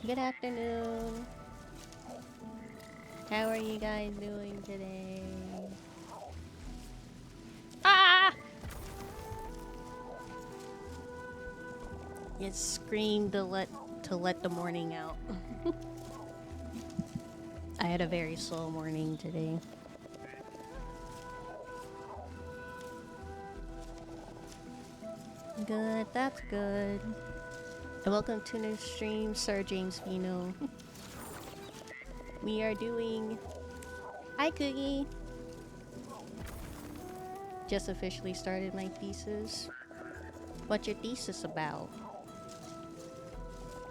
Good afternoon. How are you guys doing today? Ah! It screamed to let the morning out. I had a very slow morning today. Good, that's good. And welcome to the stream, Sir James Vino. We are doing Hi Cookie. Just officially started my thesis. What's your thesis about?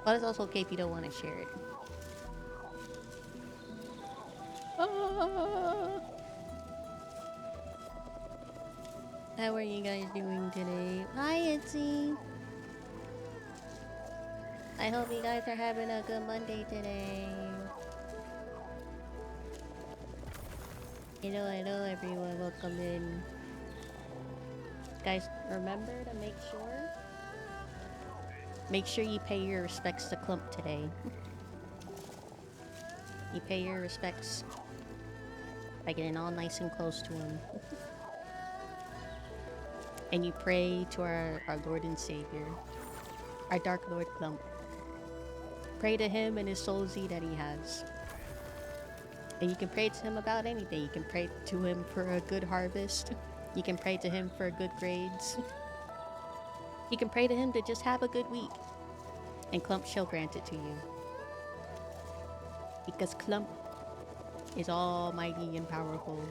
But it's also okay if you don't want to share it. Ah! How are you guys doing today? Hi, Itzy. I hope you guys are having a good Monday today. Hello, everyone. Welcome in. Guys, remember to make sure you pay your respects to Clump today. You pay your respects by getting all nice and close to him. And you pray to our Lord and Savior, our Dark Lord Clump. Pray to him and his soul Z that he has. And you can pray to him about anything. You can pray to him for a good harvest. You can pray to him for good grades. You can pray to him to just have a good week. And Clump shall grant it to you. Because Clump is almighty and powerful.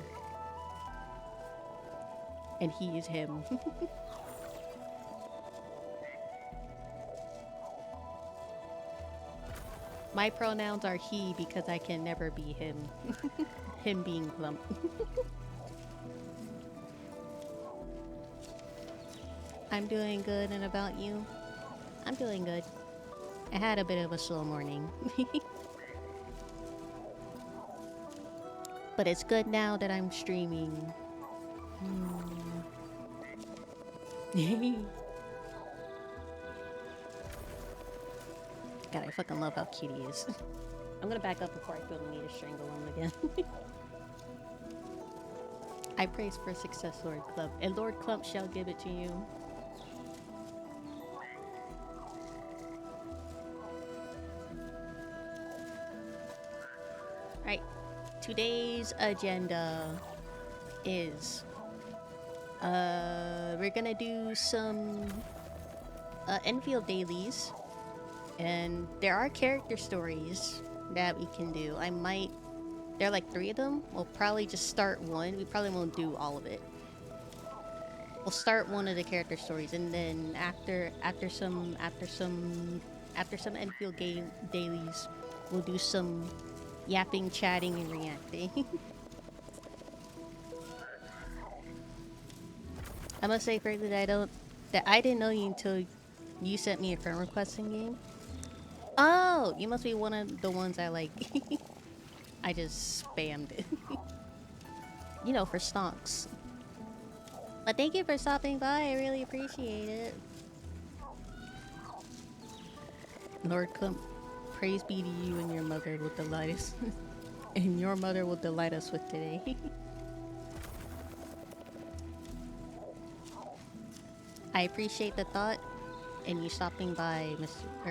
And he is him. My pronouns are he because I can never be him. Him being Clump. I'm doing good, and about you? I'm doing good. I had a bit of a slow morning. But it's good now that I'm streaming. God, I fucking love how cute he is. I'm gonna back up before I feel the need to strangle him again. I praise for success, Lord Clump, and Lord Clump shall give it to you. Right, today's agenda is we're gonna do some Enfield dailies, and there are character stories that we can do. There are like 3 of them. We'll probably just start one. We probably won't do all of it. We'll start one of the character stories, and then after some Enfield game dailies, we'll do some yapping, chatting, and reacting. I must say firstly that I didn't know you until you sent me a friend request in game. Oh, you must be one of the ones I like. I just spammed it. You know, for stonks. But thank you for stopping by. I really appreciate it. Lord Clump, praise be to you and your mother will delight us. And your mother will delight us with today. I appreciate the thought and you stopping by,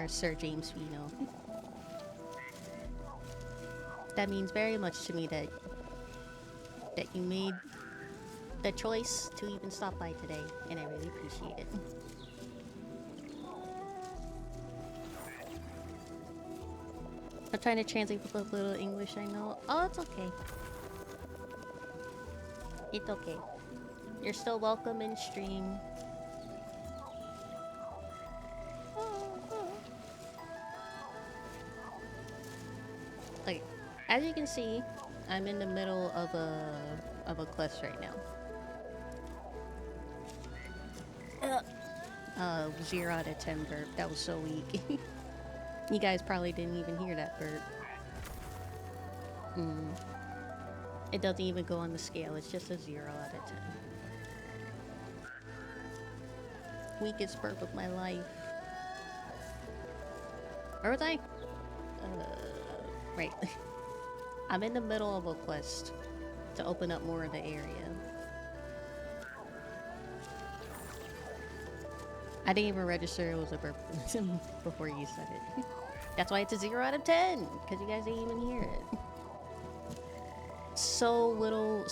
Sir James Vino. That means very much to me that you made the choice to even stop by today, and I really appreciate it. I'm trying to translate with a little English I know. Oh, it's okay. It's okay. You're still welcome in stream. Okay, as you can see, I'm in the middle of a quest right now. 0 out of 10 burp. That was so weak. You guys probably didn't even hear that burp. It doesn't even go on the scale. It's just a 0 out of 10. Weakest burp of my life. Where was I? Right. I'm in the middle of a quest to open up more of the area. I didn't even register it was a burp before you said it. That's why it's a 0 out of 10, because you guys didn't even hear it. So little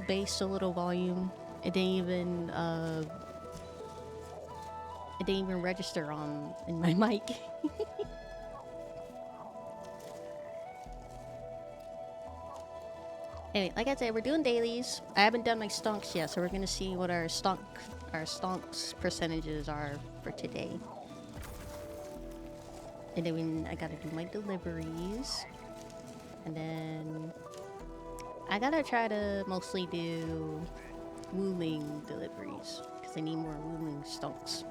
bass, so little volume. It didn't even register on in my mic. Anyway, like I said, we're doing dailies. I haven't done my stonks yet, so we're gonna see what our stonks percentages are for today. And then I gotta do my deliveries. And then I gotta try to mostly do wooling deliveries, because I need more wooling stonks.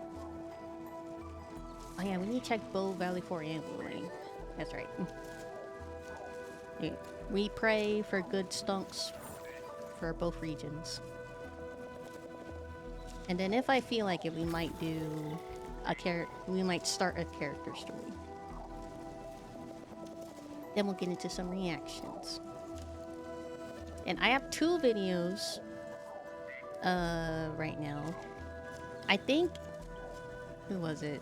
Oh yeah, we need to check both Valley 4 and wooling. That's right. We pray for good stonks for both regions. And then if I feel like it, we might do we might start a character story. Then we'll get into some reactions. And I have 2 videos right now. I think, who was it?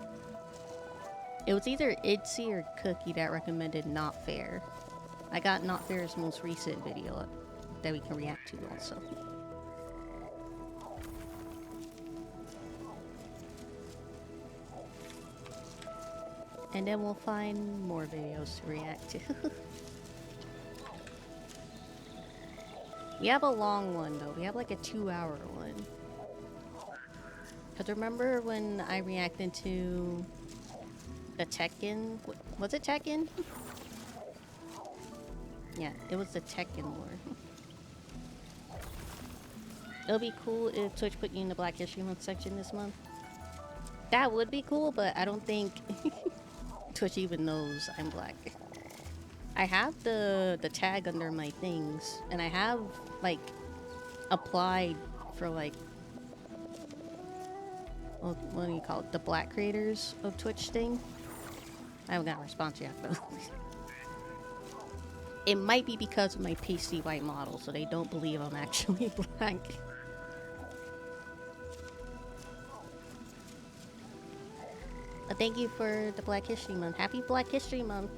It was either Itzy or Cookie that recommended Not Fair. I got Not Fair's most recent video that we can react to also. And then we'll find more videos to react to. We have a long one though. We have like a 2-hour one. Cause remember when I reacted to the Tekken? Was it Tekken? Yeah, it was the Tekken War. It'll be cool if Twitch put you in the Black History Month section this month. That would be cool, but I don't think Twitch even knows I'm black. I have the tag under my things, and I have like applied for like what do you call it? The Black Creators of Twitch thing. I haven't got a response yet, but it might be because of my pasty white model, so they don't believe I'm actually black. Thank you for the Black History Month. Happy Black History Month.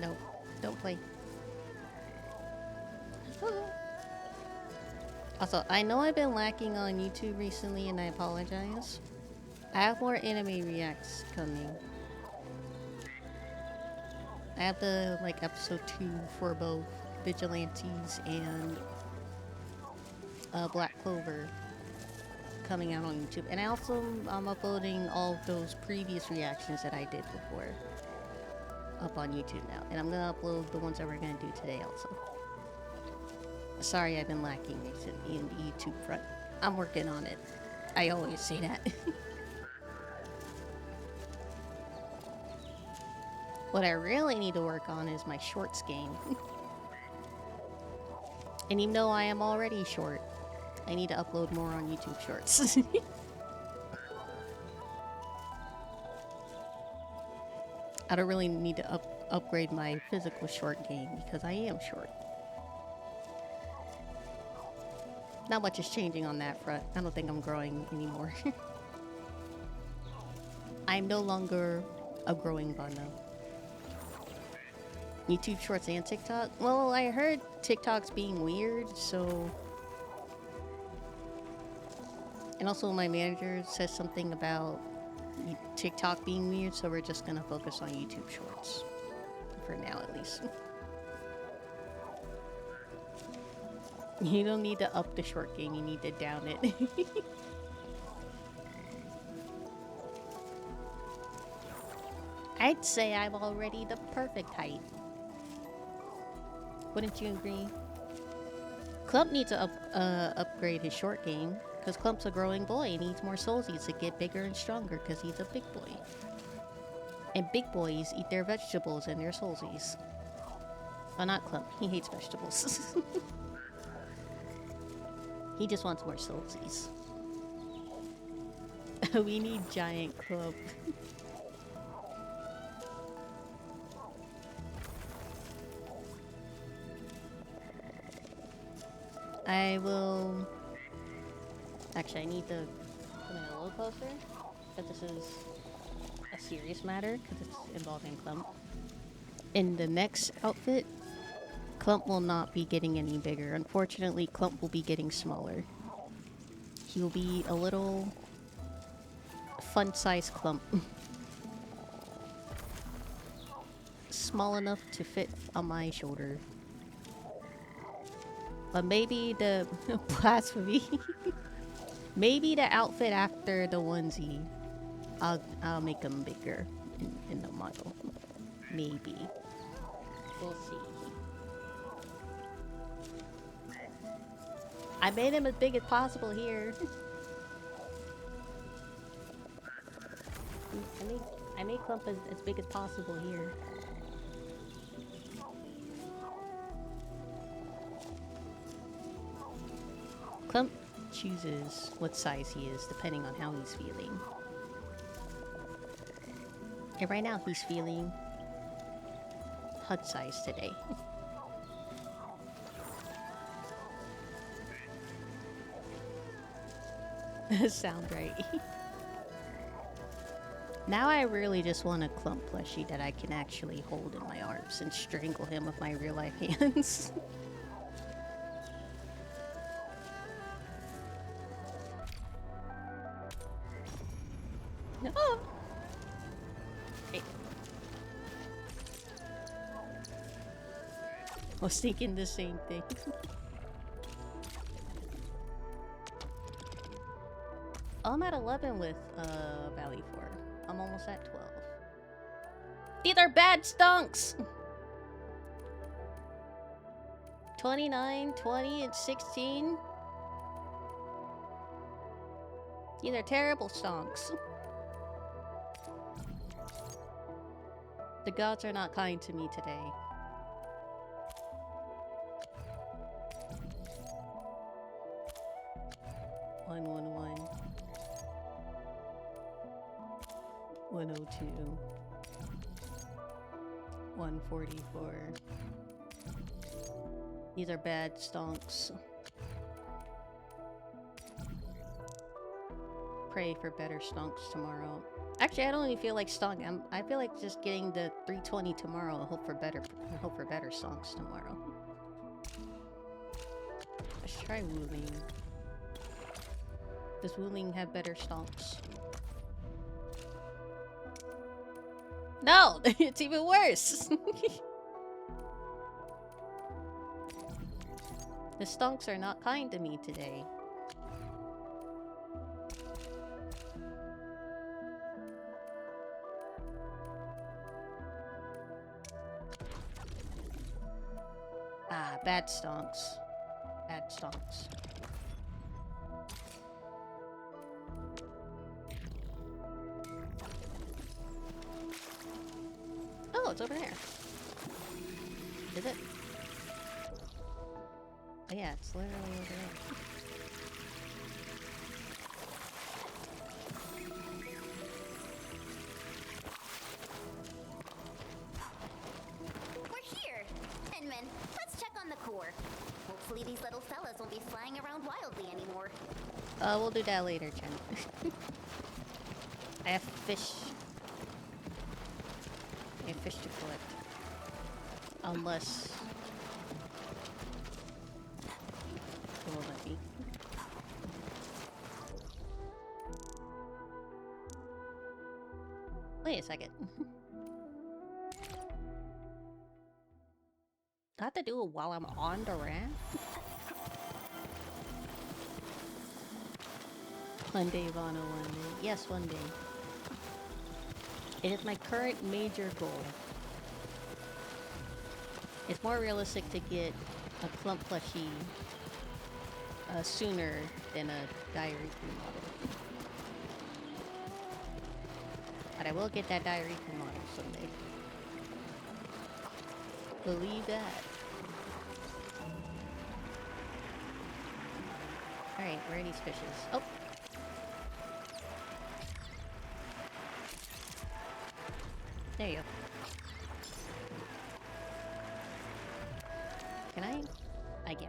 No, don't play. Also, I know I've been lacking on YouTube recently, and I apologize. I have more anime reacts coming. I have the like episode 2 for both Vigilantes and Black Clover coming out on YouTube, and I'm uploading all of those previous reactions that I did before up on YouTube now, and I'm gonna upload the ones that we're gonna do today also. Sorry, I've been lacking recently in the YouTube front. I'm working on it. I always say that. What I really need to work on is my shorts game. And even though I am already short, I need to upload more on YouTube Shorts. I don't really need to upgrade my physical short game because I am short. Not much is changing on that front. I don't think I'm growing anymore. I'm no longer a growing bundle. YouTube Shorts and TikTok? Well, I heard TikTok's being weird, so... And also my manager says something about TikTok being weird, so we're just gonna focus on YouTube Shorts. For now, at least. You don't need to up the short game, you need to down it. I'd say I'm already the perfect height. Wouldn't you agree? Club needs to upgrade his short game. Because Clump's a growing boy and needs more soulsies to get bigger and stronger because he's a big boy. And big boys eat their vegetables and their soulsies. Well, not Clump. He hates vegetables. He just wants more soulsies. We need giant Clump. I will... Actually, I need to come in a little closer. But this is a serious matter because it's involving Clump. In the next outfit, Clump will not be getting any bigger. Unfortunately, Clump will be getting smaller. He will be a little fun-sized Clump. Small enough to fit on my shoulder. But maybe the blasphemy. Maybe the outfit after the onesie, I'll make him bigger in the model. Maybe. We'll see. I made him as big as possible here. I made Clump as big as possible here. Clump chooses what size he is depending on how he's feeling. And right now he's feeling HUD size today. Sound right. Now I really just want a Clump plushie that I can actually hold in my arms and strangle him with my real life hands. No. Okay. I was thinking the same thing. I'm at 11 with Valley 4. I'm almost at 12. These are bad stunks! 29, 20, and 16. These are terrible stonks. The gods are not kind to me today. One, 102. 144. These are bad stonks. Pray for better stonks tomorrow. Actually, I don't even feel like stonk. I feel like just getting the 320 tomorrow and hope for better stonks tomorrow. Let's try Wuling. Does Wuling have better stonks? No! It's even worse! The stonks are not kind to me today. Ah, bad stonks. Bad stonks. Oh, it's over there. Is it? Oh yeah, it's literally over there. We're here! Inman, let's check on the core. Hopefully these little fellas won't be flying around wildly anymore. We'll do that later, Chen. I have fish. I have fish to collect. Unless... it will let me. Wait a second. I have to do it while I'm on the ramp? One day, Vano, one day. Yes, one day. It is my current major goal. It's more realistic to get a Clump plushie sooner than a Dairiku model. But I will get that Dairiku model someday. Believe that. Alright, where are these fishes? Oh! There you go. Can I? I can.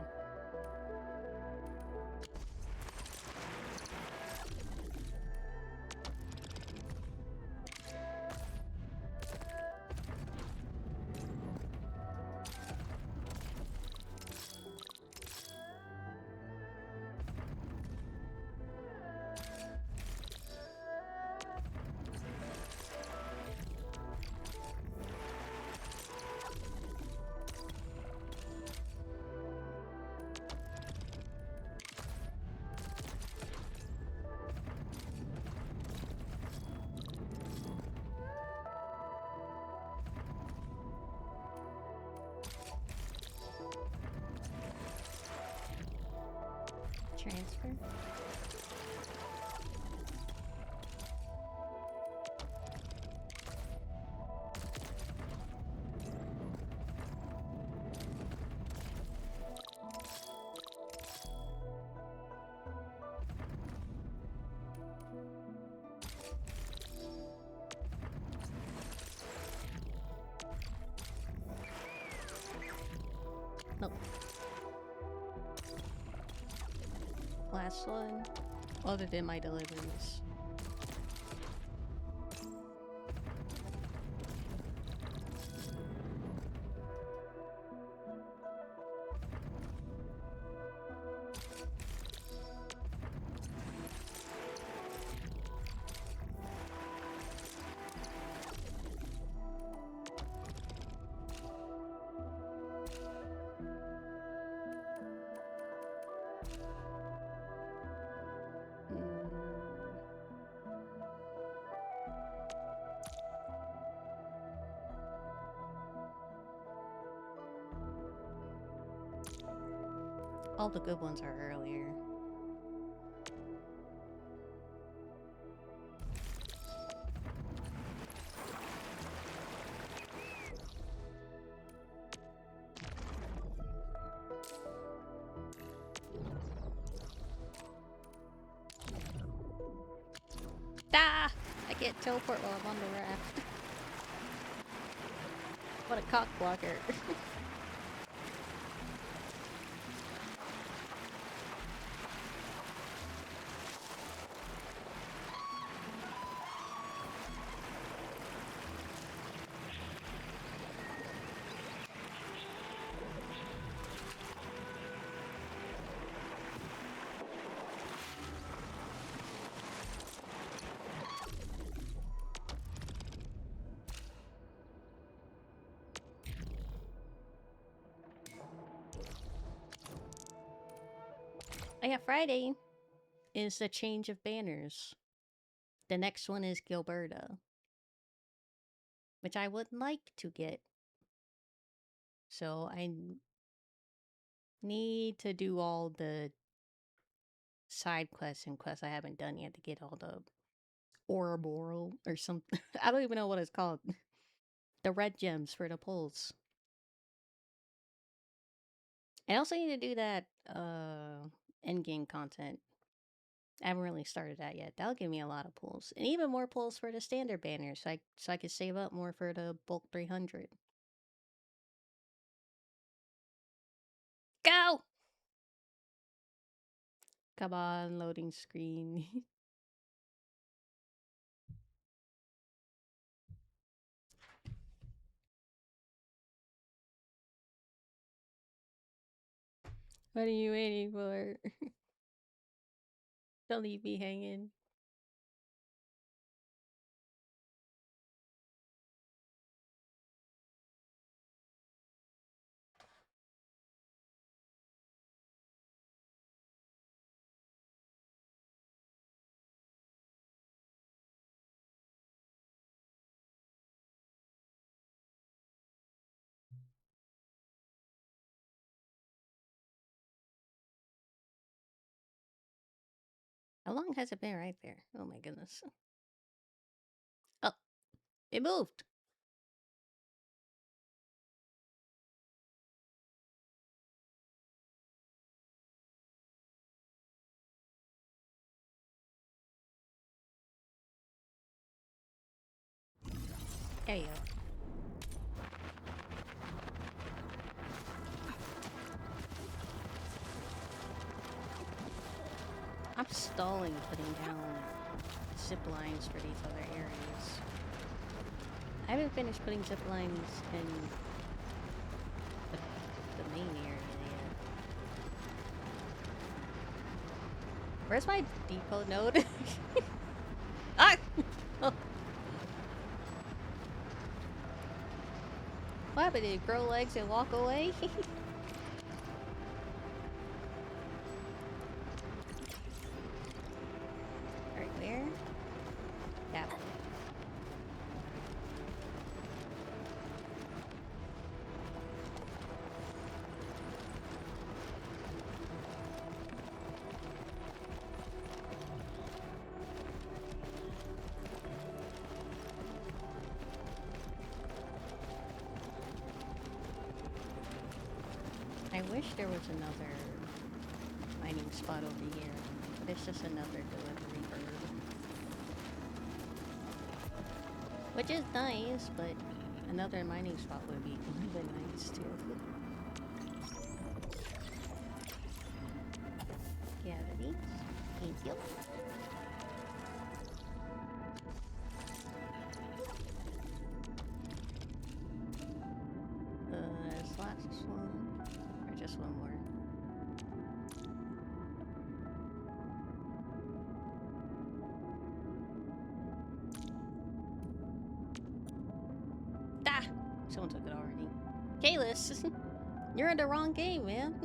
Transfer? Nope. Last one. Other than my deliveries. All the good ones are earlier. Ah! I can't teleport while I'm on the raft. What a cock blocker. Oh yeah, Friday is the change of banners. The next one is Gilberta, which I would like to get. So I need to do all the side quests and quests I haven't done yet to get all the Ouroboros or something. I don't even know what it's called. The red gems for the pulls. I also need to do that end game content. I haven't really started that yet. That'll give me a lot of pulls. And even more pulls for the standard banners, so I could save up more for the bulk 300. Go! Come on, loading screen. What are you waiting for? Don't leave me hanging. How long has it been right there? Oh my goodness. Oh, it moved. There you go. I'm stalling putting down zip lines for these other areas. I haven't finished putting zip lines in the main area yet. Where's my depot node? Ah! Oh. What happened? Did it grow legs and walk away? Alright, where? That one. I wish there was another mining spot over here, but it's just another delivery bird. Which is nice, but another mining spot would be even nice too. Cavities. Thank you. This last one. Or just one more. Ah! Someone took it already. Kalis! You're in the wrong game, man.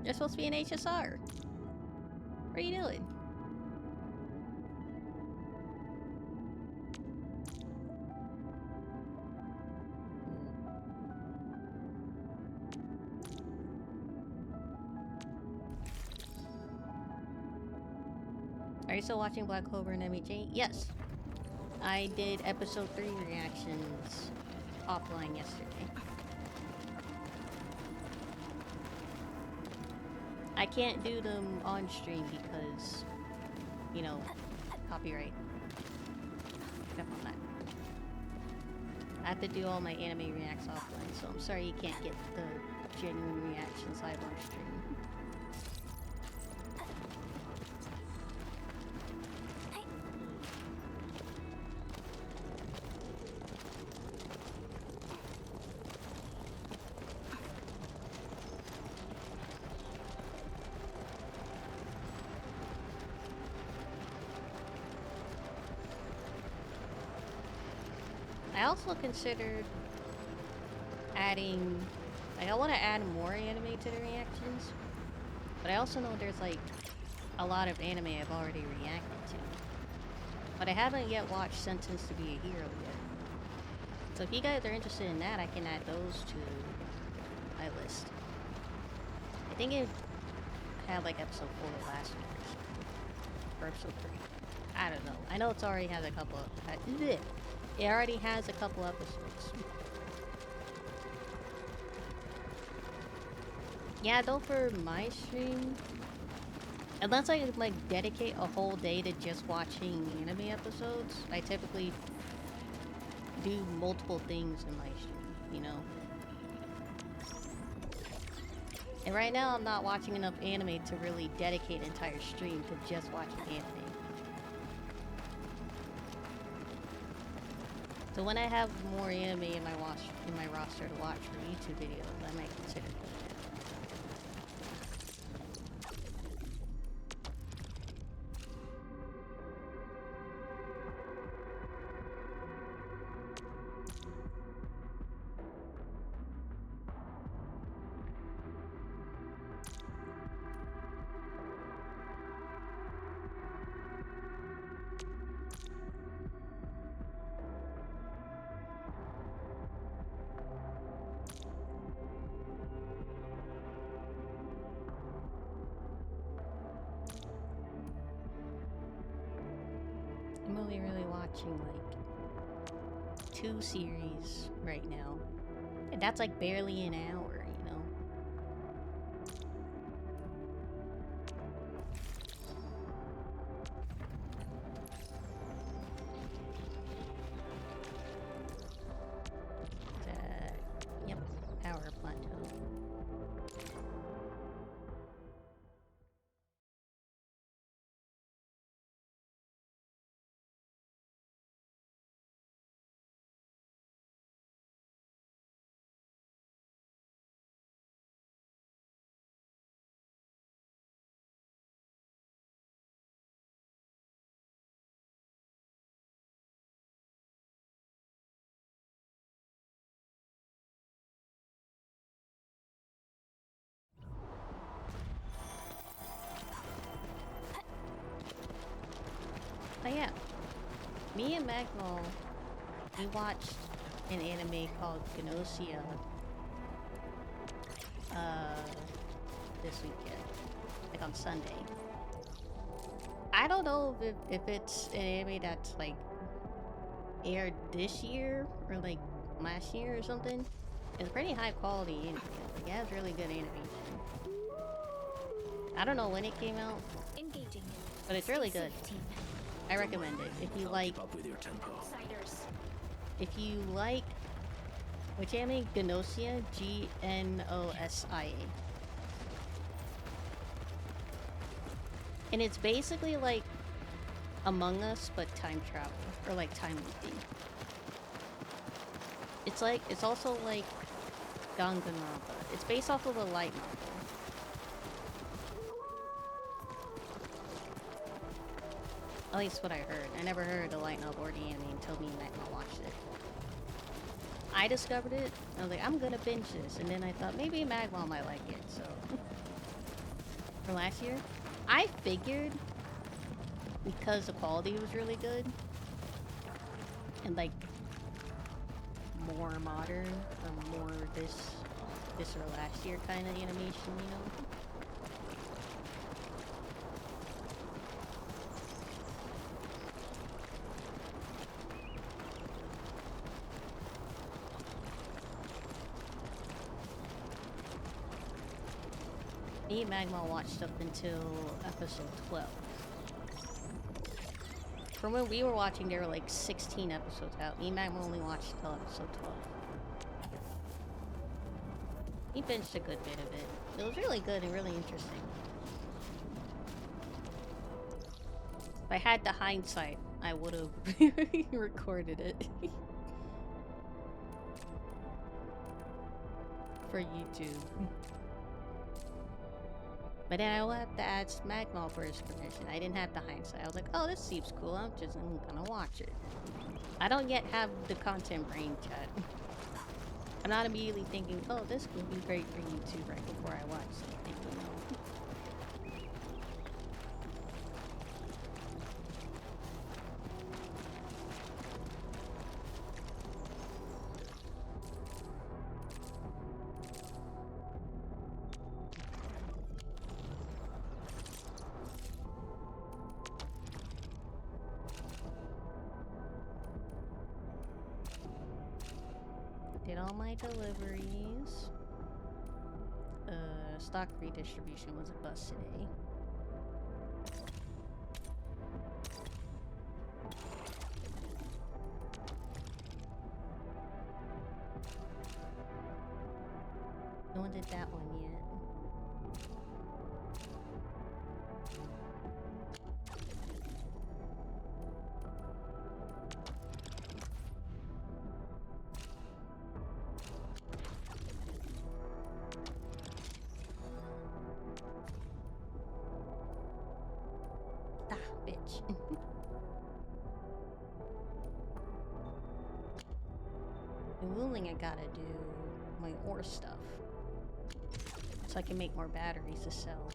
You're supposed to be an HSR. What are you doing? Are you still watching Black Clover and MEJ? Yes. I did episode 3 reactions offline yesterday. I can't do them on stream because, you know, copyright. Pick up on that. I have to do all my anime reacts offline, so I'm sorry you can't get the genuine reactions live on stream. I also considered adding, like, I want to add more anime to the reactions, but I also know there's like a lot of anime I've already reacted to, but I haven't yet watched Sentence to Be a Hero yet. So if you guys are interested in that, I can add those to my list. I think it had like episode 4 last week or something, or episode 3. I don't know. I know it's already has a couple of... It already has a couple episodes. Yeah, though for my stream, unless I like dedicate a whole day to just watching anime episodes, I typically do multiple things in my stream, you know? And right now I'm not watching enough anime to really dedicate an entire stream to just watching anime. So when I have more anime in my roster to watch for YouTube videos, I might consider doing that. I'm only really watching like 2 series right now. And that's like barely an hour, you know? Yep, power plateau. But yeah, me and Magnol, we watched an anime called Gnosia this weekend, like on Sunday. I don't know if it's an anime that's like aired this year or like last year or something. It's pretty high quality anime. Like, it has really good animation. I don't know when it came out, Engaging. but it's really good. I recommend it if you like. Up with your tempo. If you like, which anime? Gnosia, Gnosia. And it's basically like Among Us, but time travel or like time looping. It's also like Danganronpa. It's based off of a light novel. At least what I heard. I never heard the light novel or the anime until me and Nightmare watched it. I discovered it. I was like, I'm gonna binge this, and then I thought maybe Magwell might like it. So for last year, I figured because the quality was really good and like more modern or more this or last year kind of animation, you know. Me and Magma watched up until episode 12. From when we were watching, there were like 16 episodes out. Me and Magma only watched till episode 12. He binged a good bit of it. It was really good and really interesting. If I had the hindsight, I would have recorded it. For YouTube. But then I will have to ask Magmal for his permission. I didn't have the hindsight. I was like, oh, this seems cool. I'm gonna watch it. I don't yet have the content brain, chat. I'm not immediately thinking, oh, this would be great for YouTube right before I watch something, you know. Did all my deliveries. Stock redistribution was a bust today. No one did that one yet. Bitch. In Wuling, I gotta do my ore stuff. So I can make more batteries to sell.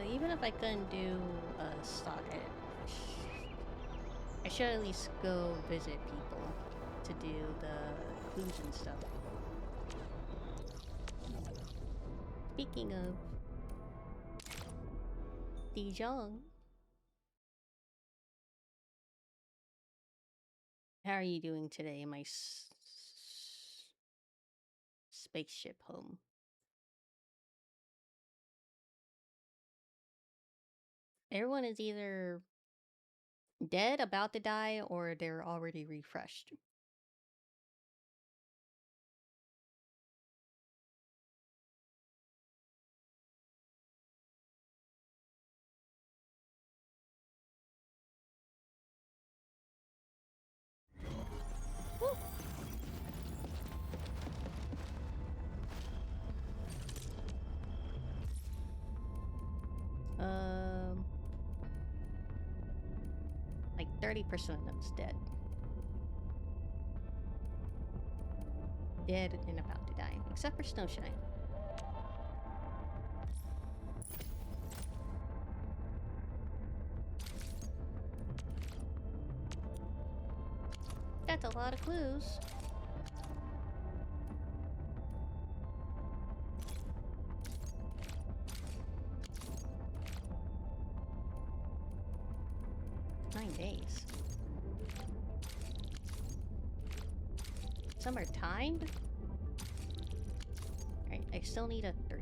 Even if I couldn't do stock it, I should at least go visit people to do the clues and stuff. Speaking of, Dijon. How are you doing today, my spaceship home? Everyone is either dead, about to die, or they're already refreshed. Woo. Like 30% of them's dead. Dead and about to die, except for Snowshine. That's a lot of clues. Days. Some are timed? Alright, I still need a 3.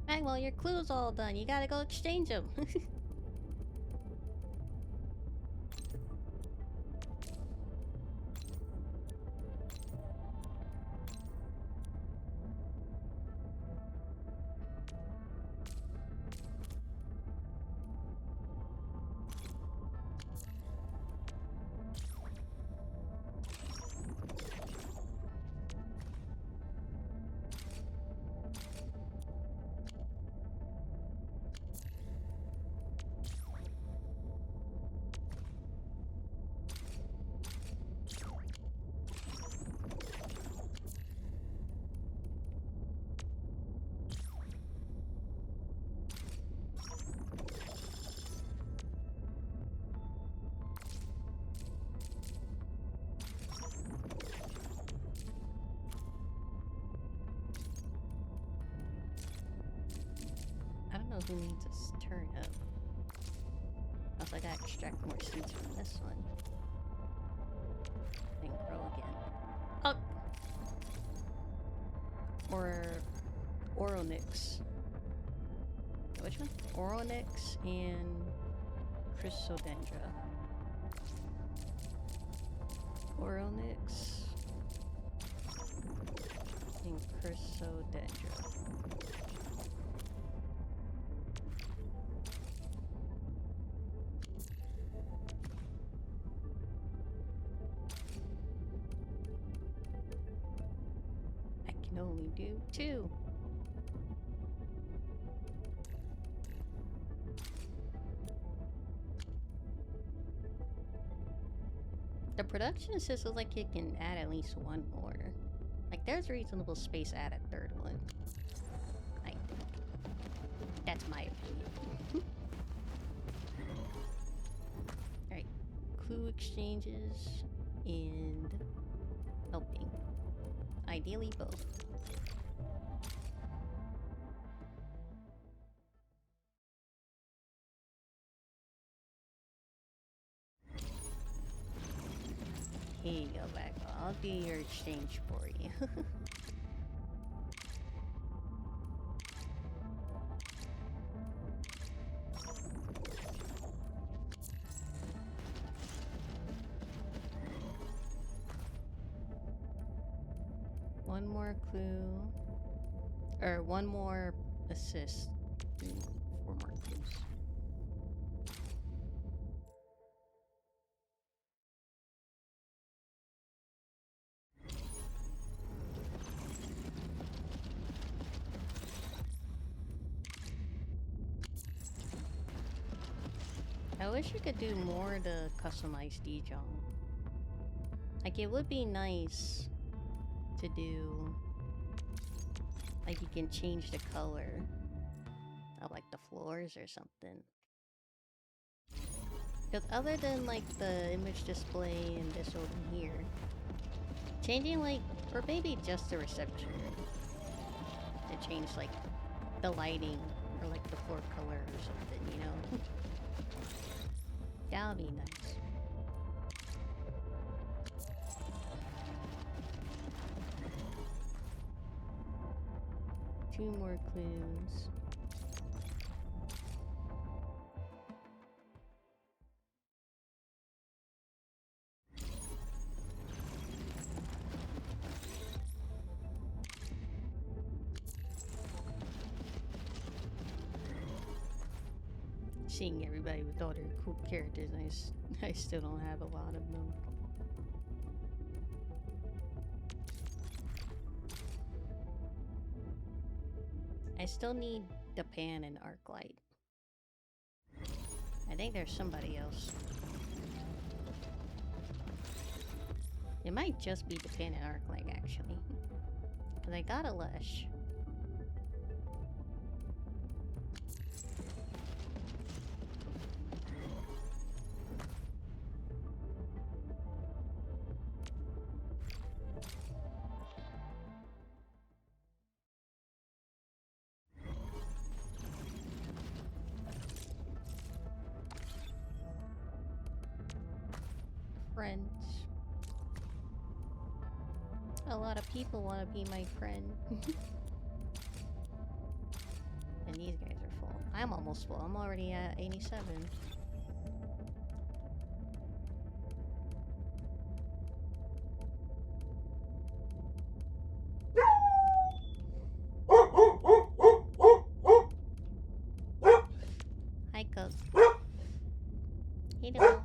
Alright, well, your clue's all done. You gotta go exchange them. I don't know who needs a turn up. Also, I gotta extract more seeds from this one. And grow again. Oh! Or Oronix. Which one? Oronix and Chrysodendra. Oronix and Chrysodendra. I can only do 2. The production assist looks like it can add at least 1 more. Like, there's reasonable space to add a 3rd one. I think. That's my opinion. Alright. Clue exchanges and helping. Ideally both. Here you go, back. I'll do your exchange for you. One more clue. Or one more assist. 4 more clues. I wish you could do more to customize Dijon. Like, it would be nice to do. Like you can change the color of like the floors or something. Because other than like the image display and this over here, changing like, or maybe just the reception to change like the lighting or like the floor color or something, you know? That would be nice. Two more clues. Seeing everybody with all their cool characters, I still don't have a lot of them. I still need the pan and arc light. I think there's somebody else. It might just be the pan and arc light, actually. Because I got a lush. Friends. A lot of people want to be my friend. And these guys are full. I'm almost full. I'm already at 87. Hi, Cub. Hey, dog.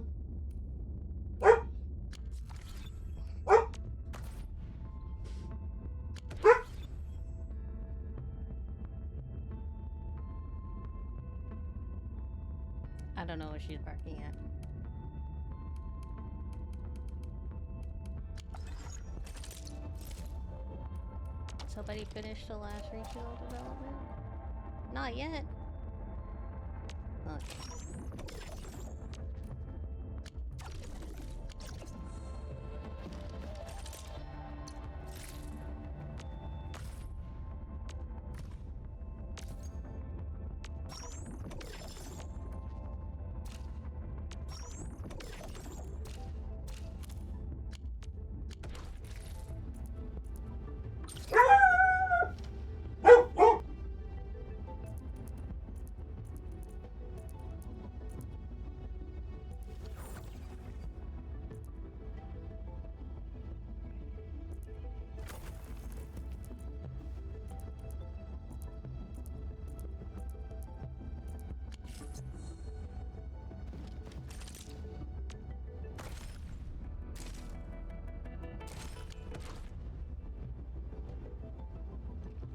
I don't know what she's barking at. Somebody finished the last regional development? Not yet. Okay.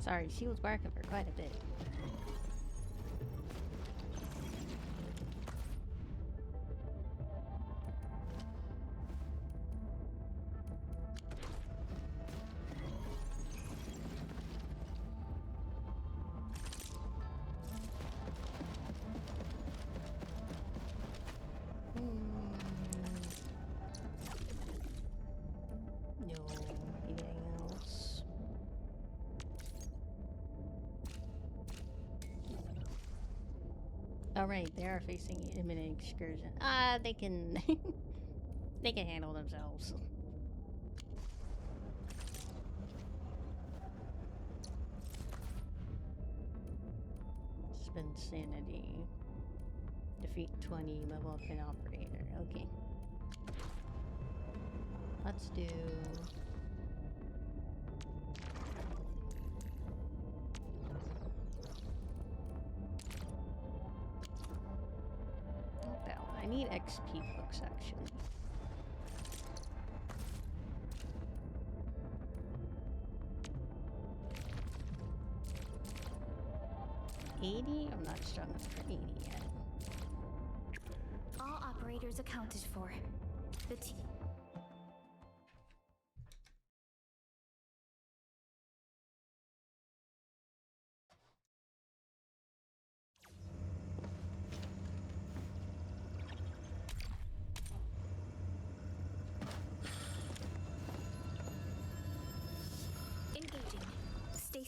Sorry, she was barking for quite a bit. No, anything else? Alright, they are facing imminent excursion. They can... they can handle themselves. Spend sanity. Defeat 20, level up an operator. Okay. Let's do... not that one. I need XP books, actually. $80? I'm not strong enough for 80 yet. All operators accounted for. The team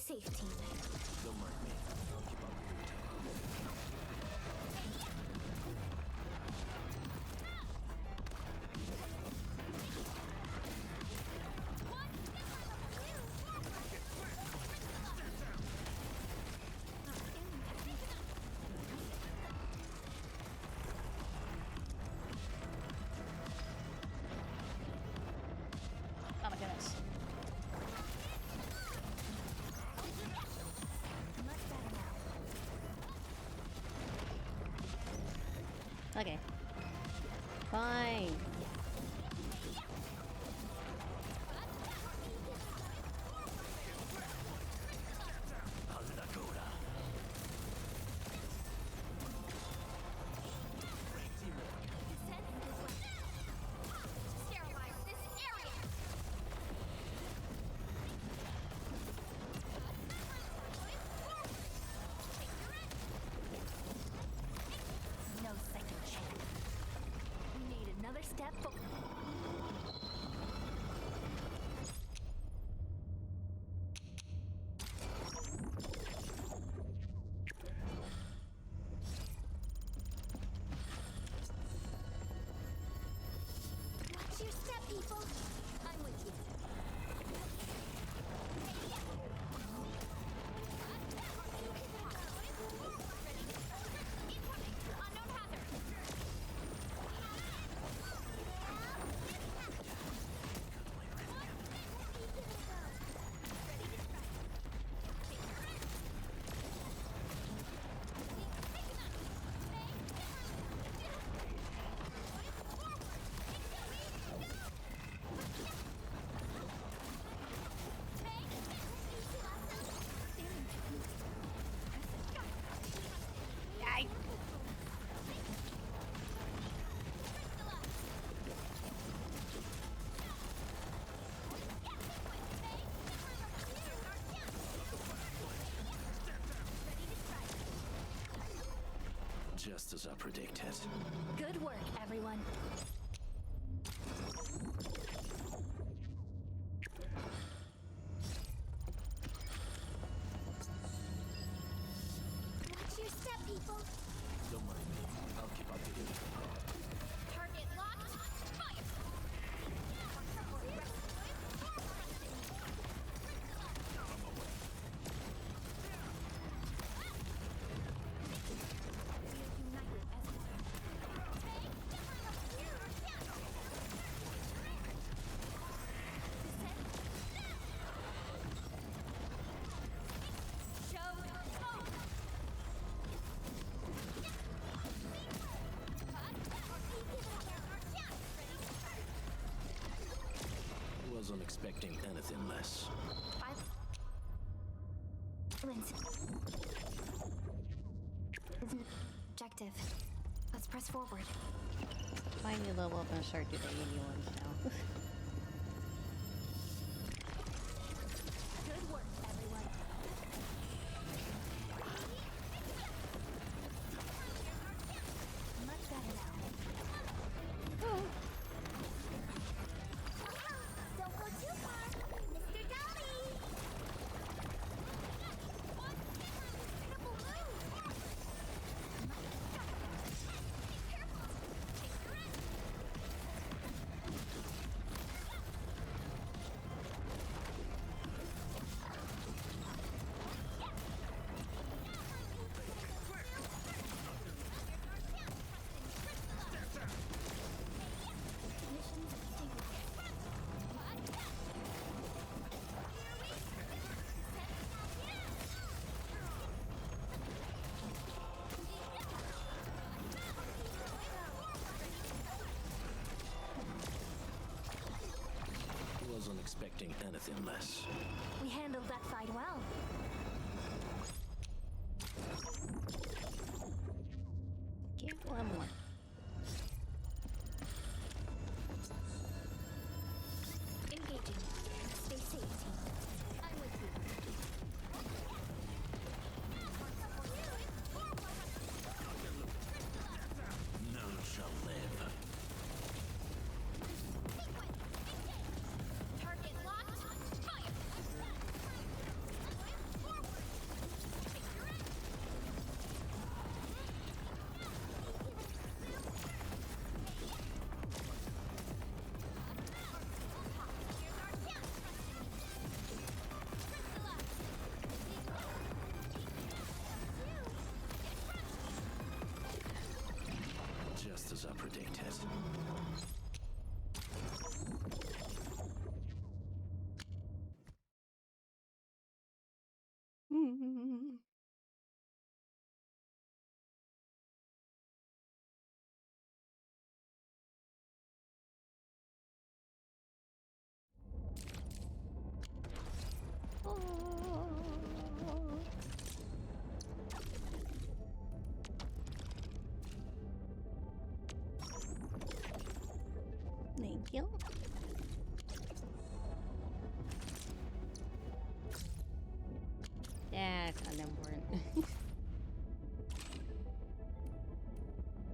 safe, team. Don't mind me. I'll keep up with the tempo. Oh my goodness. Much better now. Okay. Fine. Sterilize this area! No second chance. We need another step forward. Watch your step, people. I'm with you. Unknown hazard. Yay! Just as I predicted. Good work, everyone. Watch your step, people. Don't mind me. I'll keep up with the tempo. Target locked. Fire! Wasn't expecting anything less. Violence is an objective. Let's press forward. Finally level up and start doing the easy ones now. Good work, everyone. Much better now. Don't go too far, Mr. Dolly. Triple move. Careful. Take the risk. Wasn't expecting anything less. We handled that fight well. Give one more. Engaging. Stay safe, team. I'm with you. None shall live. Target locked. Fire! Just as I predicted. Thank you. Yeah, it's not important.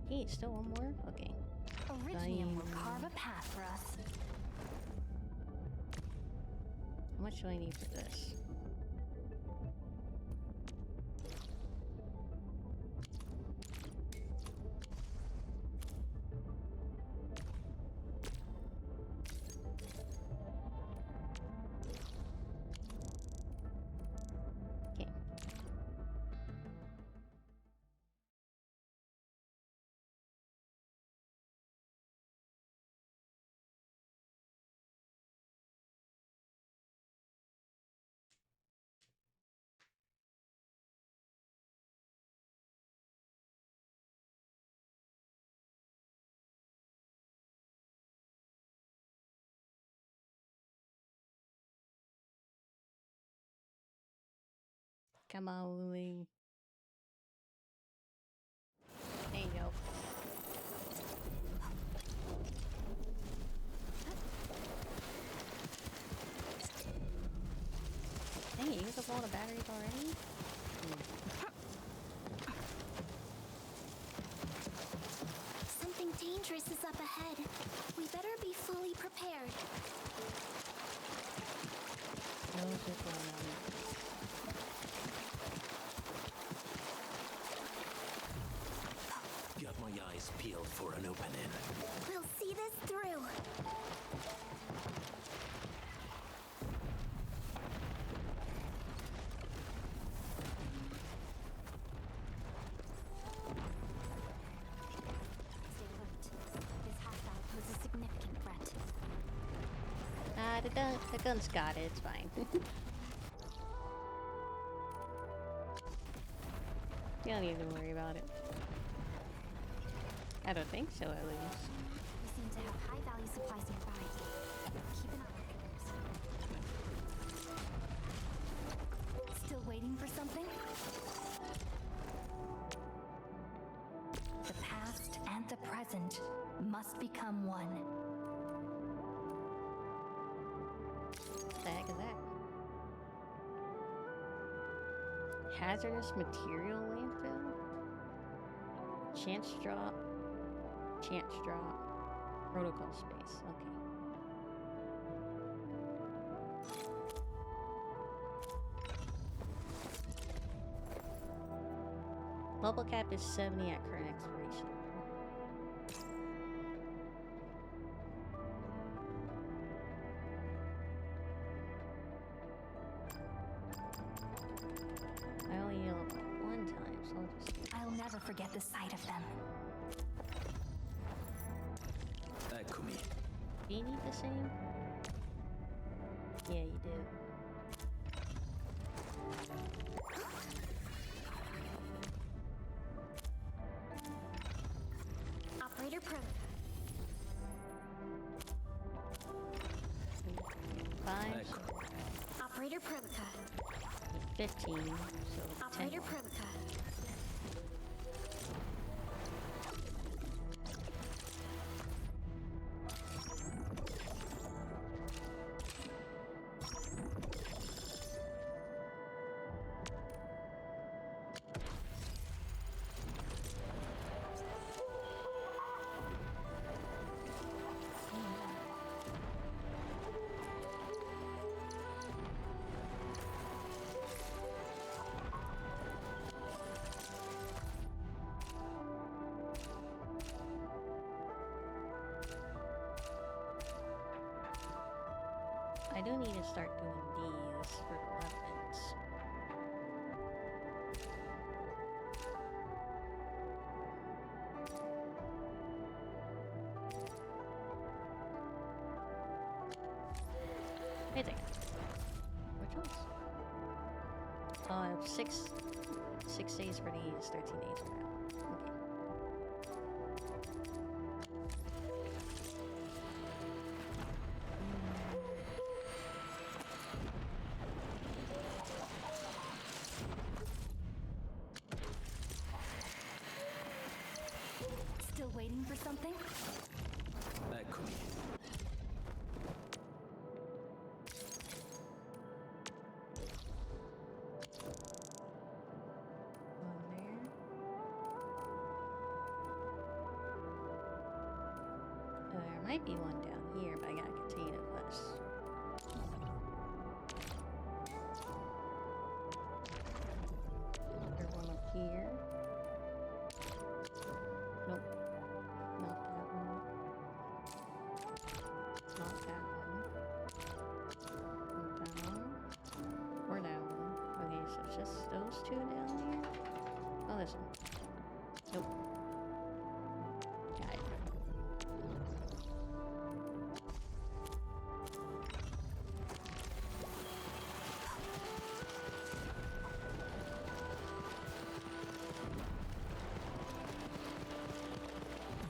Hey, still one more? Okay. Originium will Fine. carve a path for us. How much do I need for this? Okay. Come on, Lily. There you go. Dang, you used up all the batteries already? Something dangerous is up ahead. We better be fully prepared. No zip line. Got my eyes peeled for an opening. We'll see this through. Stay alert. This hostile poses a significant threat. Ah, the gun's got it. It's fine. You don't need to worry about it. I don't think so, at least. We seem to have high-value supplies nearby. Keep an eye on others. Still waiting for something? The past and the present must become one. What the heck is that? Hazardous material landfill? Chance drop. Chance drop. Protocol space. Okay. Bubble cap is 70 at current expiration. I only heal about one time, so I'll just... I'll never forget the sight of them. Eccomi. Do you need the same? Yeah, you do. Operator Pro. 5, Ecco. Operator Provica. 15, so 10 Operator more. Provica. I do need to start doing these for the weapons. Wait a second. Which ones? I have 6 days for these, 13 days for that. Okay. Still waiting for something? Eccomi. One there. There might be one down here, but I gotta continue to quest. There's one up here. Nope. Not that one. Not that one. Not that one. Or that one. Okay, so it's just those two down here. Oh, this one. Nope. Got it.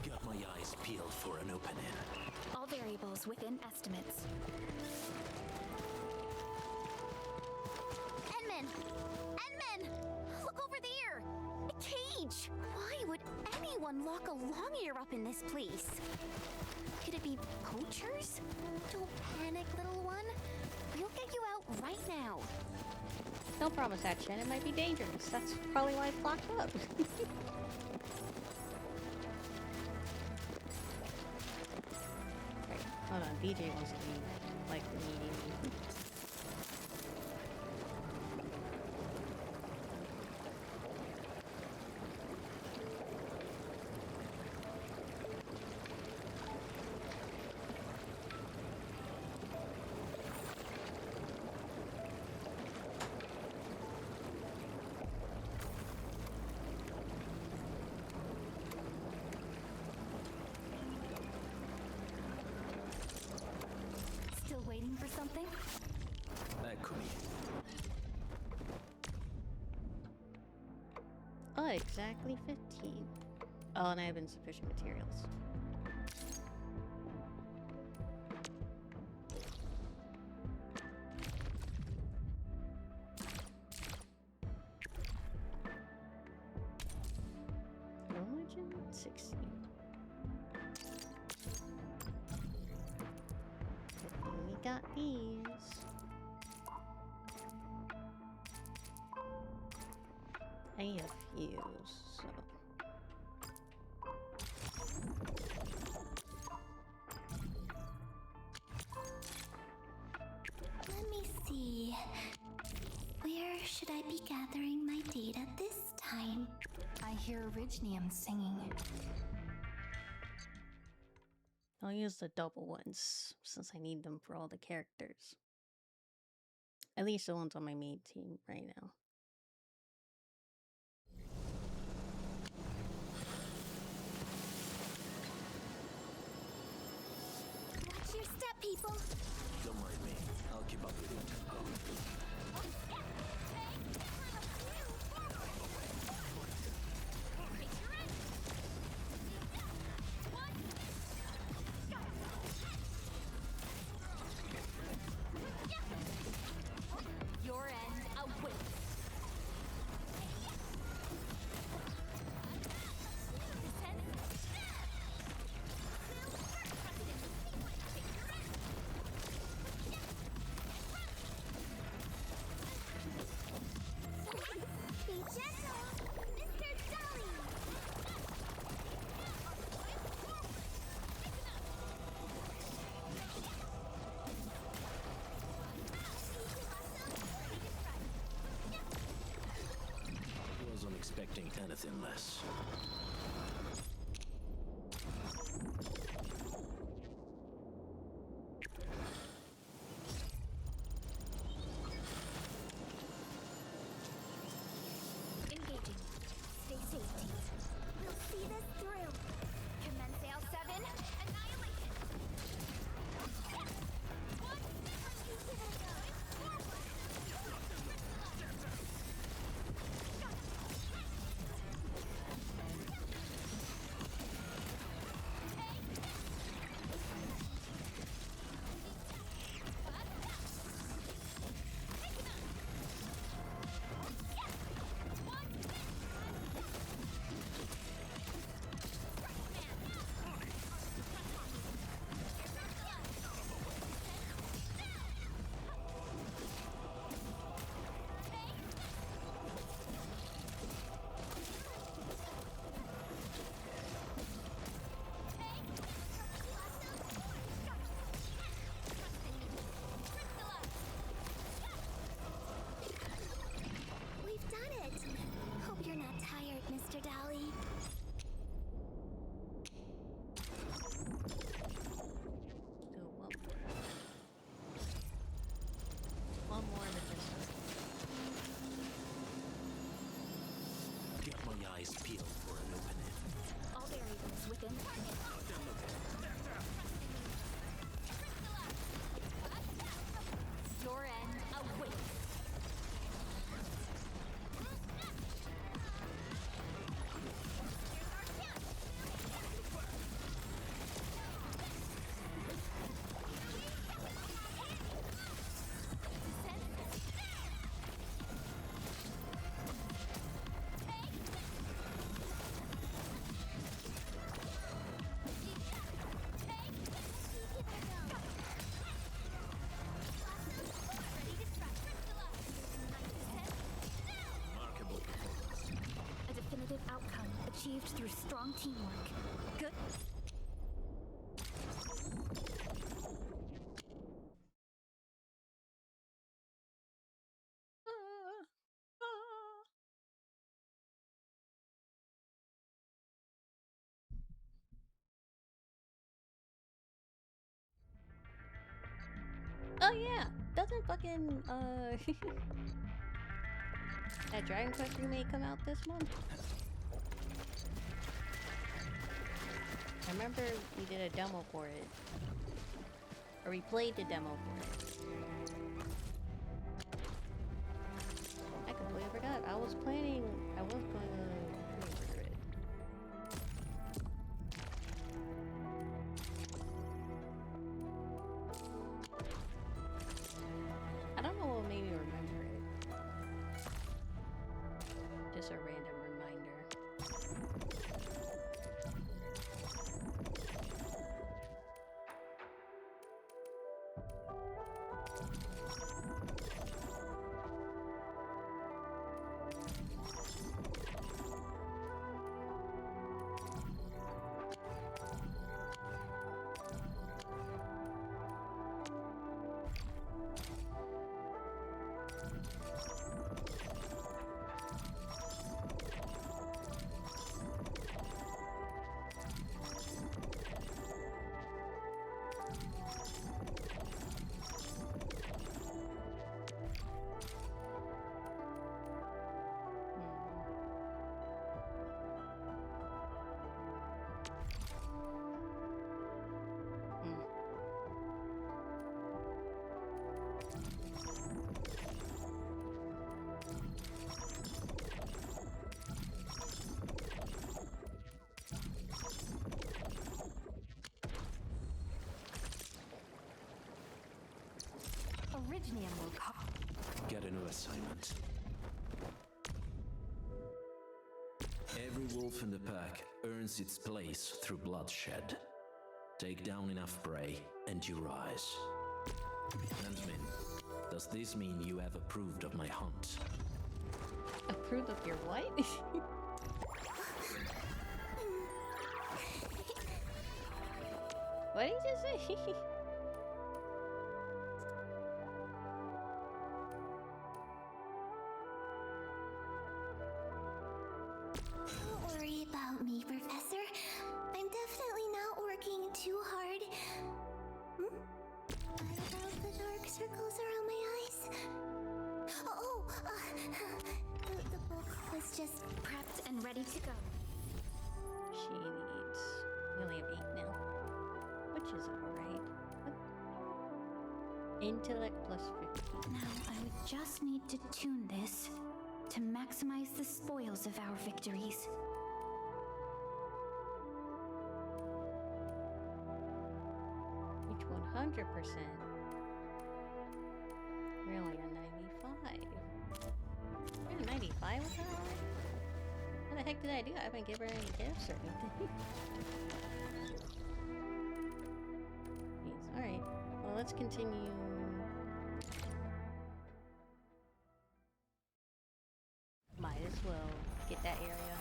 Got my eyes peeled for an opening. All variables within estimates. Enman! Enman! Look over there! A cage! Why would anyone lock a long ear up in this place? Could it be poachers? Don't panic, little one. We'll get you out right now. Don't promise that, Chen. It might be dangerous. That's probably why it's locked up. Right, hold on. BJ wants to be like immediately. Still waiting for something? Eccomi. Oh, exactly 15. Oh, and I have insufficient materials. Origin 16. Good thing we got these. I need a fuse, so. Let me see. Where should I be gathering my data this time? I hear Orignium singing. I'll use the double ones since I need them for all the characters. At least the ones on my main team right now. Watch your step, people. Don't mind me. I'll keep up with your tempo. Your end awaits. Be gentle, Mr. Dailies. Wasn't expecting anything less. Engaging. Stay safe, team. We'll see this through. Commence L7. Annihilation. survived through strong teamwork. Good. Oh yeah, doesn't fucking that Dragon Quest remake come out this month? I remember we did a demo for it. Or we played the demo for it. I completely forgot. I was going to it. I don't know what made me remember it. Just a random reminder. Originium will call. Get a new assignment. Every wolf in the pack earns its place through bloodshed. Take down enough prey, and you rise. Landmin, does this mean you have approved of my hunt? Approve of your what? What did you say? Don't worry about me, Professor. I'm definitely not working too hard. What about the dark circles around my eyes? The book was just prepped and ready to go. She needs... We only have 8 now. Which is alright. Intellect plus 15. Now, I would just need to tune this to maximize the spoils of our victories. Reach 100%. We're only at 95. We're at 95 with her already? What the heck did I do? I haven't given her any gifts or anything. Alright. Well, let's continue. Might as well get that area.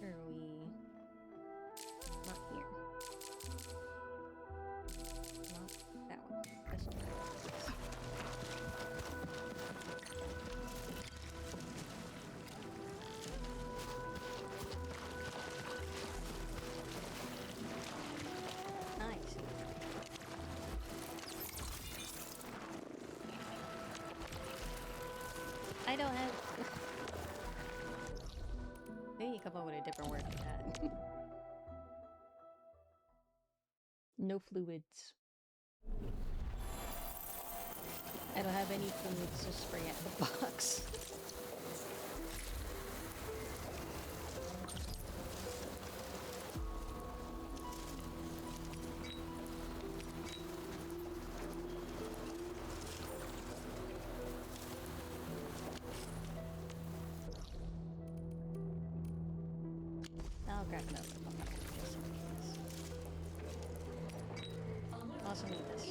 Where are we? Not here. Not that one. This one. Nice. I don't have... I need to come up with a different word for that. No fluids. I don't have any fluids to spray at the box. I'll grab another one. Just in case. Also need this.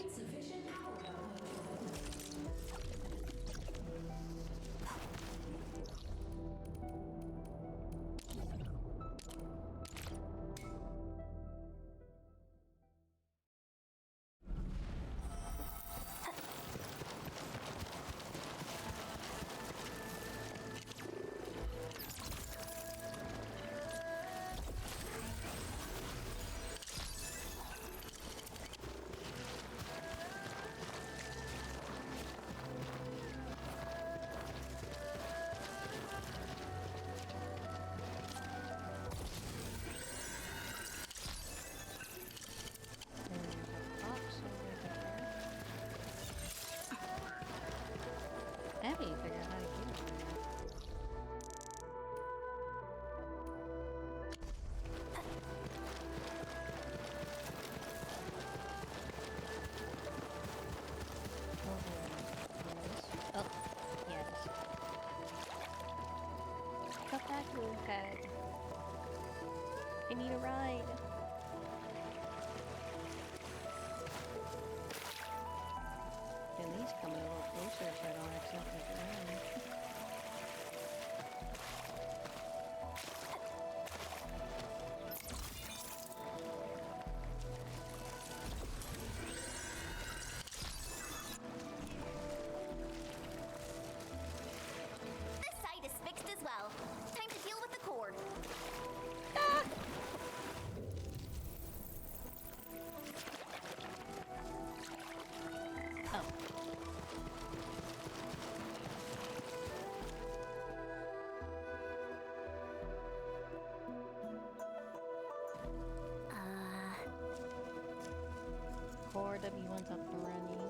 4W1's up and running.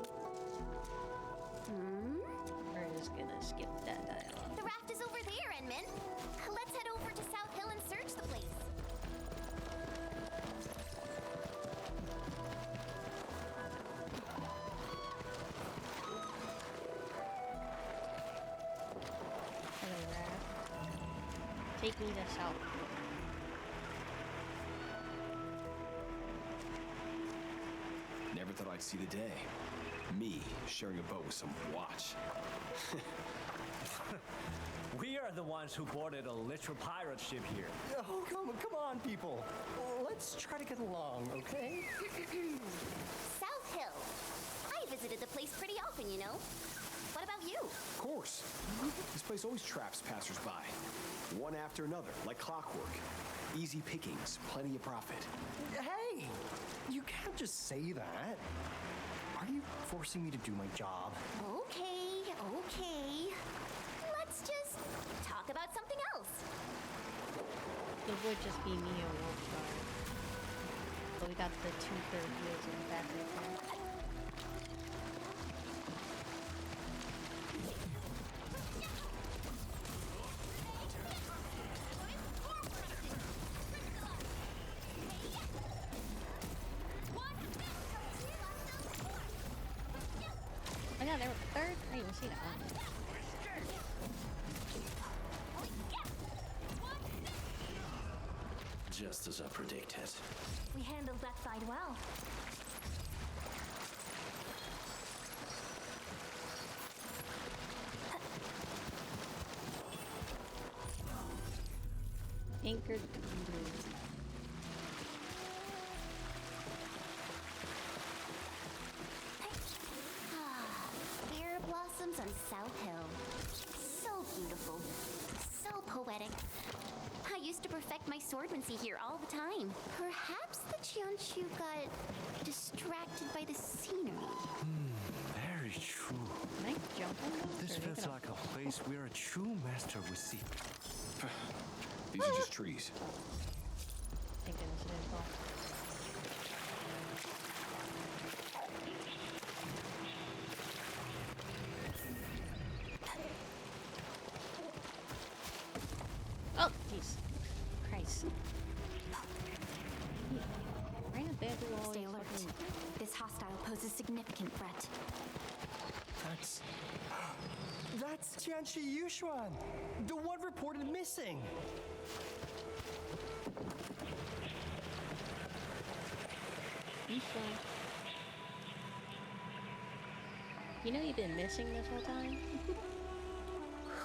We're just gonna skip that dialogue. The raft is over there, Enman. Let's head over to South Hill and search the place. Hello, raft. Take me to South. Never thought I'd see the day. Me sharing a boat with some watch. We are the ones who boarded a literal pirate ship here. Oh, come on, people. Let's try to get along, okay? South Hill. I visited the place pretty often, you know. What about you? Of course. This place always traps passersby. One after another, like clockwork. Easy pickings, plenty of profit. Hey, you can't just say that. Are you forcing me to do my job? Okay, okay. Let's just talk about something else. It would just be me or Wolfstar. But we got the 2/3 wheels in the back right there. Oh yeah, there were third. I didn't even see that one. Just as I predicted. We handled that fight well. Anchored blue. Beer blossoms on South Hill. So beautiful. So poetic. I used to perfect my swordsmancy here all the time. Perhaps the Jianshu got distracted by the scenery. Very true. Can I jump on those? This or are they feels gonna- like a place where a true master would seek. These are just trees. Thank goodness it is. Well, oh, jeez. Christ. Right up there, through all Stay these alert. fucking- This hostile poses significant threat. That's Tianchi Yushuan, the one reported missing. You sure? You know you've been missing this whole time?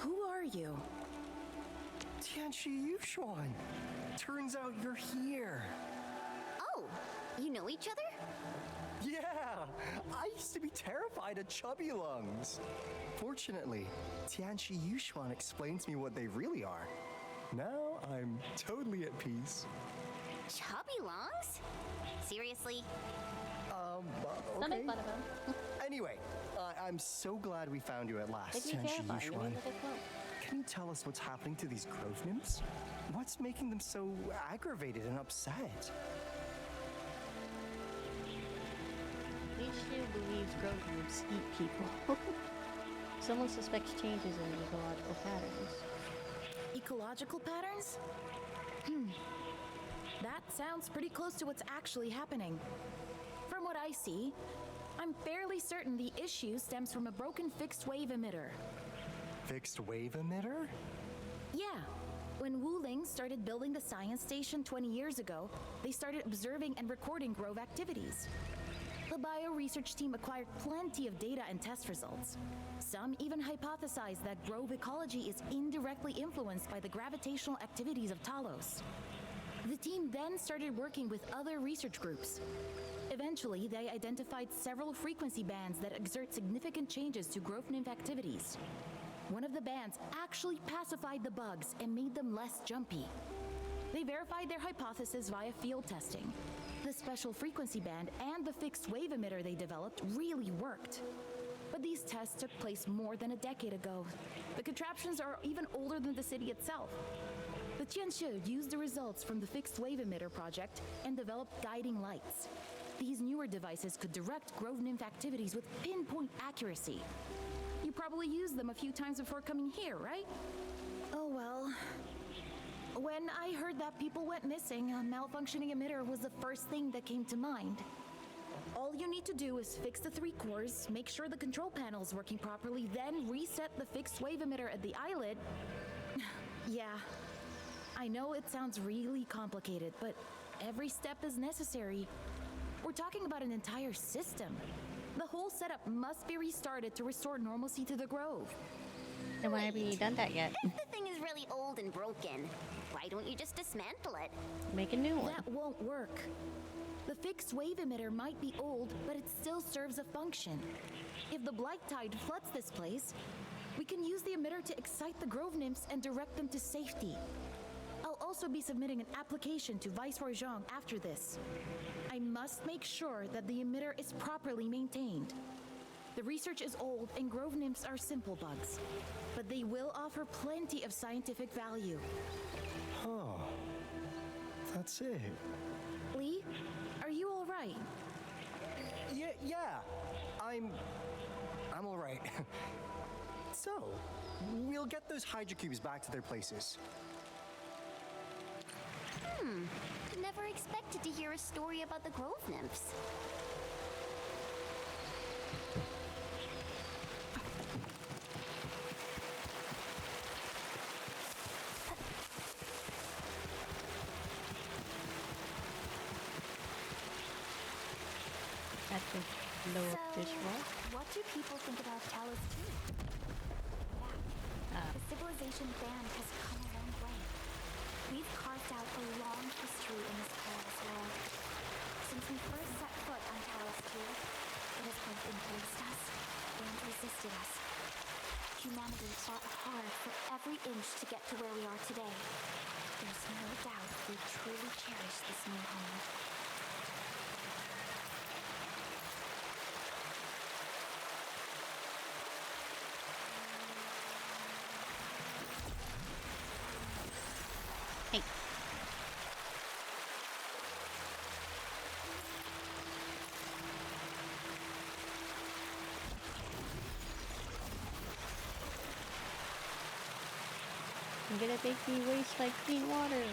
Who are you? Tianchi Yushuan. Turns out you're here. Oh, you know each other? Yeah, I used to be terrified of chubby lungs. Fortunately, Tianchi Yushuan explains me what they really are. Now I'm totally at peace. Chubby lungs? Seriously? Don't make Okay. fun of him. Anyway, I'm so glad we found you at last, Make me Tianchi terrified. You Yushuan. mean with a club. Can you tell us what's happening to these growth nymphs? What's making them so aggravated and upset? Leishu believes growth groups eat people. Someone suspects changes in ecological patterns. Ecological patterns? That sounds pretty close to what's actually happening. From what I see, I'm fairly certain the issue stems from a broken fixed wave emitter. Fixed wave emitter? Yeah. When Wuling started building the science station 20 years ago, they started observing and recording grove activities. The bio-research team acquired plenty of data and test results. Some even hypothesized that grove ecology is indirectly influenced by the gravitational activities of Talos. The team then started working with other research groups. Eventually, they identified several frequency bands that exert significant changes to growth nymph activities. One of the bands actually pacified the bugs and made them less jumpy. They verified their hypothesis via field testing. The special frequency band and the fixed wave emitter they developed really worked. But these tests took place more than a decade ago. The contraptions are even older than the city itself. The Tianshi used the results from the fixed wave emitter project and developed guiding lights. These newer devices could direct grove nymph activities with pinpoint accuracy. You probably used them a few times before coming here, right? Oh well. When I heard that people went missing, a malfunctioning emitter was the first thing that came to mind. All you need to do is fix the 3 cores, make sure the control panel is working properly, then reset the fixed wave emitter at the eyelid. Yeah, I know it sounds really complicated, but every step is necessary. We're talking about an entire system. The whole setup must be restarted to restore normalcy to the grove. And why haven't you done that yet? If the thing is really old and broken, why don't you just dismantle it? Make a new one. That won't work. The fixed wave emitter might be old, but it still serves a function. If the blight tide floods this place, we can use the emitter to excite the grove nymphs and direct them to safety. I'll also be submitting an application to Viceroy Zhang after this. I must make sure that the emitter is properly maintained. The research is old and grove nymphs are simple bugs, but they will offer plenty of scientific value. Oh, that's it. Lee, are you all right? Yeah, I'm all right. So, we'll get those Hydra cubes back to their places. Never expected to hear a story about the grove nymphs. I have to blow up this rock. What do people think about Talos 2? Yeah, the civilization band has come a long way. We've carved out a long history in this perilous world. Since we first set foot on Talos 2, it has both embraced us and resisted us. Humanity fought hard for every inch to get to where we are today. There's no doubt we truly cherish this new home. Hey. You're gonna make me waste my clean water.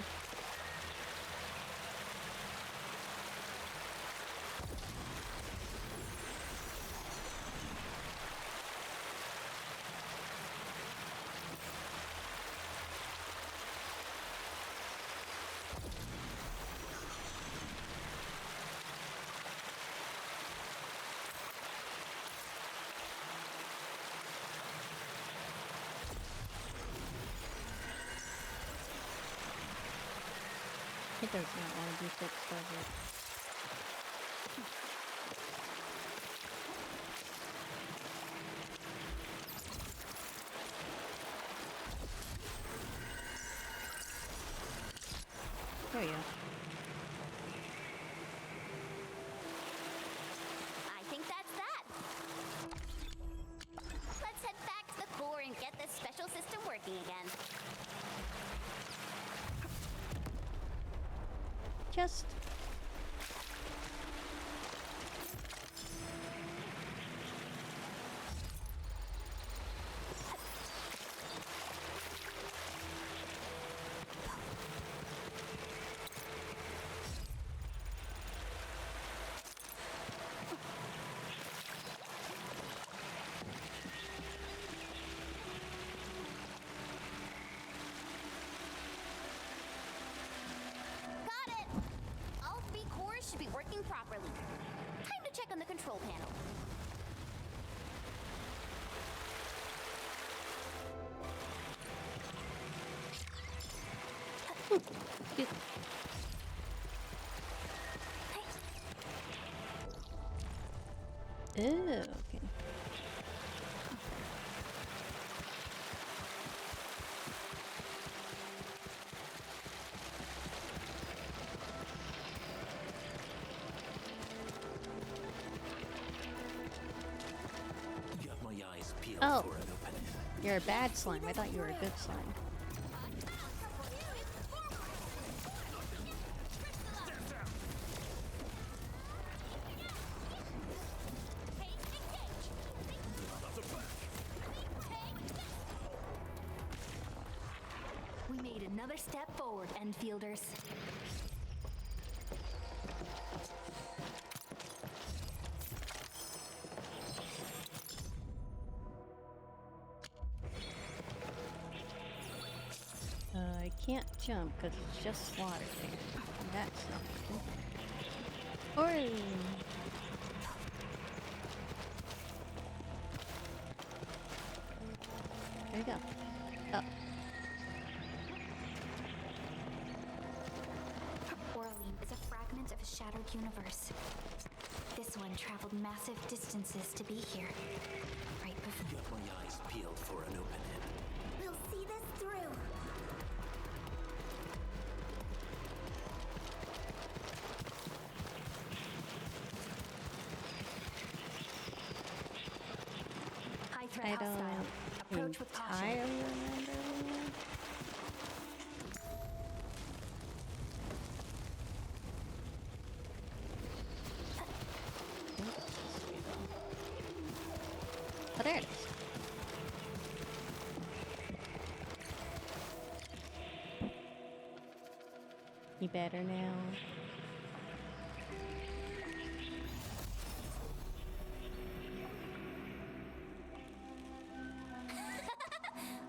It does not want to be fixed over. There we go. I think that's that. Let's head back to the core and get this special system working again. Just Got it! All 3 cores should be working properly. Time to check on the control panel. Dude. Ew, okay. Got my eyes peeled Oh. for an opening. You're a bad slime. I thought you were a good slime. another step forward, Endfielders. I can't jump because it's just water there. That's not good. Or there you go. Up. Orlean is a fragment of a shattered universe. This one traveled massive distances to be here. Right before. Got my eyes peeled for an opening. We'll see this through. High threat I hostile. don't Approach with caution. entirely remember. Oh, there it is. You better now.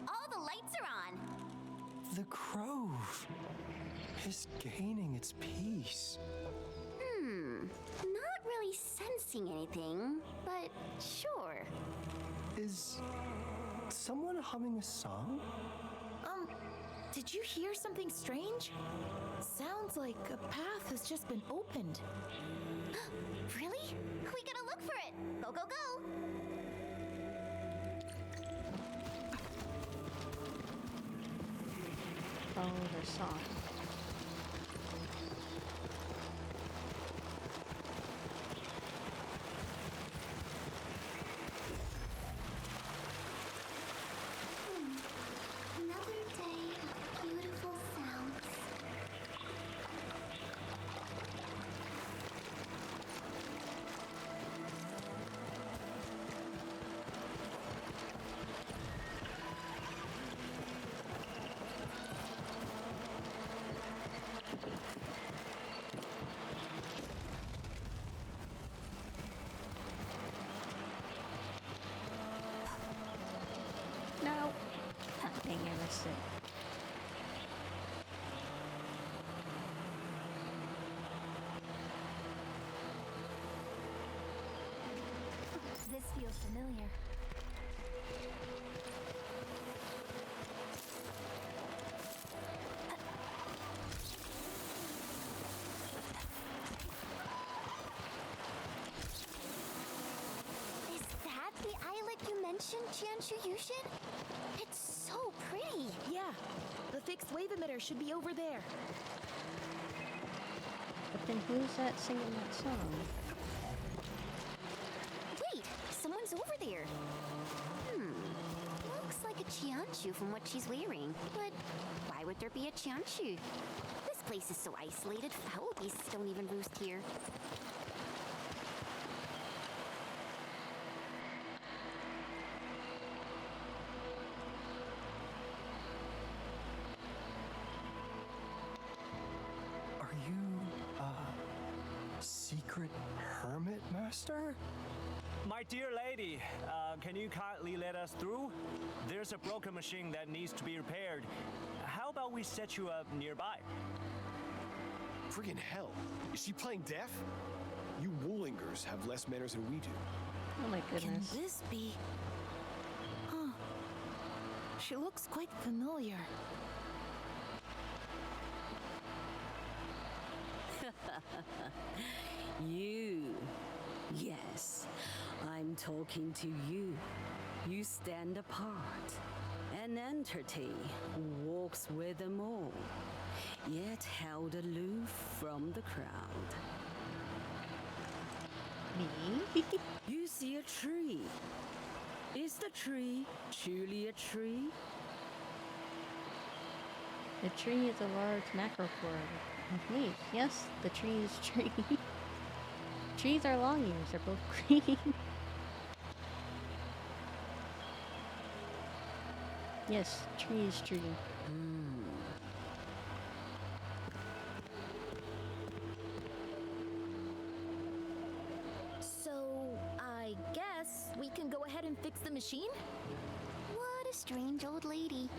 All the lights are on. The Grove is gaining its peace. Not really sensing anything, but sure. Is someone humming a song? Did you hear something strange? Sounds like a path has just been opened. Really? We gotta look for it. Go, go, go. Follow the song. Another day of beautiful sounds. No. Dang, I missed it. This feels familiar. Is that the islet you mentioned, Jianshu Yushin? It's so pretty. Yeah, the fixed wave emitter should be over there. But then who's that singing that song? Wait, someone's over there. Looks like a Jianshu from what she's wearing. But why would there be a Jianshu? This place is so isolated. Foul beasts don't even roost here. Are you a secret hermit master? My dear lady, can you kindly let us through? There's a broken machine that needs to be repaired. How about we set you up nearby? Friggin' hell. Is she playing deaf? You Woolingers have less manners than we do. Oh my Can goodness. this be? Huh. She looks quite familiar. You. Yes, I'm talking to you. You stand apart. An entity who walks with them all, yet held aloof from the crowd. Me? You see a tree. Is the tree truly a tree? The tree is a large macropore. Wait, yes, the tree is tree. Trees are long ears, they're both green. Yes, tree is tree. can go ahead and fix the machine? What a strange old lady.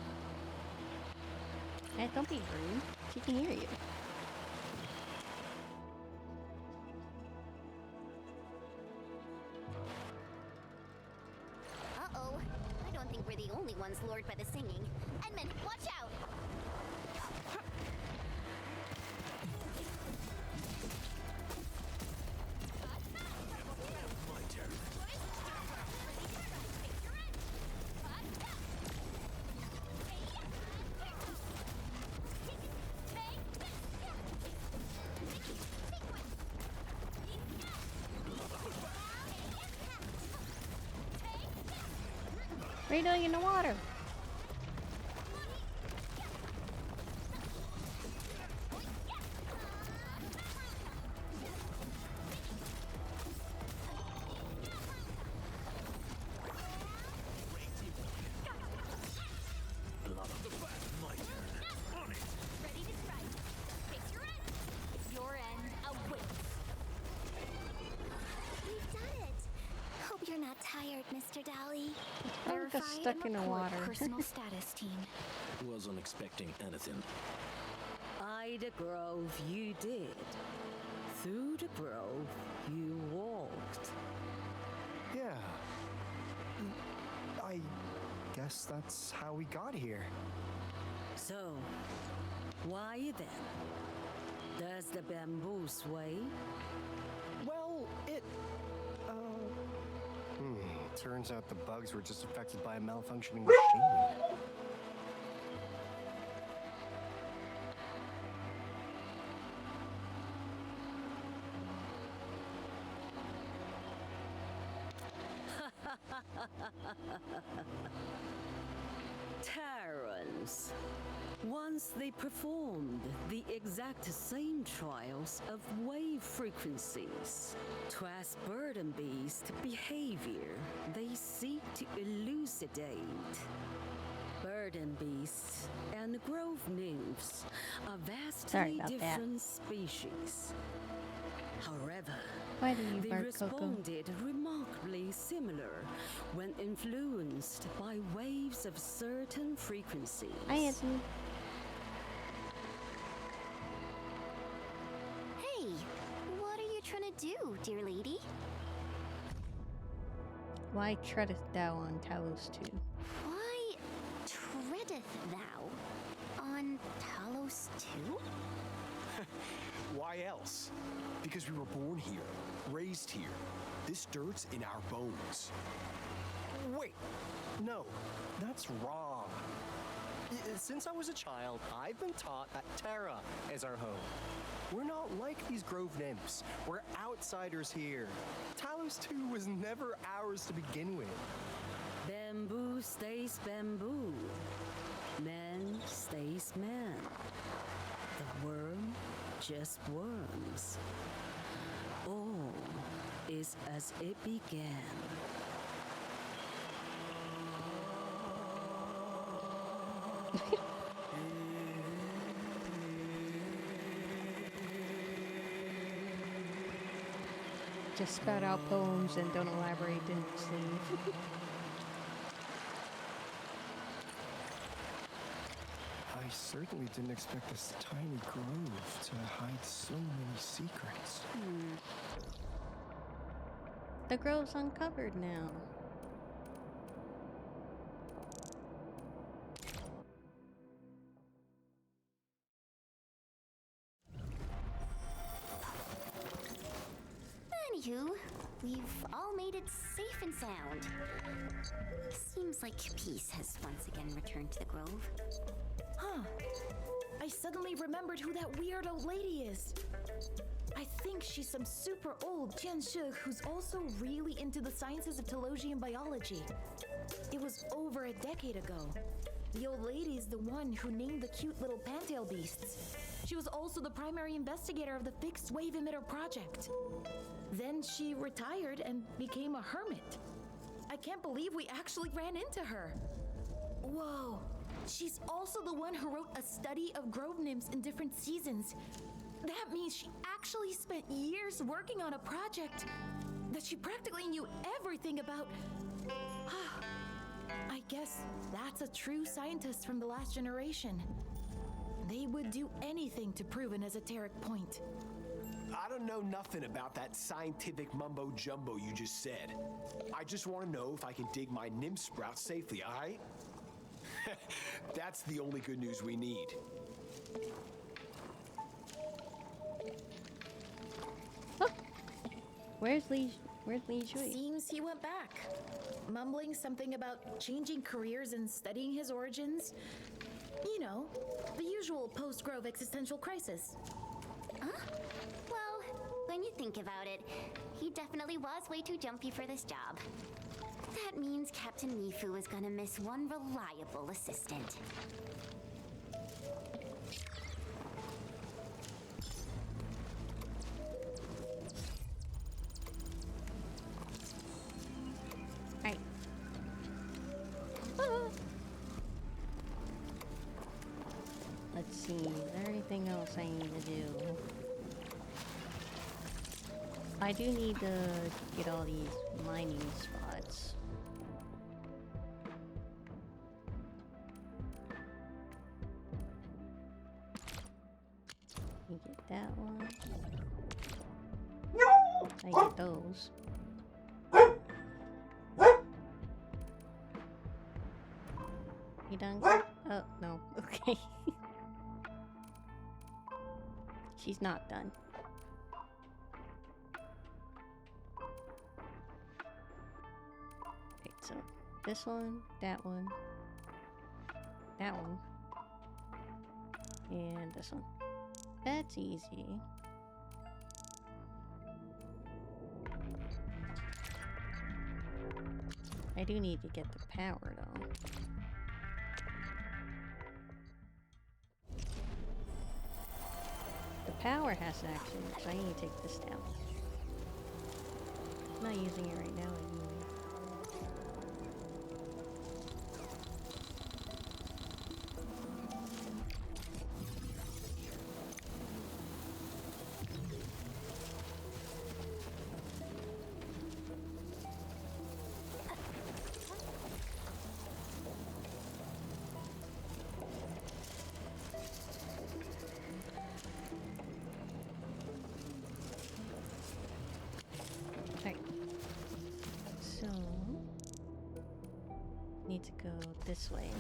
Hey, don't be rude. She can hear you. Uh-oh. I don't think we're the only ones lured by the singing. Edmund, watch out! What are you doing in the water? Ready to strike. Picture it! Your end awaits. We've done it! Hope you're not tired, Mr. Dally. I'm just stuck in the water. Personal status team. Wasn't expecting anything. By the grove you did. Through the grove you walked. Yeah. I guess that's how we got here. So, why then? Does the bamboo sway? Well, turns out the bugs were just affected by a malfunctioning machine. Terrans. Once they performed the exact same trials of wave frequencies. 'Twas burden beast behavior they seek to elucidate. Burden beasts and grove nymphs are Sorry vastly about that. different species. However, Why do you they bark, Coco? responded remarkably similar when influenced by waves of certain frequencies. Hi, Anthony. Hey, what are you trying to do, dear lady? Why treadeth thou on Talos 2? Why treadeth thou on Talos too? Why else? Because we were born here, raised here. This dirt's in our bones. Wait, no, that's wrong. Since I was a child, I've been taught that Terra is our home. We're not like these grove nymphs. We're outsiders here. Talos 2 was never ours to begin with. Bamboo stays bamboo. Man stays man. The worm just worms. All is as it began. Just spout out poems and don't elaborate, didn't you, Sleeve? I certainly didn't expect this tiny grove to hide so many secrets. The grove's uncovered now. Anywho, we've all made it safe and sound. Seems like peace has once again returned to the grove. Huh. I suddenly remembered who that weird old lady is. I think she's some super old Tianshi who's also really into the sciences of Telosian biology. It was over a decade ago. The old lady's the one who named the cute little pantail beasts. She was also the primary investigator of the Fixed Wave Emitter project. Then she retired and became a hermit. I can't believe we actually ran into her. Whoa. She's also the one who wrote a study of grove nymphs in different seasons. That means she actually spent years working on a project that she practically knew everything about. I guess that's a true scientist from the last generation. They would do anything to prove an esoteric point. I don't know nothing about that scientific mumbo jumbo you just said. I just want to know if I can dig my nymph sprout safely, alright? That's the only good news we need. Oh. Where's Li Shui? Seems he went back, mumbling something about changing careers and studying his origins. You know, the usual post-Grove existential crisis. Huh? Well, when you think about it, he definitely was way too jumpy for this job. That means Captain Mifu is gonna miss one reliable assistant. Right. Ah. Let's see, is there anything else I need to do? I do need to get all these mining spots. You get that one. No! I get those. You done? Oh, no. Okay. She's not done. Okay, so this one, that one, and this one. That's easy. I do need to get the power though. The power has to actually, so I need to take this down. I'm not using it right now anyway. Need to go this way.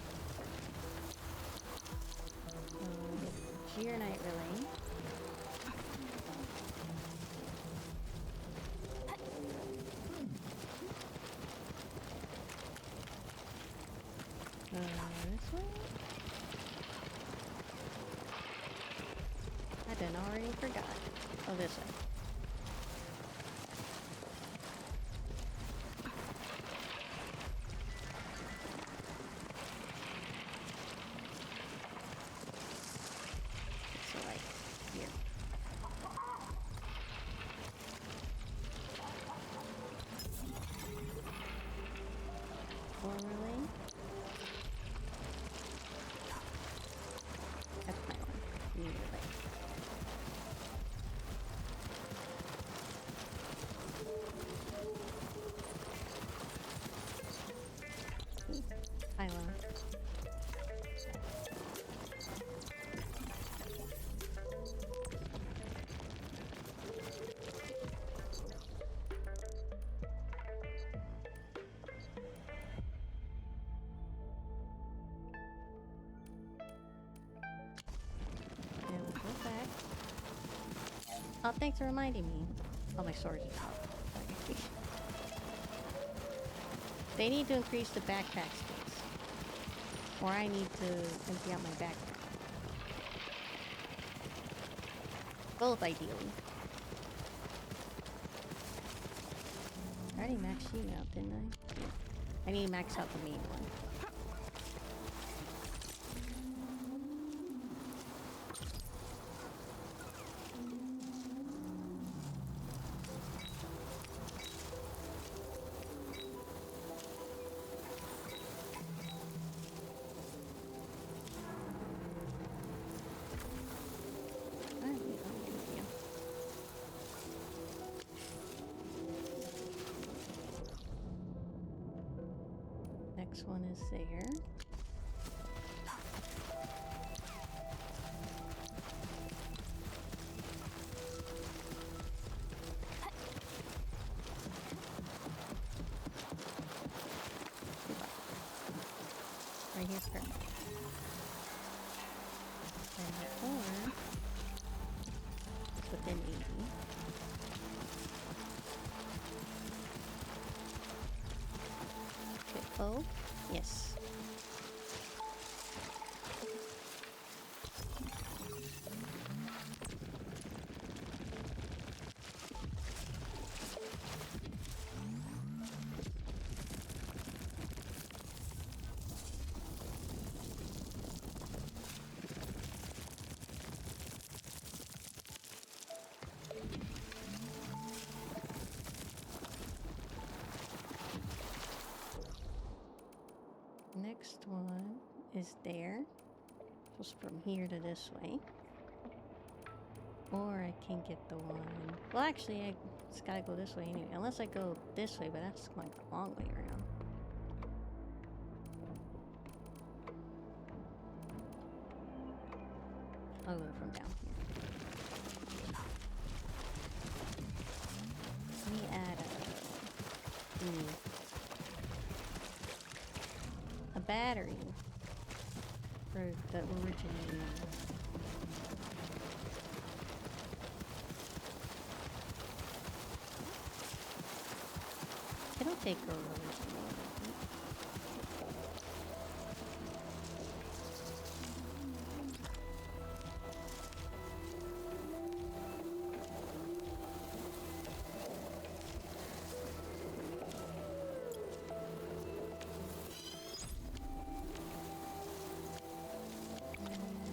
Gear Knight Relay. This way? I done already forgot. Oh, this way. Oh, thanks for reminding me. Oh, my sword's top. They need to increase the backpack space. Or I need to empty out my backpack. Both, ideally. I already maxed you out, didn't I? Yeah. I need to max out the main one. Next one is there. Right here's perfect. And the ore is within 80. Okay, oh, yes. Next one is there. Just from here to this way. Or I can get the one... Well, actually, I just gotta go this way anyway. Unless I go this way, but that's like a long way around. I'll go from down here. Let me add a battery for the original one. It'll take a original one.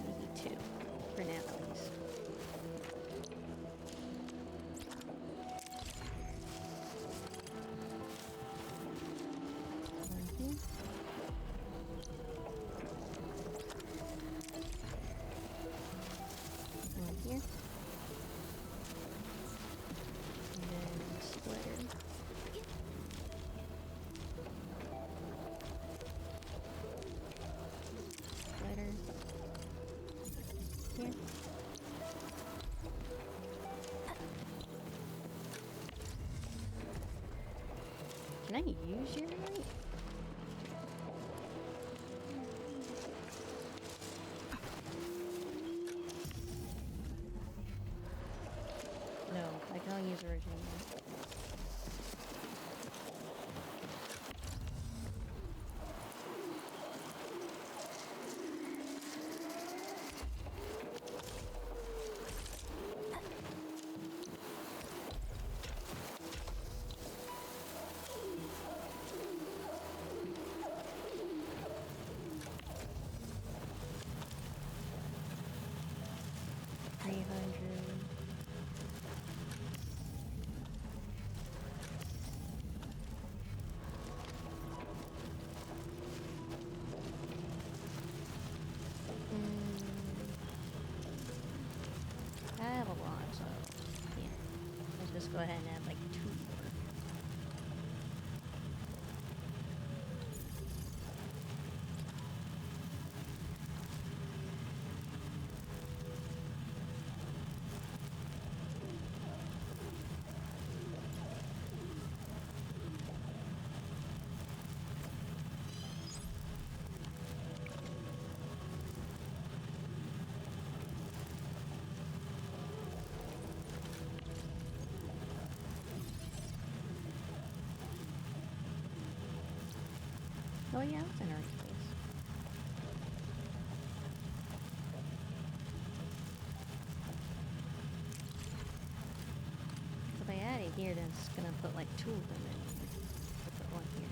Maybe two, for now at least. One here. One here. And then splitter. Splitter. Here. Can I use your light? No, I can only use original light. I have a lot, so yeah. Let's just go ahead and add like 2 more. Oh yeah, it's in our space. So if I add it here, then it's gonna put like 2 of them in. I'll put one here.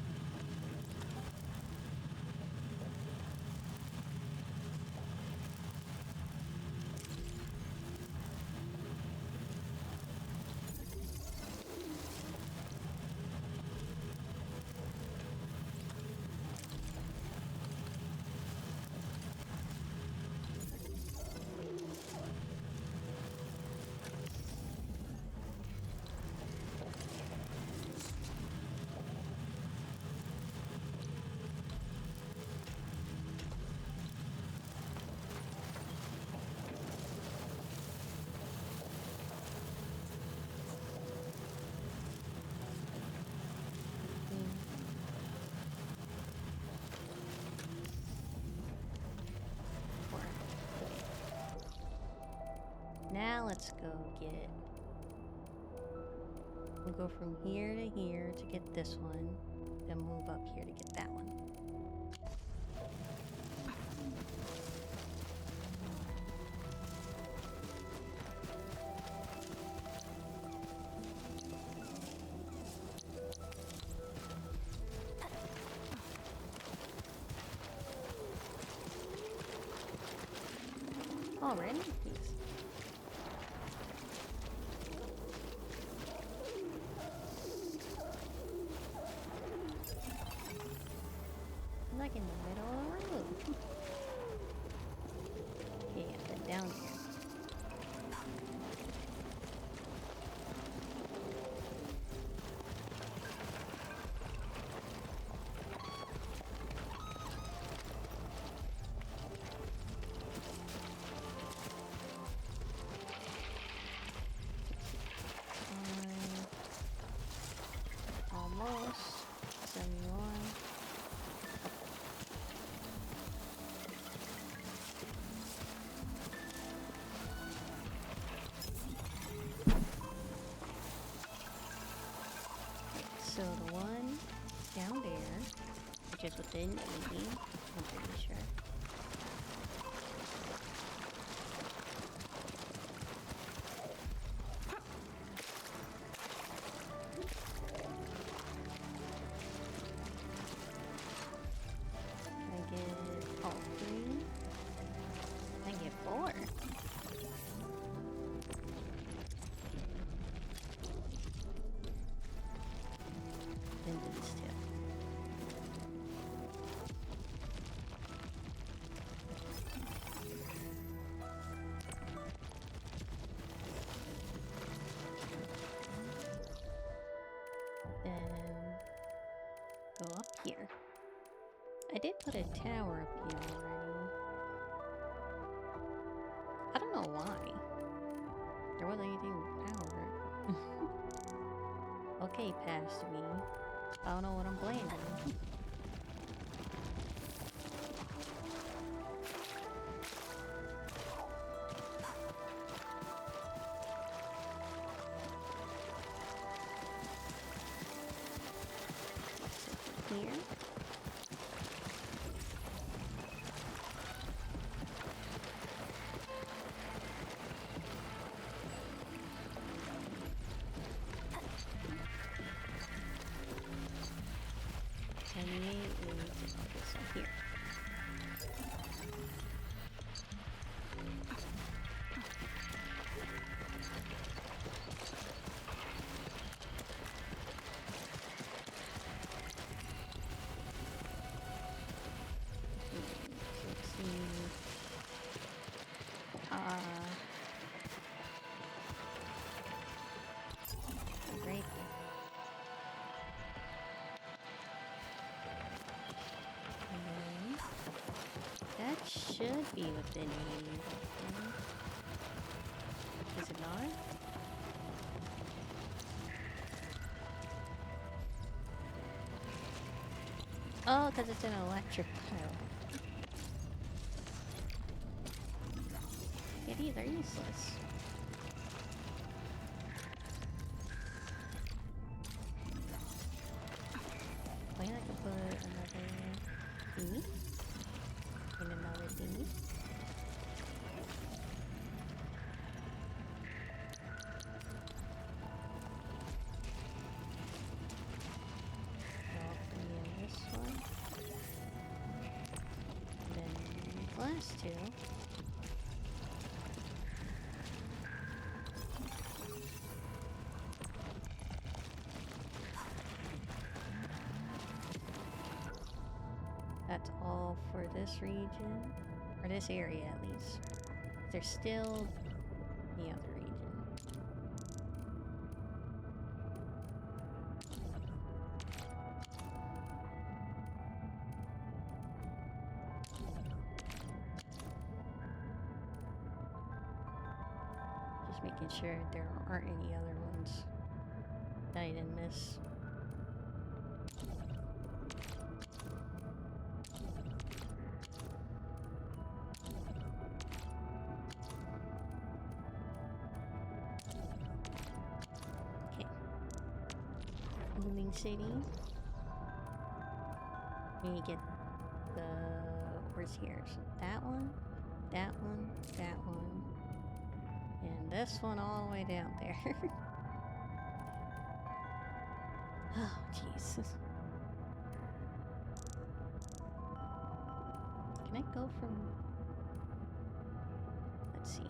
now let's go get... We'll go from here to here to get this one, then move up here to get that one. Already? Please. I'm like in the middle of the road. Okay, and then down here. Almost. 71. So the one down there, which is within 80, I'm pretty sure. I get all three. I get 4. Then these two. Then go up here. I did put a tower up here already. I don't know why. There wasn't anything with power. Okay, past me. I don't know what I'm blaming. Here. Here. Great. That should be within 80. Is it not? Oh, because it's an electric pile. Yeah, these are useless. Why not I could put another thingy? And another thingy. All three in this one. Then these last two. That's all for this region, or this area at least. There's still the other region. Just making sure there aren't any other ones that I didn't miss. Loading City. We get the... where's here? So that one, that one, that one. And this one all the way down there. Oh, Jesus. Can I go from... let's see.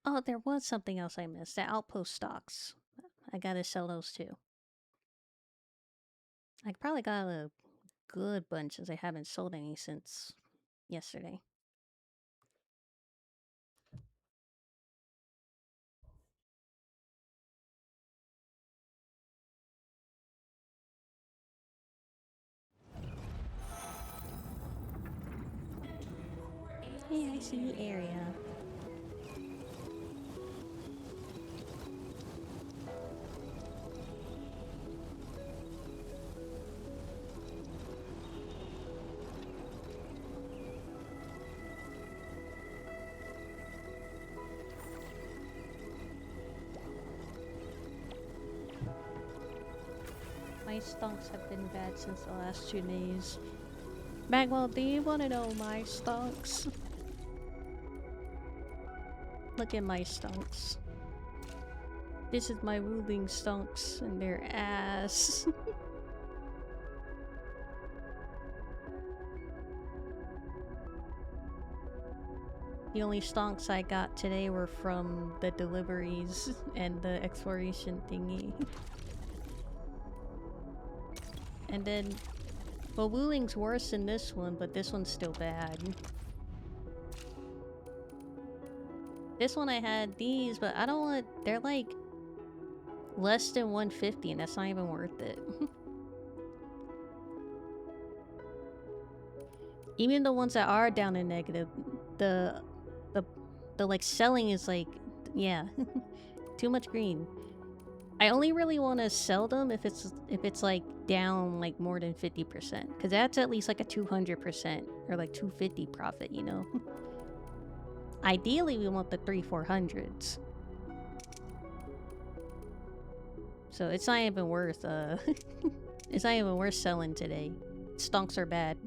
Oh, there was something else I missed. The outpost stocks. I gotta sell those too. I probably got a good bunch since I haven't sold any since yesterday. Hey, I see the area. My stonks have been bad since the last 2 days. Bagwell, do you want to know my stonks? Look at my stonks. This is my wooling stonks and their ass. The only stonks I got today were from the deliveries and the exploration thingy. And then, well, Wooling's worse than this one, but this one's still bad. This one I had these, but I don't want... they're like less than 150 and that's not even worth it. Even the ones that are down in negative, the like selling is like, yeah, too much green. I only really want to sell them if it's like down like more than 50%, because that's at least like a 200% or like 250 profit, you know. Ideally, we want the 300-400s. So it's not even worth it's not even worth selling today. Stonks are bad.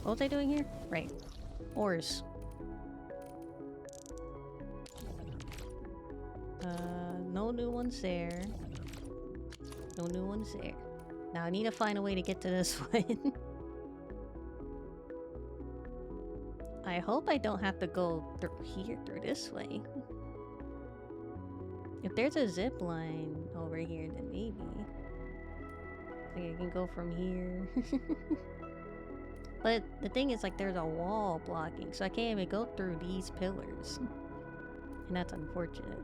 What was I doing here? Right. Ores. No new ones there. No new ones there. Now I need to find a way to get to this one. I hope I don't have to go through here, through this way. If there's a zip line over here, then maybe. Like I can go from here. But the thing is, like, there's a wall blocking, so I can't even go through these pillars. And that's unfortunate.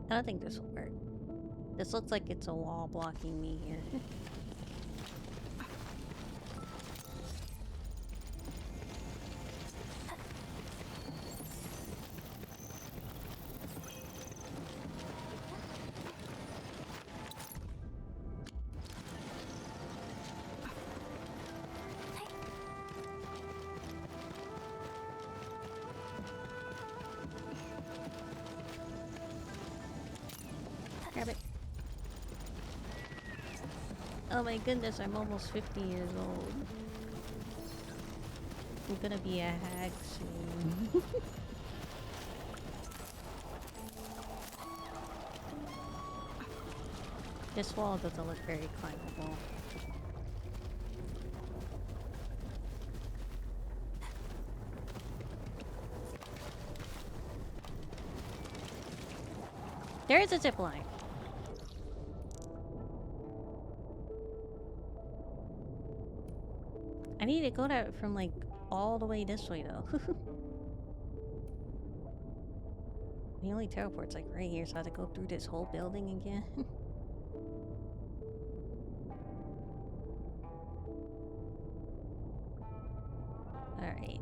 I don't think this will work. This looks like it's a wall blocking me here. Grab it. Oh my goodness, I'm almost 50 years old. I'm gonna be a hag soon. This wall doesn't look very climbable. There is a zip line. I need to go that from like all the way this way though. The only teleport's like right here, so I have to go through this whole building again. Alright.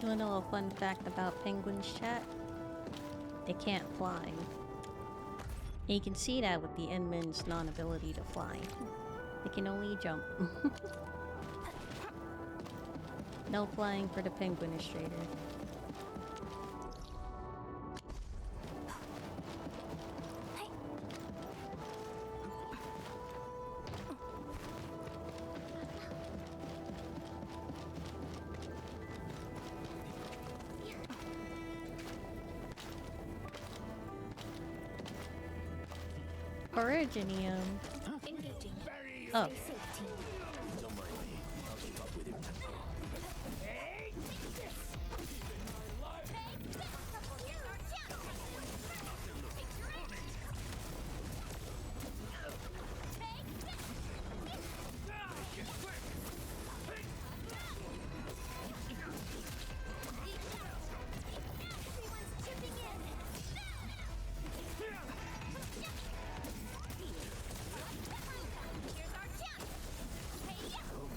You wanna know a fun fact about penguins, chat? They can't fly. And you can see that with the Endman's non-ability to fly. They can only jump. No flying for the penguin illustrator. Originium. Engaging. Oh. Safety. Don't mind me. I'll keep up with him.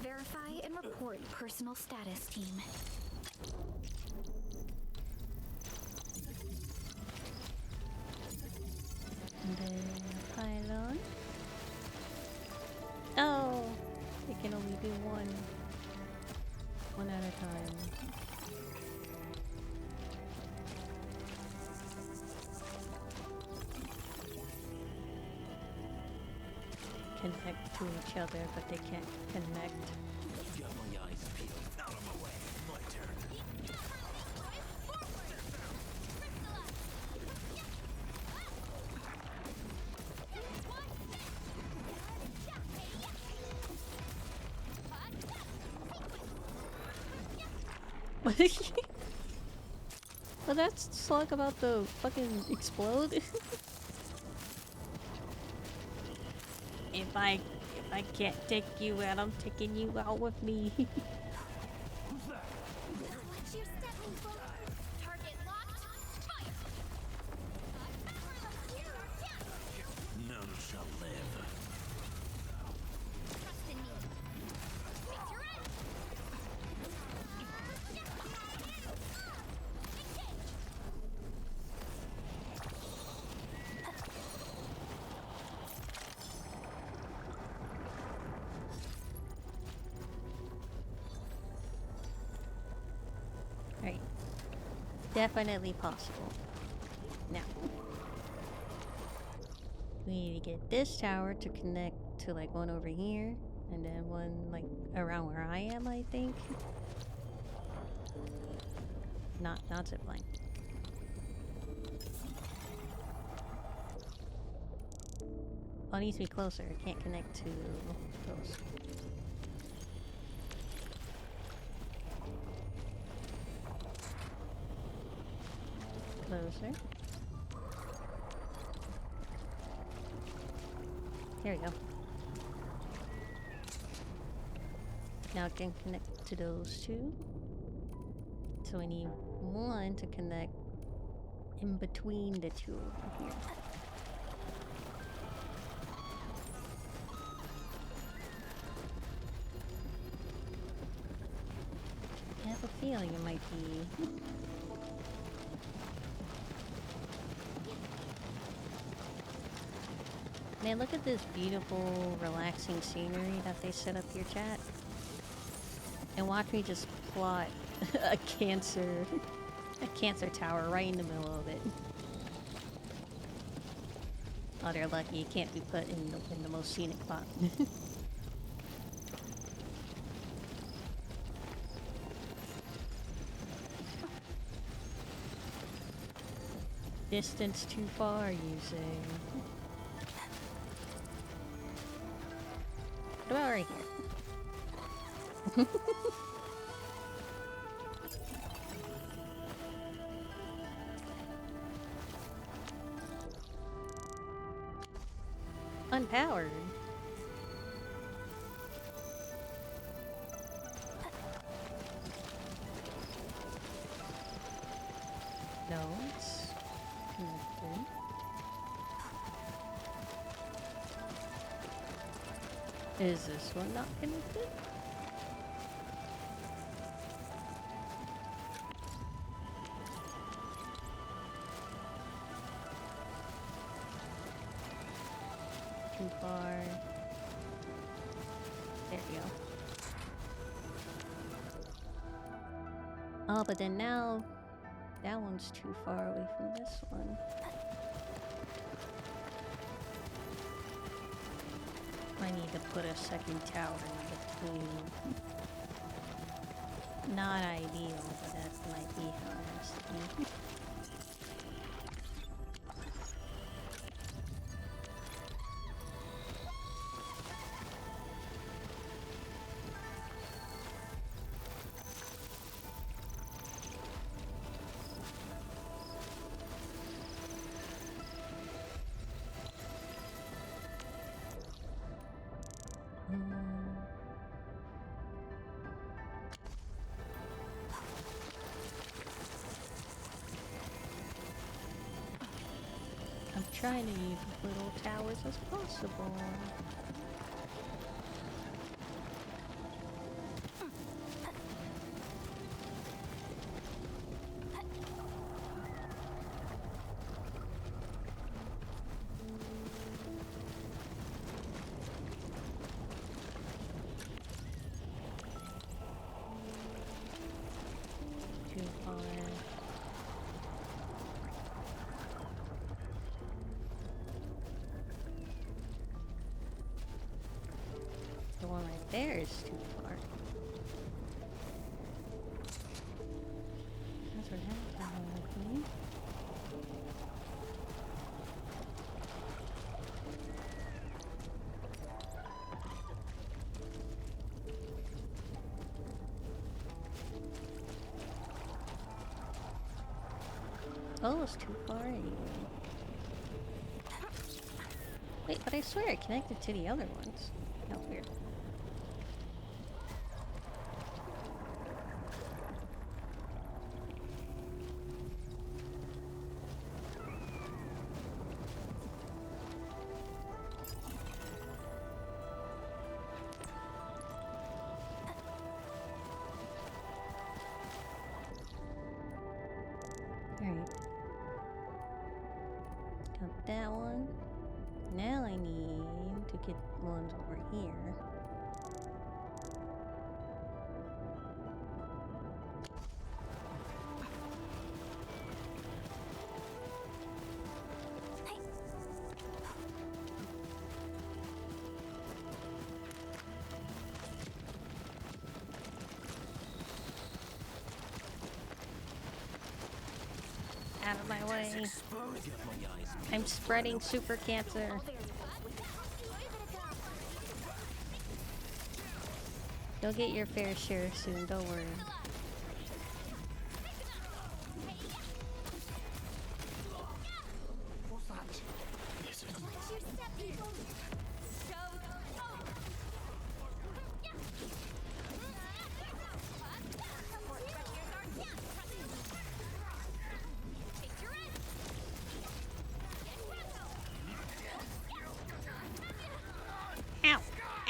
Verify and report personal status, team. And then pylon. Oh! They can only do one. One at a time. Connect to each other, but they can't connect. Got my eyes peeled. Out of my way. My turn. Well, that's slug about to fucking explode. If I can't take you out, I'm taking you out with me. Watch your step, people. Target locked. Fire. None shall live. Trust in me. Picture it. Right. Definitely possible. Now. We need to get this tower to connect to like one over here. And then one like around where I am, I think. Not zipline. Oh, it needs to be closer. It can't connect to those. Closer. There we go. Now it can connect to those two. So we need one to connect in between the two of them here. I have a feeling it might be. Man, look at this beautiful, relaxing scenery that they set up here, chat. And watch me just plot a cancer tower right in the middle of it. Oh, they're lucky it can't be put in the most scenic spot. Distance too far, you say. What about right here? Unpowered. No, it's connected. Is this one not connected? Too far. There we go. Oh, but then now that one's too far away from this one. I need to put a second tower in between. Not ideal, but that might be how it has to be. I'm trying to use as little towers as possible. Too far. The one right there is too far. That's what happened with me. Oh, it's too far anyway. Wait, but I swear it connected to the other ones. How weird. Alright. Got that one. Now I need to get ones over here. Out of my way. I'm spreading super cancer. You'll get your fair share soon, don't worry.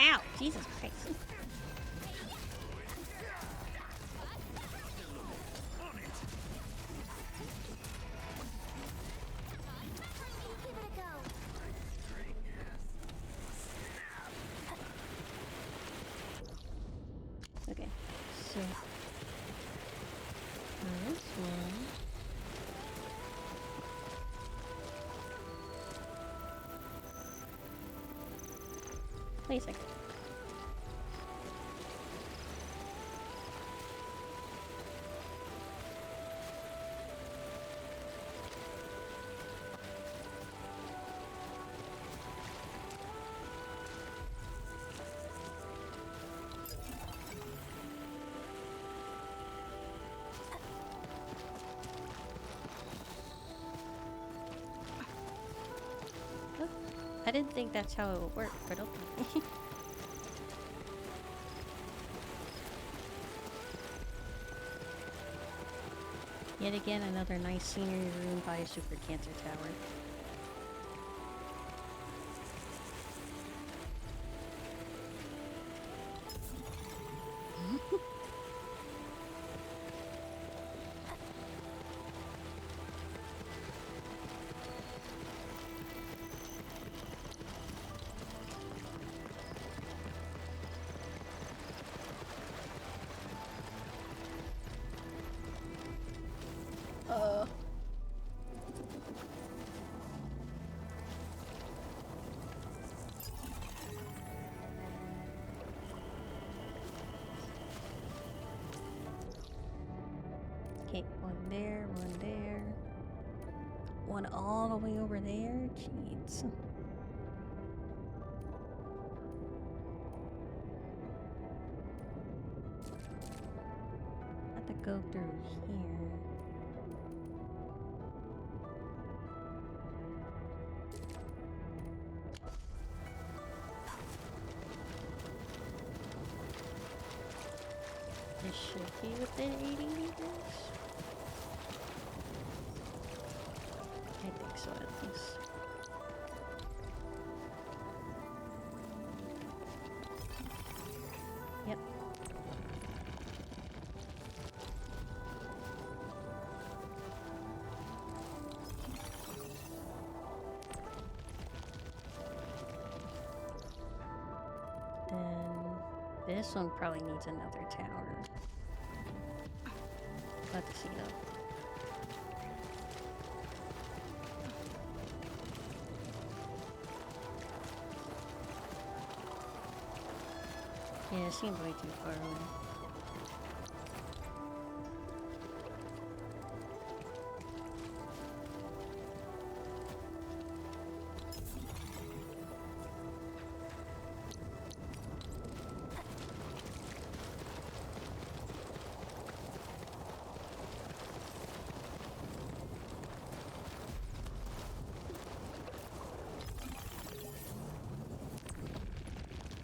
Ow! Jesus Christ. Give it a go. Okay, so this one. Wait a second. Oh, I didn't think that's how it would work, but okay. Yet again, another nice scenery room by a super cancer tower. Okay, one there, one there. One all the way over there. Jeez. Have to go through here. This should be within 80 meters. I think so, at least. Yep. Then this one probably needs another tower. Let's see though. Yeah, it seems way too far away.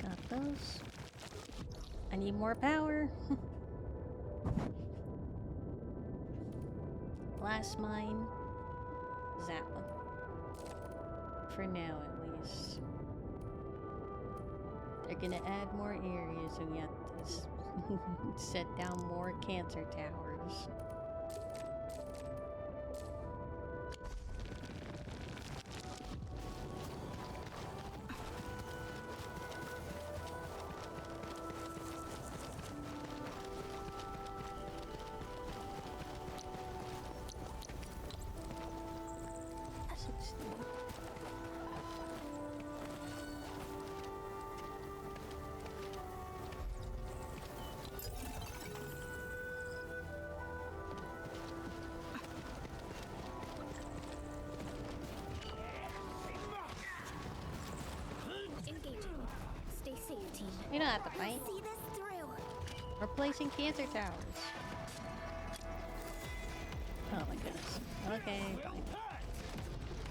Got those. I need more power. Last mine is that one. For now, at least. They're gonna add more areas, and we have to set down more cancer towers. Engaging. Stay safe, team. We don't have to fight. See this through. We're placing cancer towers. Oh my goodness. Okay, fine.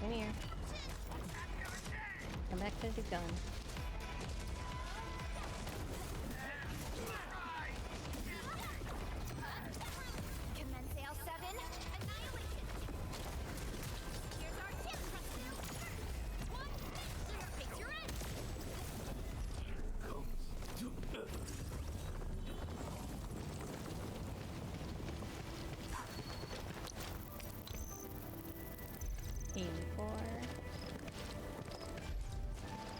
Come here. Come back to the gun. Commence L7. Annihilation. Here's our tip, Presto. One, face your end. 84.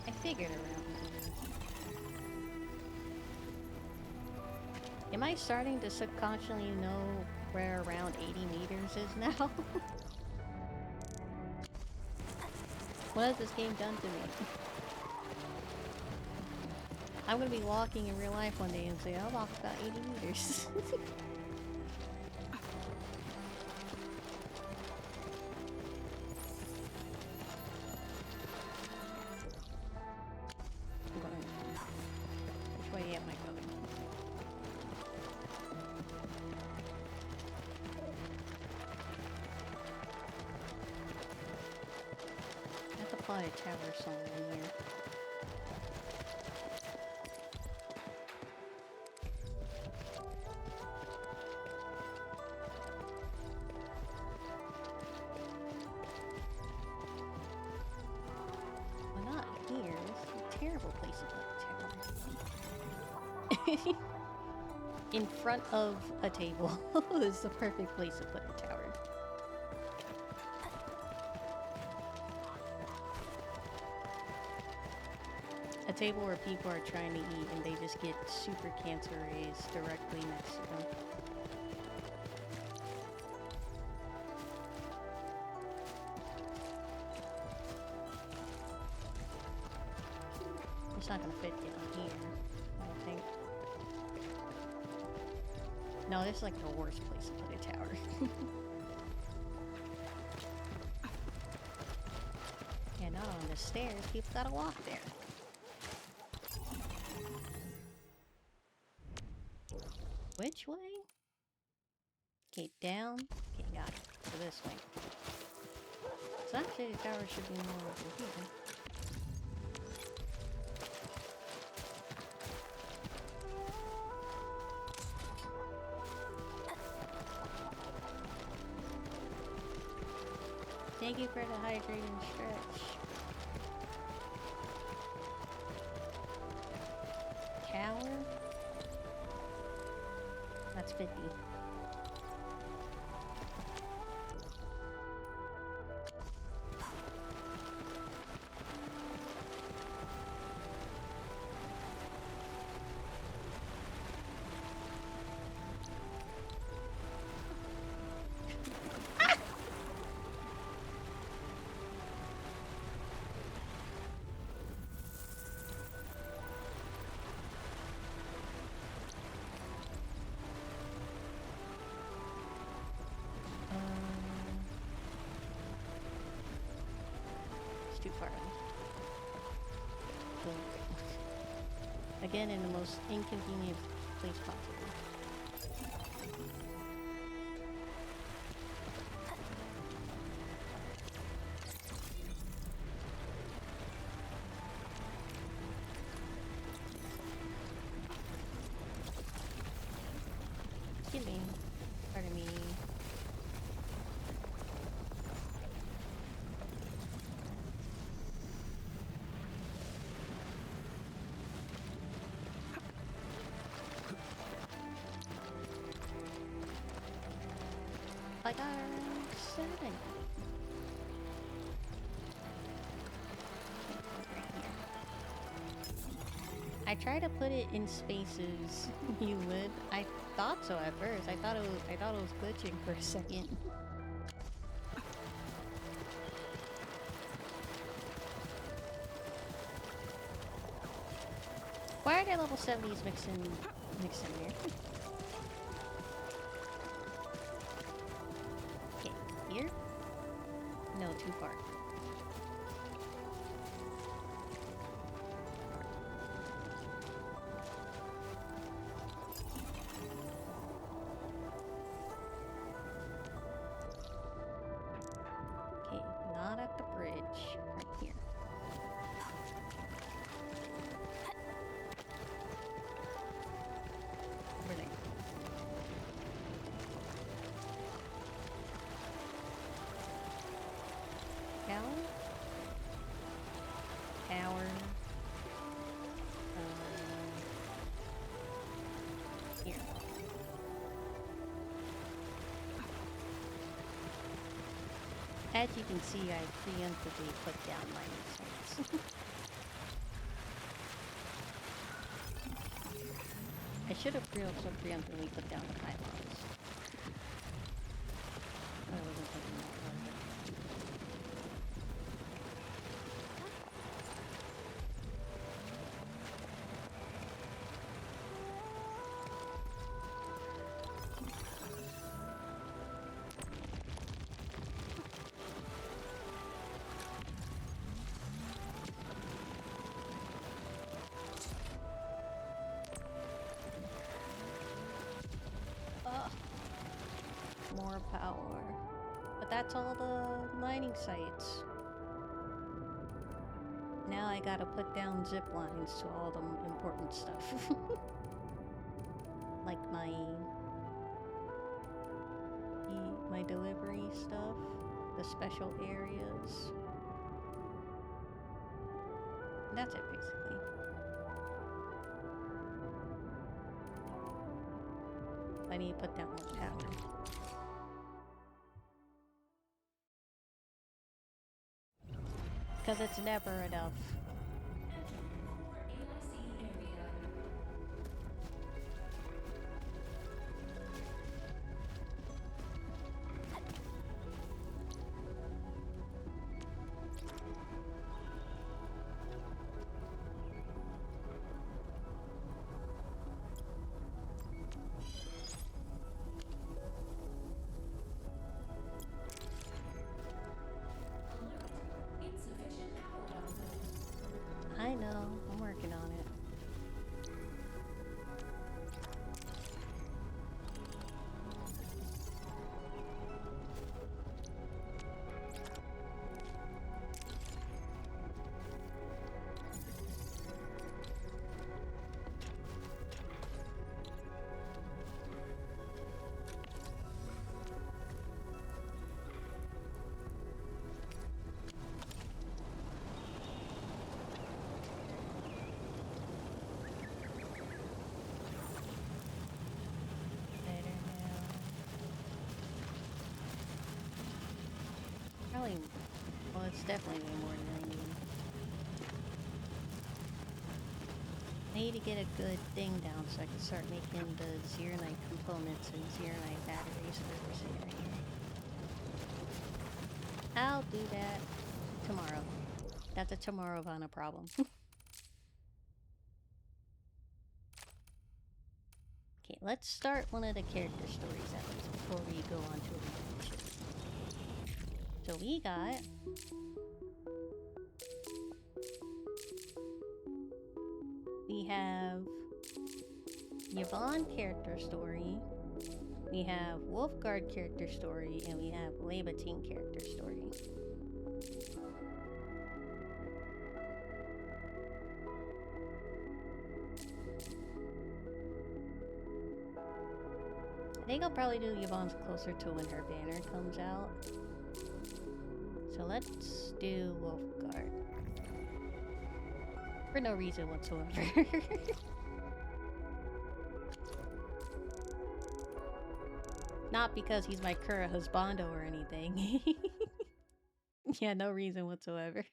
I figured around here. Am I starting to subconsciously know where around 80 meters is now? What has this game done to me? I'm gonna be walking in real life one day and say, I walked about 80 meters. Which way am I going? I have to plot a tower somewhere in here. Well, not here. This is a terrible place to put a tower. In front of a table is the perfect place to put a tower. A table where people are trying to eat and they just get super cancer rays directly next to them. It's not gonna fit down here, I don't think. No, this is like the worst place to put a tower. Yeah, not on the stairs. People gotta walk there. Which way? Okay, down. Okay, got it. So this way. So actually the tower should be more over here. Thank you for the hydrating stretch. Tower? That's 50. It's too far out. Again, in the most inconvenient place possible. Excuse me. Pardon me. Like our 7. I try to put it in spaces you would. I thought so at first. I thought it was glitching for a second. Why are there level 70s mixed in here? Okay, here? No, too far. Okay, not at the bridge. Right here. Over there. Tower? As you can see, I preemptively put down mining sites. I should have also preemptively put down the pylons. I wasn't thinking that one. More power. But that's all the mining sites. Now I gotta put down zip lines to all the important stuff. Like my delivery stuff, the special areas. That's it basically. I need to put down more power. Because it's never enough. I know, I'm working on it. Probably, well, it's definitely way more than I need. I need to get a good thing down so I can start making the Zeronite components and Zeronite batteries for this area. I'll do that tomorrow. That's a tomorrow-vana problem. Okay, let's start one of the character stories at least before we go on to a review. So we got we have Yvonne character story, we have Wolfguard character story, and we have Labatine character story. I think I'll probably do Yvonne's closer to when her banner comes out. So let's do Wolfguard. For no reason whatsoever. Not because he's my current husbando or anything. Yeah, no reason whatsoever.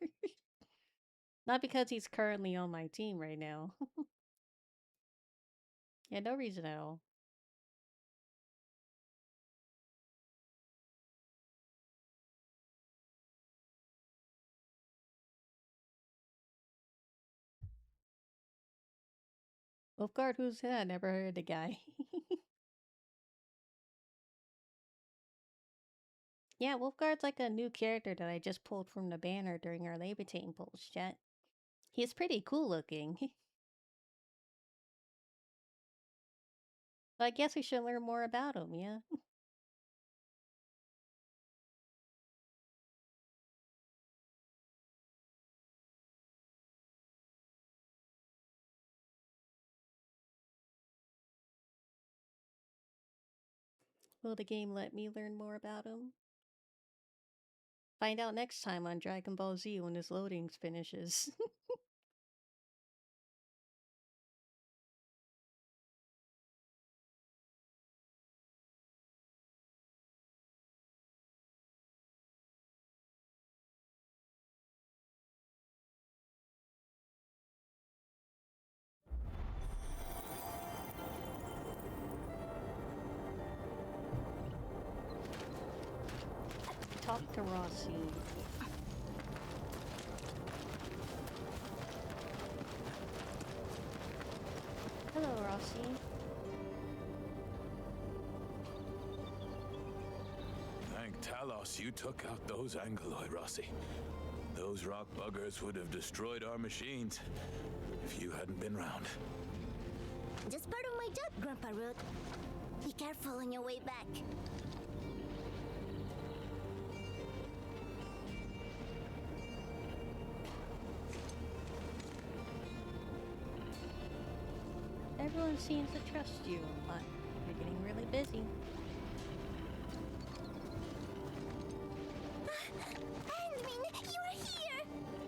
Not because he's currently on my team right now. Yeah, no reason at all. Wolfguard, who's that? Never heard the guy. Yeah, Wolfguard's like a new character that I just pulled from the banner during our Labatane polls chat. He's pretty cool looking. So I guess we should learn more about him, yeah? Will the game let me learn more about him? Find out next time on Dragon Ball Z when this loading finishes. talk to Rossi. Hello, Rossi. Thank Talos you took out those Angeloid, Rossi. Those rock buggers would have destroyed our machines if you hadn't been round. Just part of my job, Grandpa Root. Be careful on your way back. Everyone seems to trust you, but you're getting really busy. Endmin, you're here!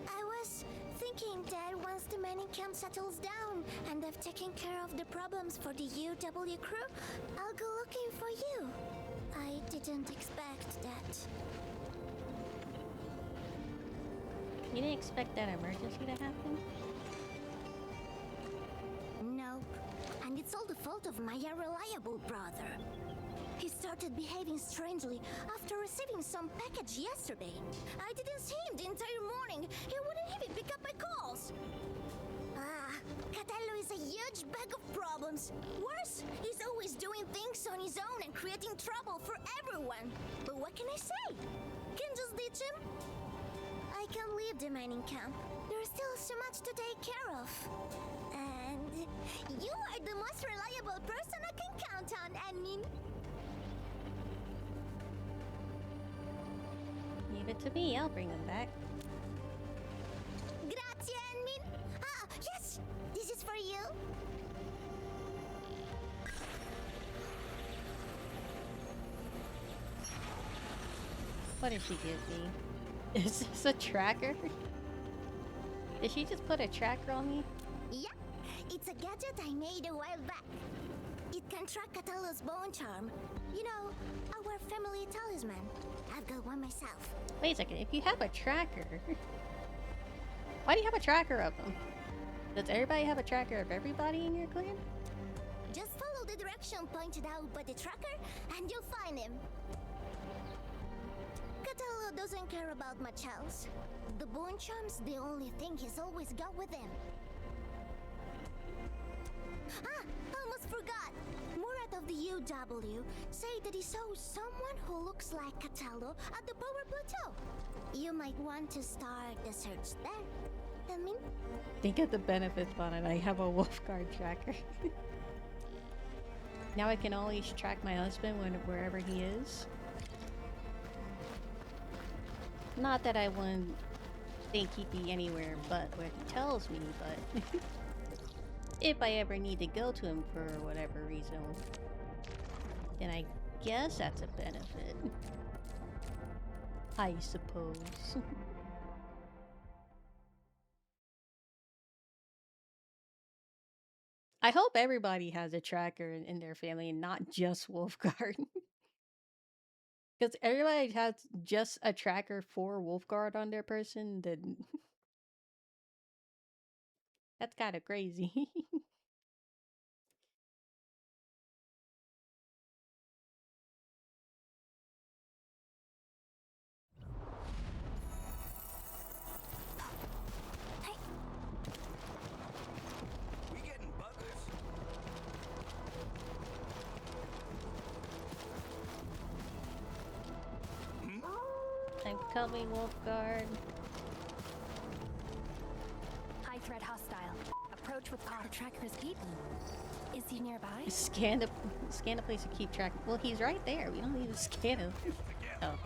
I was thinking that once the mining camp settles down and I've taken care of the problems for the UW crew, I'll go looking for you. I didn't expect that. You didn't expect that emergency to happen? Nope. And it's all the fault of my unreliable brother. He started behaving strangely after receiving some package yesterday. I didn't see him the entire morning. He wouldn't even pick up my calls. Catello is a huge bag of problems. Worse, he's always doing things on his own and creating trouble for everyone. But what can I say? Can just ditch him? I can leave the mining camp. There's still so much to take care of. And you are the most reliable person I can count on, Endmin. Leave it to me, I'll bring them back. Grazie, Endmin. Ah, yes! This is for you. What did she give me? Is this a tracker? Did she just put a tracker on me? Yep, it's a gadget I made a while back. It can track Catello's bone charm. You know, our family talisman. I've got one myself. Wait a second, if you have a tracker... Why do you have a tracker of them? Does everybody have a tracker of everybody in your clan? Just follow the direction pointed out by the tracker and you'll find him. Catello doesn't care about much else. The bone charm's the only thing he's always got with him. Ah, almost forgot. Murat of the UW say that he saw someone who looks like Catello at the power plateau. You might want to start the search there. I mean, Think of the benefits on it. I have a Wolfguard tracker. Now I can always track my husband wherever he is. Not that I wouldn't think he'd be anywhere but where he tells me, but if I ever need to go to him for whatever reason, then I guess that's a benefit. I suppose. I hope everybody has a tracker in their family and not just Wolfguard. Because everybody has just a tracker for Wolfguard on their person, then that's kind of crazy. We getting buggers? I'm coming, Wolfguard. High threat hostile. Approach with caution. The tracker is beaten. Is he nearby? Scan the place to keep track. Well, he's right there. We don't need to scan him. Oh.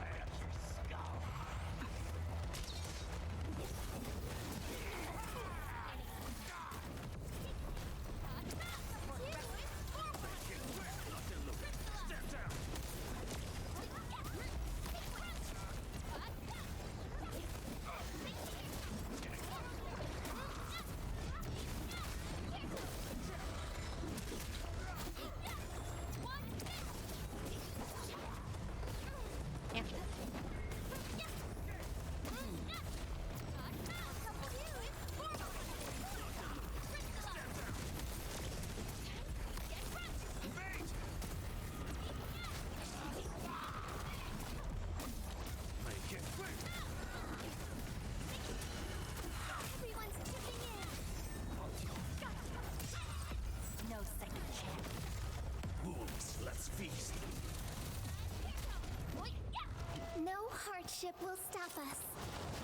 ship will stop us.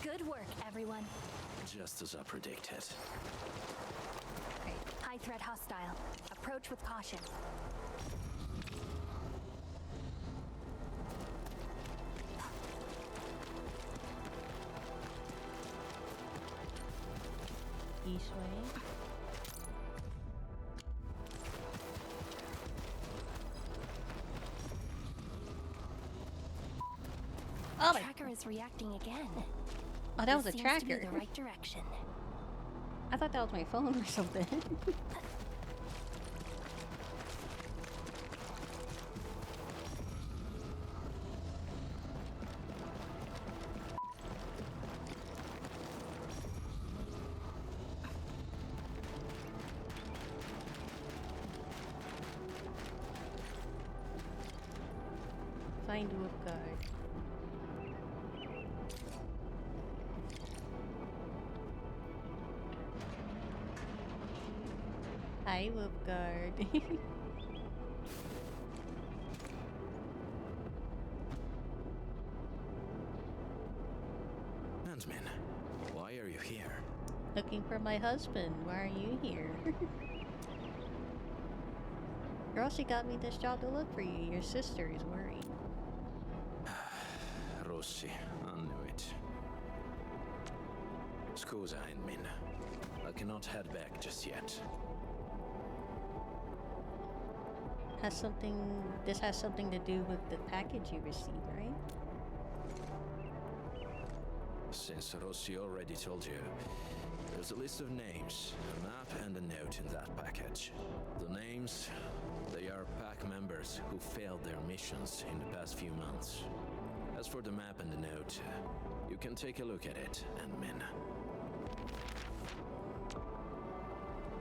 Good work, everyone. Just as I predicted. High threat hostile. Approach with caution. East way. Oh, The tracker is reacting again. oh, that was a This seems to be tracker. the right direction. I thought that was my phone or something. Find Wolfguard. Hi, Wolfguard. Antmin, why are you here? Looking for my husband. Why are you here? Girl, she got me this job to look for you. Your sister is worried. Rossi, I knew it. Scusa, Endmin. I cannot head back just yet. This has something to do with the package you received, right? Since Rossi already told you, there's a list of names, a map and a note in that package. The names, they are pack members who failed their missions in the past few months. As for the map and the note, you can take a look at it, Endmin.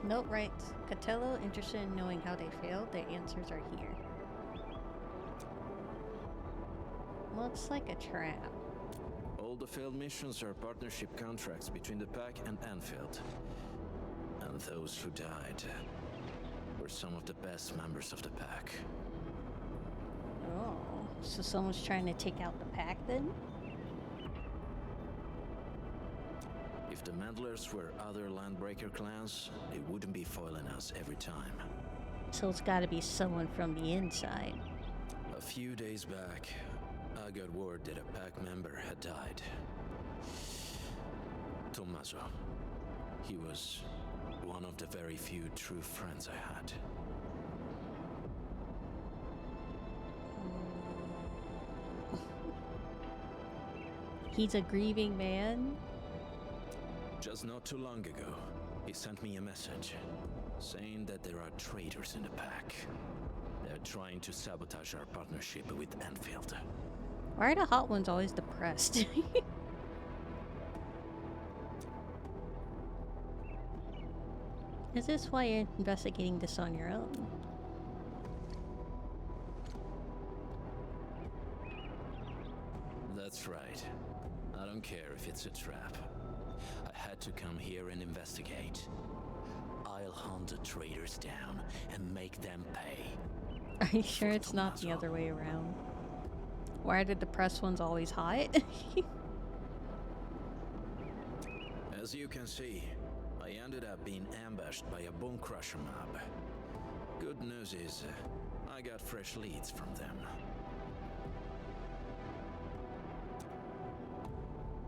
Note writes, Catello interested in knowing how they failed. The answers are here. Looks like a trap. All the failed missions are partnership contracts between the pack and Endfield. And those who died were some of the best members of the pack. Oh, so someone's trying to take out the pack then? If the Meddlers were other Landbreaker clans, they wouldn't be foiling us every time. So it's gotta be someone from the inside. A few days back, I got word that a pack member had died. Tommaso. He was one of the very few true friends I had. He's a grieving man? Just not too long ago, he sent me a message saying that there are traitors in the pack. They're trying to sabotage our partnership with Endfield. Why are the hot ones always depressed? Is this why you're investigating this on your own? That's right. I don't care if it's a trap. I had to come here and investigate. I'll hunt the traitors down and make them pay. Are you sure it's not the other way around? Why are the depressed ones always hot? As you can see, I ended up being ambushed by a bone crusher mob. Good news is, I got fresh leads from them.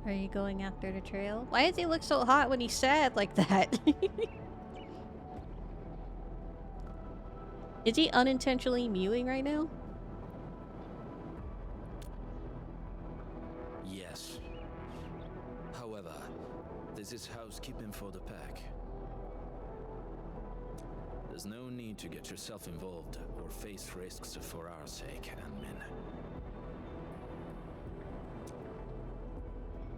Are you going after the trail? Why does he look so hot when he's sad like that? Is he unintentionally mewing right now? Yes. However, this is housekeeping for the pack. There's no need to get yourself involved or face risks for our sake, Admin.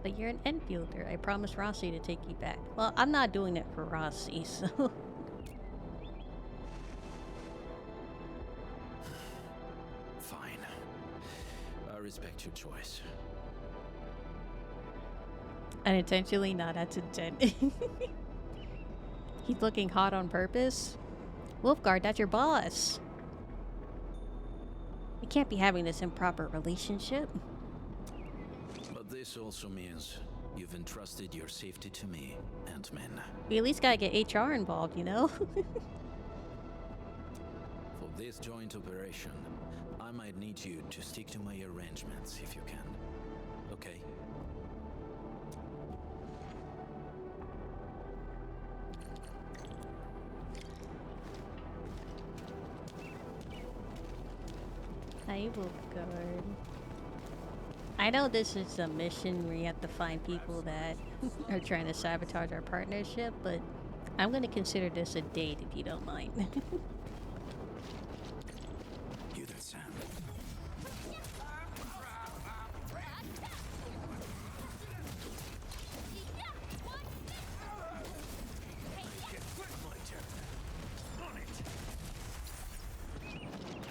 But you're an Enfielder. I promised Rossi to take you back. Well, I'm not doing it for Rossi, so... Fine. I respect your choice. Unintentionally? No, that's intent. He's looking hot on purpose? Wolfguard, that's your boss. We can't be having this improper relationship. But This also means you've entrusted your safety to me, Ant-Man. We at least gotta get HR involved, you know? For this joint operation, I might need you to stick to my arrangements if you can. Okay? I will guard. I know this is a mission where you have to find people that are trying to sabotage our partnership, but I'm gonna consider this a date if you don't mind. Hear that sound?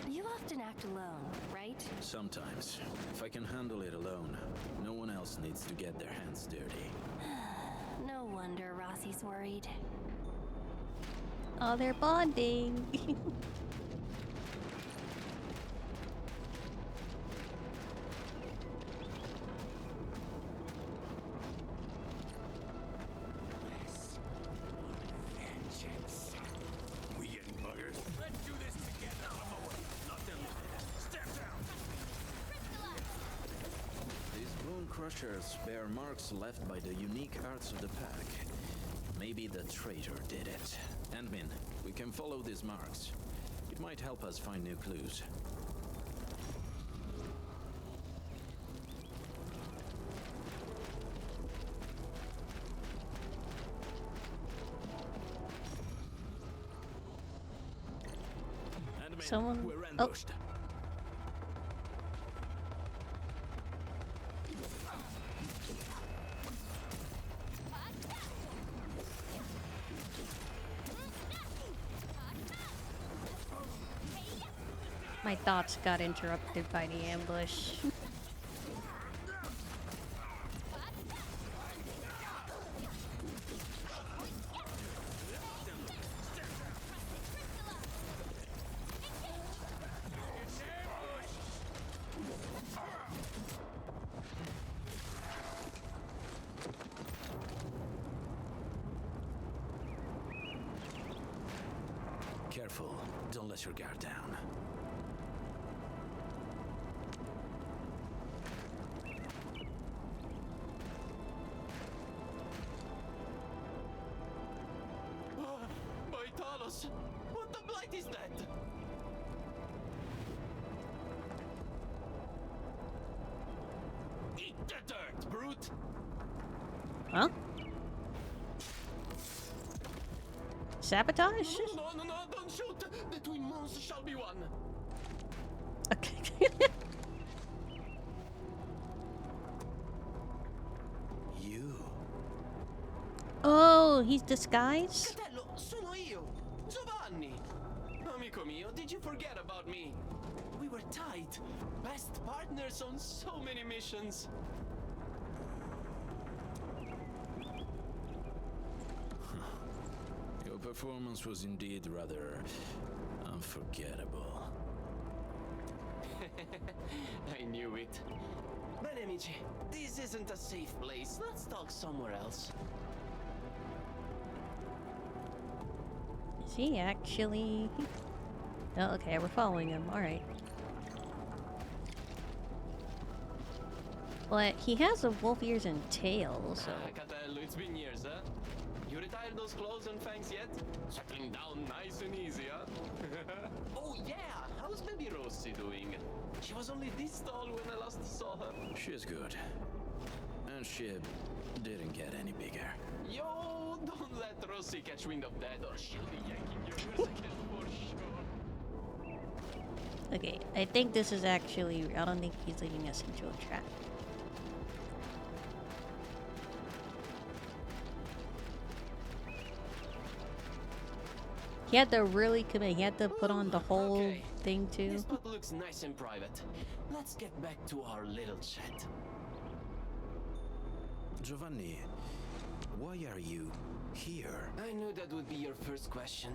You often act alone, right? Sometimes. If I can handle it alone, no one else needs to get their hands dirty. No wonder Rossi's worried. Oh, they're bonding. We getting buggers? Let's do this together. Not them. Step down. These bone crushers bear marks left by the unique arts of the pack. Maybe the traitor did it. Ant-Man, we can follow these marks. It might help us find new clues. Ant-Man, Someone- we're oh. ambushed. My thoughts got interrupted by the ambush. Careful, don't let your guard down. By Talos! What the blight is that? Eat the dirt, brute! Huh? Sabotage? No, don't shoot! The twin moons shall be one! Okay. You. Oh, he's disguised? Fratello, sono io! Giovanni! Amico mio, did you forget about me? We were tight. Best partners on so many missions. Your performance was indeed rather unforgettable. I knew it. Bene amici, this isn't a safe place. Let's talk somewhere else. Is he actually... Oh, okay, we're following him. Alright. But he has a wolf ears and tail, so... Catello, it's been years, huh? You retired those clothes and fangs yet? Settling down nice and easy, huh? Oh yeah, how's baby Rossi doing? She was only this tall when I last saw her. She's good. And she didn't get any bigger. Yo, don't let Rossi catch wind of that or she'll be yanking your ears again for sure. Okay, I think this is actually... I don't think he's leading us into a trap. He had to really commit. He had to put on the whole Okay. thing too. This spot looks nice and private. Let's get back to our little chat. Giovanni, why are you here? I knew that would be your first question.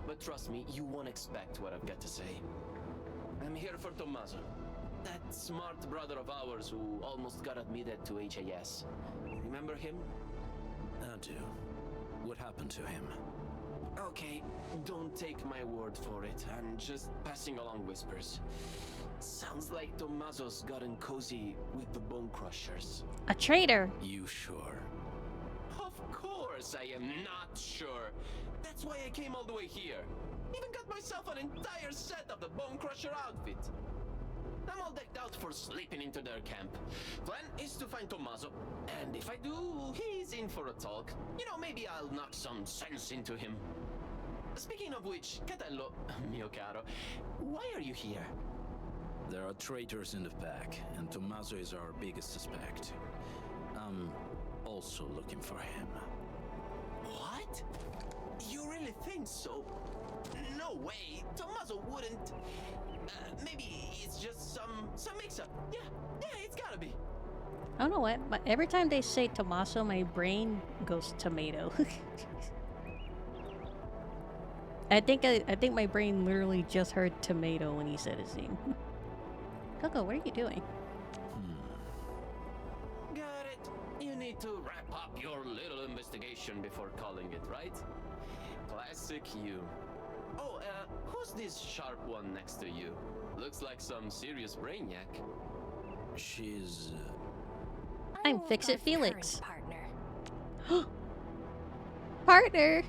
But trust me, you won't expect what I've got to say. I'm here for Tommaso. That smart brother of ours who almost got admitted to HAS. Remember him? I do. What happened to him? Okay, don't take my word for it. I'm just passing along whispers. Sounds like Tommaso's gotten cozy with the Bone Crushers. A traitor. You sure? Of course I am not sure. That's why I came all the way here. Even got myself an entire set of the Bone Crusher outfit. I'm all decked out for sleeping into their camp. Plan is to find Tommaso, and if I do, he's in for a talk. You know, maybe I'll knock some sense into him. Speaking of which, Catello, mio caro, why are you here? There are traitors in the pack, and Tommaso is our biggest suspect. I'm also looking for him. What? You really think so? No way. Tommaso wouldn't. Maybe it's just some mix-up. Yeah, it's gotta be. I don't know what, but every time they say Tommaso, my brain goes tomato. I think my brain literally just heard tomato when he said his name. Coco, what are you doing? Got it. You need to wrap up your little investigation before calling it, right? Classic you. Oh, who's this sharp one next to you? Looks like some serious brainiac. She's... I'm Fix-It Felix. Partner. Partner!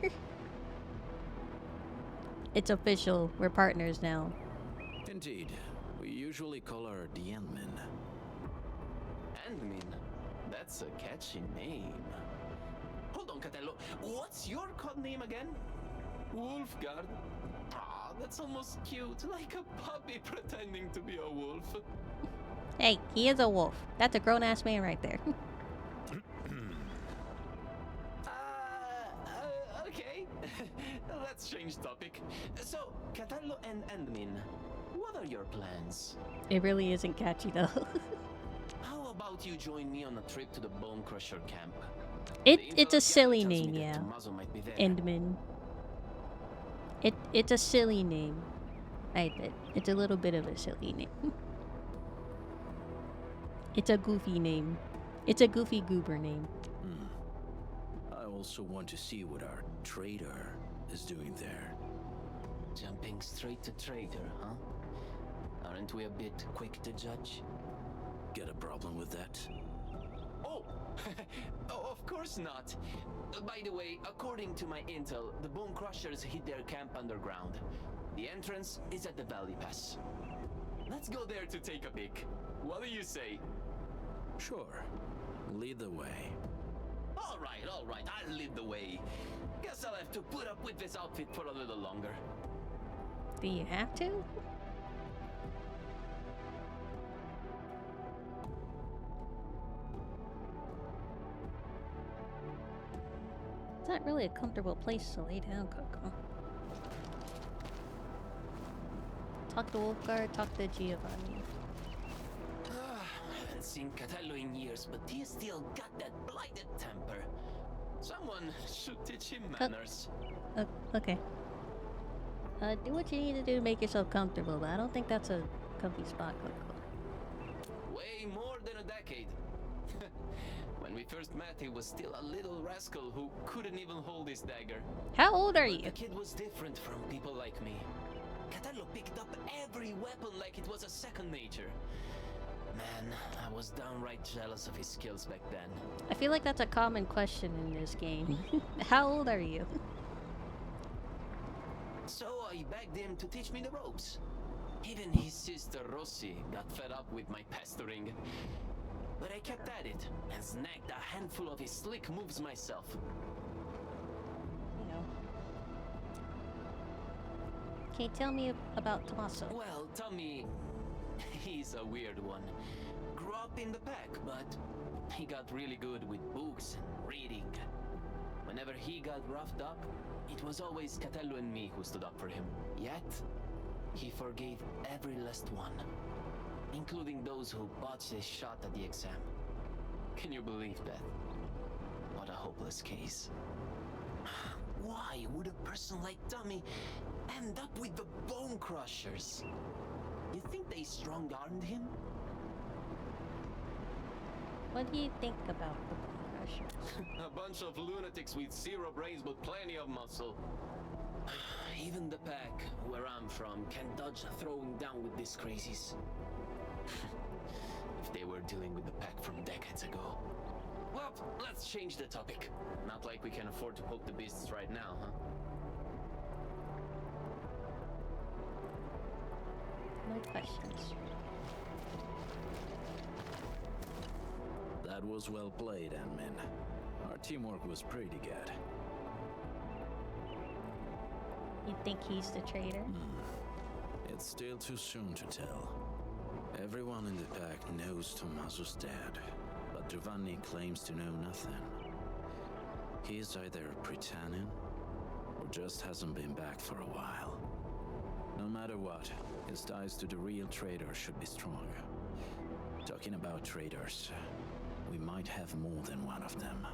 It's official. We're partners now. Indeed. We usually call her the Endmin. Endmin? That's a catchy name. Hold on, Catello. What's your code name again? Wolfguard. Ah, that's almost cute, like a puppy pretending to be a wolf. Hey, he is a wolf. That's a grown-ass man right there. Okay. Let's change topic. So, Catello and Endmin, what are your plans? It really isn't catchy though. How about you join me on a trip to the Bone Crusher camp? It's a silly tells me name, that yeah. Tommaso might be there. Endman. It's a silly name. It's a little bit of a silly name. It's a goofy name. It's a goofy goober name. I also want to see what our traitor is doing there. Jumping straight to traitor, huh? Aren't we a bit quick to judge? Get a problem with that? Oh! Oh, of course not. By the way, according to my intel, the Bone Crushers hid their camp underground. The entrance is at the Valley Pass. Let's go there to take a peek. What do you say? Sure. Lead the way. All right, I'll lead the way. Guess I'll have to put up with this outfit for a little longer. Do you have to? It's not really a comfortable place to lay down, Coco. Talk to Wolfguard, talk to Giovanni. Haven't seen Catello in years, but he still got that blighted temper. Someone should teach him manners. Okay. Do what you need to do to make yourself comfortable, but I don't think that's a comfy spot, Coco. Way more than a decade. When we first met, he was still a little rascal who couldn't even hold his dagger. How old are But you? the kid was different from people like me. Catello picked up every weapon like it was a second nature. Man, I was downright jealous of his skills back then. I feel like that's a common question in this game. How old are you? So I begged him to teach me the ropes. Even his sister Rossi got fed up with my pestering. But I kept at it and snagged a handful of his slick moves myself. You know. Can you tell me about Tommaso? Well, Tommy, he's a weird one. Grew up in the pack, but he got really good with books and reading. Whenever he got roughed up, it was always Catello and me who stood up for him. Yet, he forgave every last one, including those who botched a shot at the exam. Can you believe that? What a hopeless case. Why would a person like Tommy end up with the Bone Crushers? You think they strong-armed him? What do you think about the Bone Crushers? A bunch of lunatics with zero brains but plenty of muscle. Even the pack, where I'm from, can't dodge throwing down with these crazies. If they were dealing with the pack from decades ago. Well, let's change the topic. Not like we can afford to poke the beasts right now, huh? No questions. That was well played, Anmin. Our teamwork was pretty good. You think he's the traitor? It's still too soon to tell. Everyone in the pack knows Tommaso's dead, but Giovanni claims to know nothing. He's either pretending, or just hasn't been back for a while. No matter what, his ties to the real traitor should be strong. Talking about traitors, we might have more than one of them.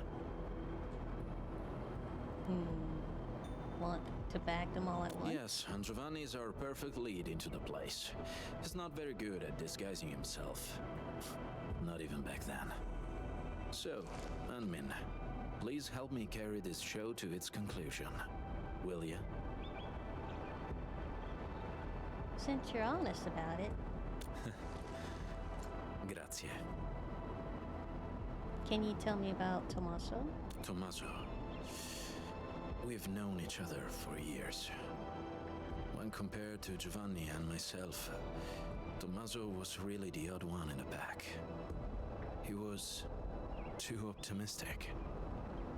Want to bag them all at once? Yes, and Giovanni is our perfect lead into the place. He's not very good at disguising himself. Not even back then. So, Anmin, please help me carry this show to its conclusion. Will ya? Since you're honest about it, Grazie. can you tell me about Tommaso? Tommaso. We've known each other for years. When compared to Giovanni and myself, Tommaso was really the odd one in the pack. He was too optimistic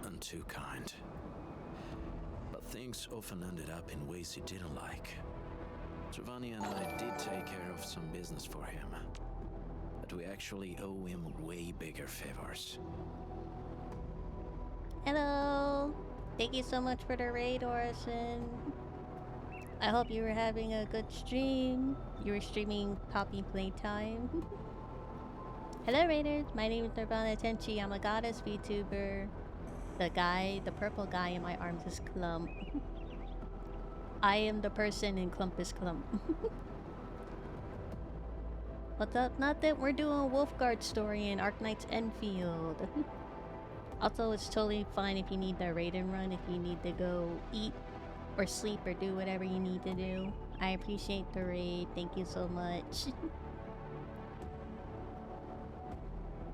and too kind. But things often ended up in ways he didn't like. Giovanni and I did take care of some business for him, but we actually owe him way bigger favors. Hello! Thank you so much for the raid, Orison. I hope you were having a good stream. You were streaming Poppy Playtime. Hello, Raiders. My name is Nirvana Tenchi. I'm a goddess VTuber. The purple guy in my arms is Clump. I am the person and Clump is Clump. What's up? Not that we're doing Wolfguard story in Arknight's Endfield. Also, it's totally fine if you need the raid and run, if you need to go eat or sleep or do whatever you need to do. I appreciate the raid. Thank you so much.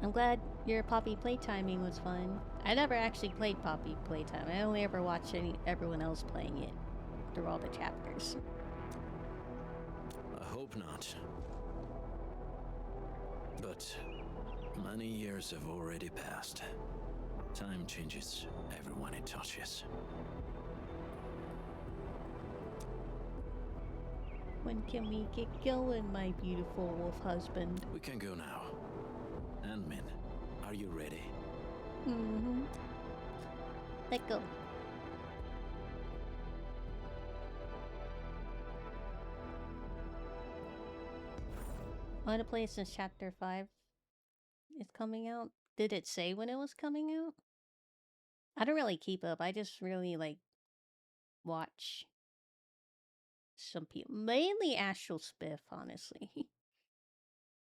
I'm glad your Poppy playtiming was fun. I never actually played Poppy Playtime. I only ever watched everyone else playing it through all the chapters. I hope not. But many years have already passed. Time changes everyone it touches. When can we get going, my beautiful wolf husband? We can go now. Anmin, are you ready? Let's go. I want to play since chapter 5 is coming out. Did it say when it was coming out? I don't really keep up. I just really like watch some people. Mainly Astral Spiff, honestly.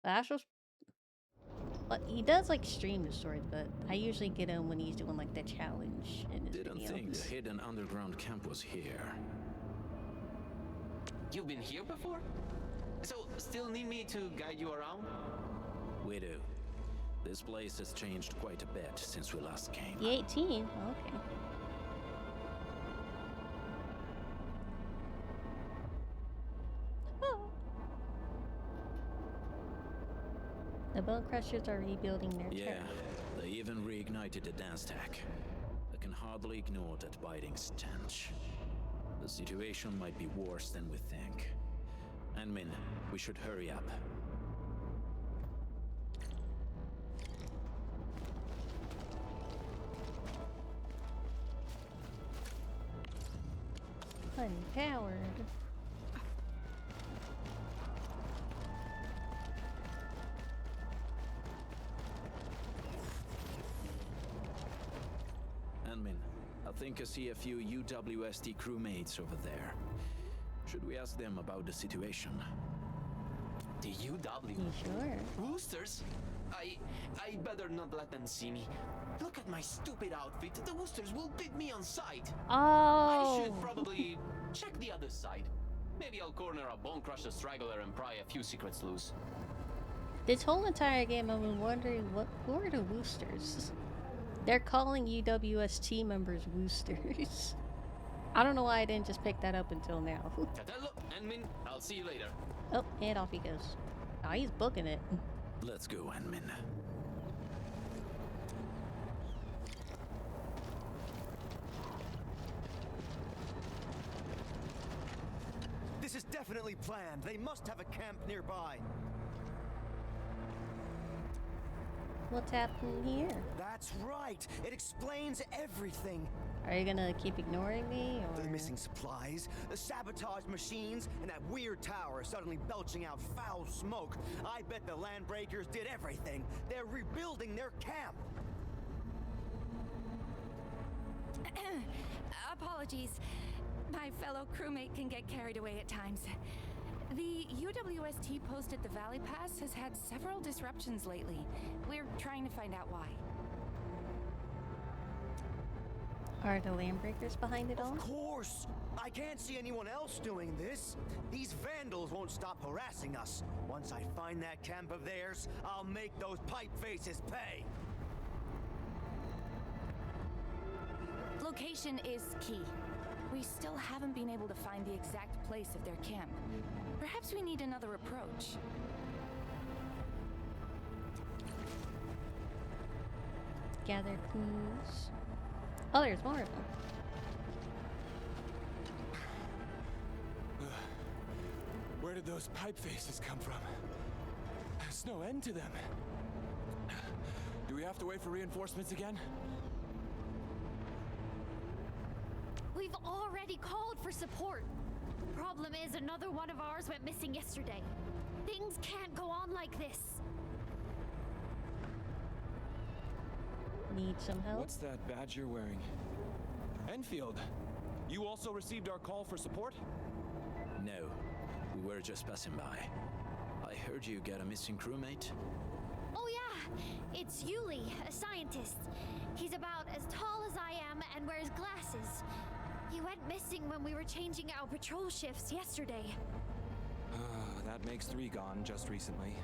Astral But he does like stream the sword, but I usually get him when he's doing like the challenge in his Didn't videos. think the hidden underground camp was here. You've been here before? So, still need me to guide you around? We do. This place has changed quite a bit since we last came. The 18? Oh, okay. Oh. The Bone Crushers are rebuilding their Yeah, turret. they even reignited the dance tech. I can hardly ignore that biting stench. The situation might be worse than we think. Anmin, we should hurry up. Unpowered. Anmin, I think I see a few UWST crewmates over there. Should we ask them about the situation? The UW? You sure? Woosters? I better not let them see me. Look at my stupid outfit. The Woosters will beat me on sight. I Oh! should probably check the other side. Maybe I'll corner a Bone Crusher straggler and pry a few secrets loose. This whole entire game I've been wondering who are the Woosters? They're calling UWST members Woosters. I don't know why I didn't just pick that up until now. Catello, Enmin, I'll see you later. Oh, and off he goes. Oh, he's booking it. Let's go, Enmin. This is definitely planned. They must have a camp nearby. What's happening here? That's right. It explains everything. Are you gonna keep ignoring me, or...? The missing supplies, the sabotaged machines, and that weird tower suddenly belching out foul smoke. I bet the Landbreakers did everything. They're rebuilding their camp. Apologies. My fellow crewmate can get carried away at times. The UWST post at the Valley Pass has had several disruptions lately. We're trying to find out why. Are the Landbreakers behind it all? Of course! I can't see anyone else doing this. These vandals won't stop harassing us. Once I find that camp of theirs, I'll make those pipe faces pay. Location is key. We still haven't been able to find the exact place of their camp. Perhaps we need another approach. Gather clues. Oh, there's more of them. Where did those pipe faces come from? There's no end to them. Do we have to wait for reinforcements again? We've already called for support. Problem is, another one of ours went missing yesterday. Things can't go on like this. Need some help? What's that badge you're wearing? Enfield, you also received our call for support? No, we were just passing by. I heard you got a missing crewmate. Oh yeah, it's Yuli, a scientist. He's about as tall as I am and wears glasses. He went missing when we were changing our patrol shifts yesterday. That makes 3 gone just recently.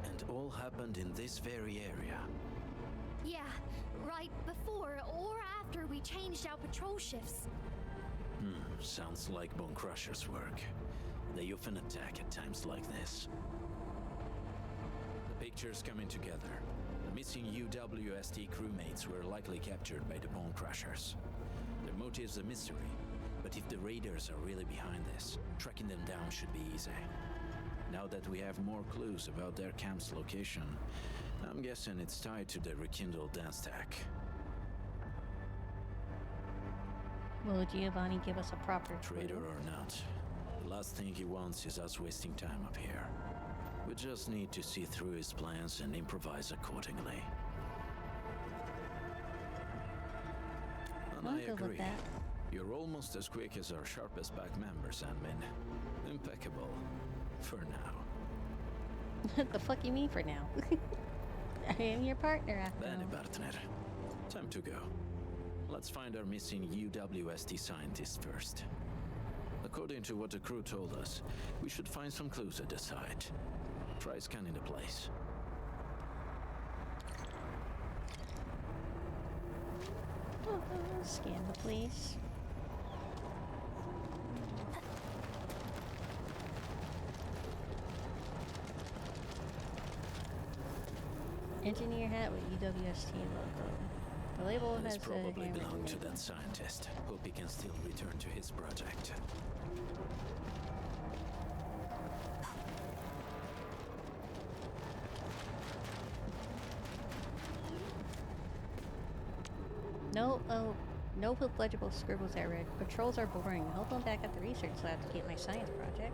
And all happened in this very area. Yeah, right before or after we changed our patrol shifts. Sounds like Bone Crusher's work. They often attack at times like this. The picture's coming together. The missing UWST crewmates were likely captured by the Bone Crushers. Their motive's a mystery, but if the raiders are really behind this, tracking them down should be easy. Now that we have more clues about their camp's location, I'm guessing it's tied to the rekindled dance tech. Will Giovanni give us a proper Traitor clue? or not, the last thing he wants is us wasting time up here. We just need to see through his plans and improvise accordingly. And I'll I go with agree. that. You're almost as quick as our sharpest back member, Sandmin. Impeccable. For now. What the fuck you mean for now? I am your partner after Bene all. partner. Time to go. Let's find our missing UWST scientist first. According to what the crew told us, we should find some clues at the site. Try scanning the place. Scan the place. Engineer hat with UWST logo. The label This has a probably hammer belonged to in it. that scientist. Hope he can still return to his project. No legible scribbles I read. Patrols are boring. I'll go back at the research lab to get my science project.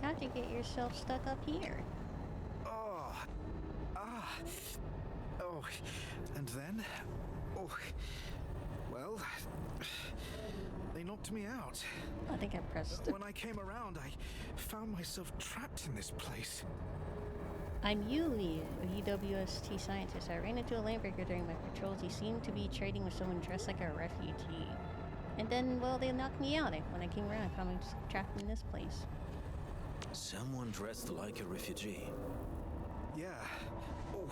How'd you get yourself stuck up here? Oh, knocked me out. I think I pressed it. When I came around, I found myself trapped in this place. I'm Yuli, a UWST scientist. I ran into a landbreaker during my patrols. He seemed to be trading with someone dressed like a refugee. And then, well, they knocked me out. When I came around, I found myself trapped in this place. Someone dressed like a refugee. Yeah. Oh,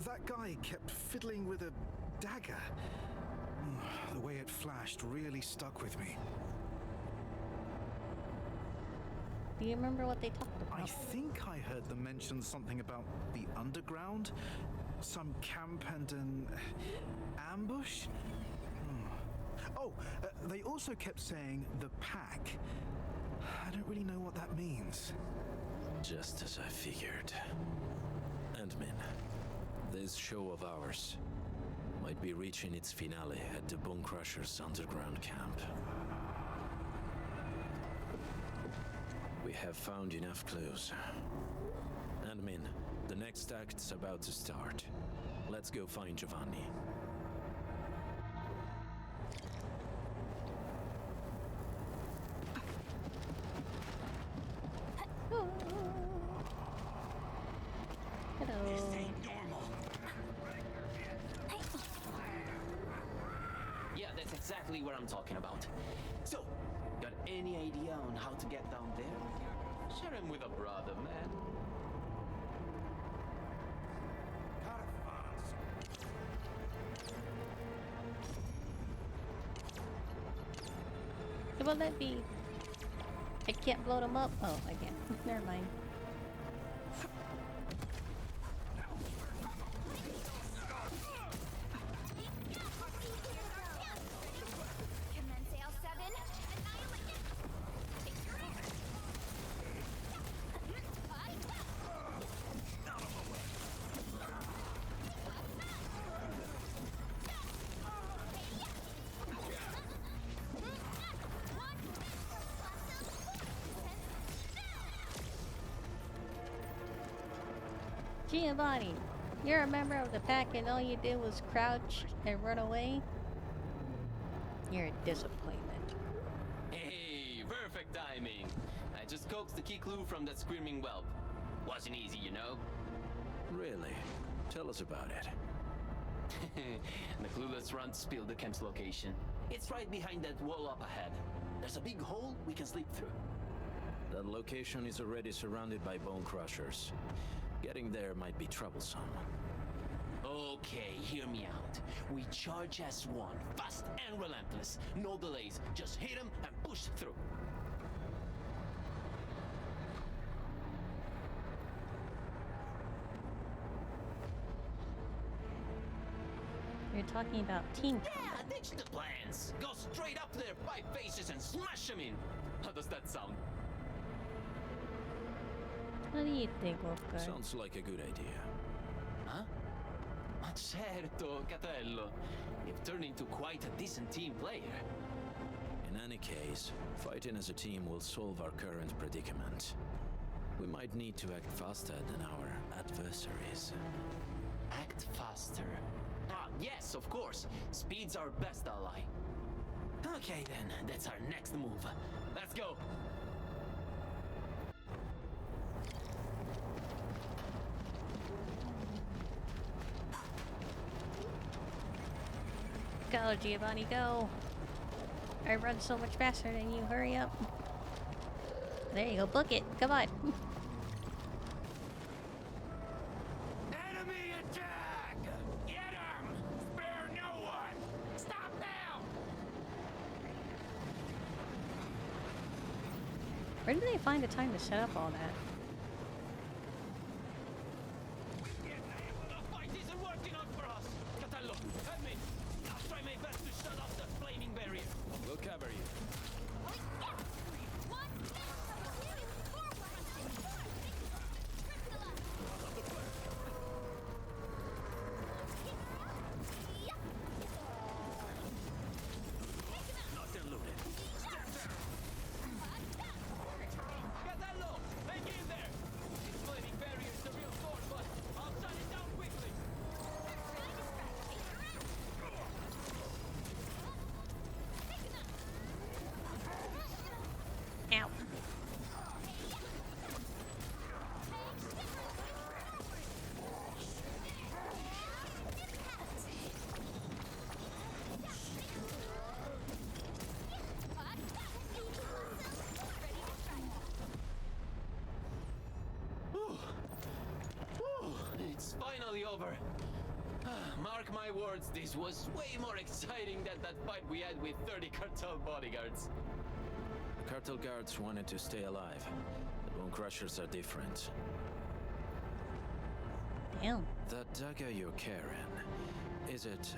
that guy kept fiddling with a dagger. The way it flashed really stuck with me. Do you remember what they talked about? I think I heard them mention something about the underground, some camp and an ambush. Oh, they also kept saying the pack. I don't really know what that means. Just as I figured. Endmin, this show of ours might be reaching its finale at the Bone Crusher's underground camp. We have found enough clues. Endmin, the next act's about to start. Let's go find Giovanni. Hello. This ain't normal. Yeah, that's exactly what I'm talking about. So, got any idea on how to get down there? Share him with a brother, man. Will that be? I can't blow them up. Oh, I can. Never mind. Giovanni, you're a member of the pack and all you did was crouch and run away? You're a disappointment. Hey, perfect timing. I just coaxed the key clue from that screaming whelp. Wasn't easy, you know? Really? Tell us about it. The clueless runt spilled the camp's location. It's right behind that wall up ahead. There's a big hole we can slip through. That location is already surrounded by bone crushers. Getting there might be troublesome. Okay, hear me out. We charge as one, fast and relentless. No delays, just hit him and push through. You're talking about team. Yeah, ditch the plans. Go straight up to their 5 faces and smash them in. How does that sound? What do you think, Wolfgar? Sounds like a good idea. Huh? Ma certo, Catello. You've turned into quite a decent team player. In any case, fighting as a team will solve our current predicament. We might need to act faster than our adversaries. Act faster. Ah, yes, of course. Speed's our best ally. Okay then, that's our next move. Let's go. Go, Giovanni, go! I run so much faster than you. Hurry up. There you go, book it. Come on. Enemy attack! Get him! Spare no one! Stop now! Where did they find the time to set up all that? The fight isn't working out for us! Catello, help me! I'll try my best to shut off the flaming barrier. We'll cover you. Catello, hang in over. Mark my words, this was way more exciting than that fight we had with 30 cartel bodyguards. Cartel guards wanted to stay alive. The Bone Crushers are different. Damn. That dagger you're carrying, is it...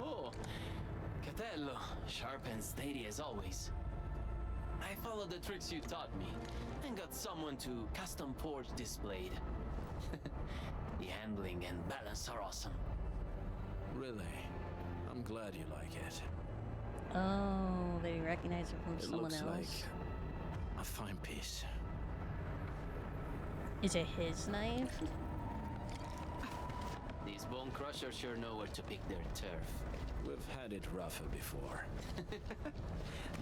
Oh, Catello, sharp and steady as always. I followed the tricks you taught me and got someone to custom forge this blade. The handling and balance are awesome. Really? I'm glad you like it. Oh, they recognize it from It someone looks else. like a fine piece. Is it his knife? These Bone Crushers sure know where to pick their turf. We've had it rougher before.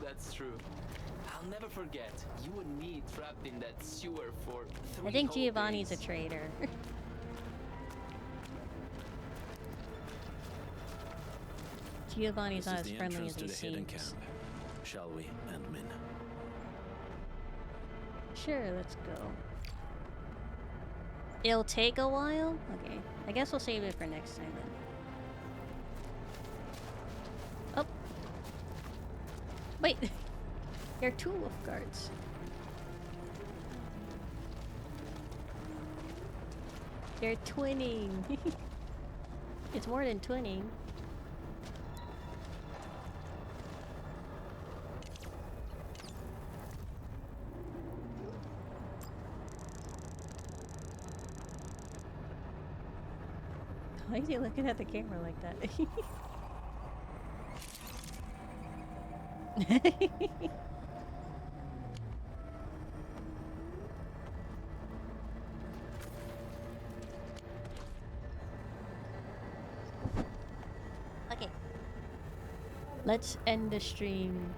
That's true. I'll never forget you and me trapped in that sewer for 3 I think whole Giovanni's a days. traitor. Giovanni's This not is as the friendly entrance as he to the hidden camp. seems. Shall we, Endmin? Sure, let's go. It'll take a while? Okay. I guess we'll save it for next time then. Oh! Wait! There are 2 wolf guards. They're twinning! It's more than twinning. Why is he looking at the camera like that? Okay. Let's end the stream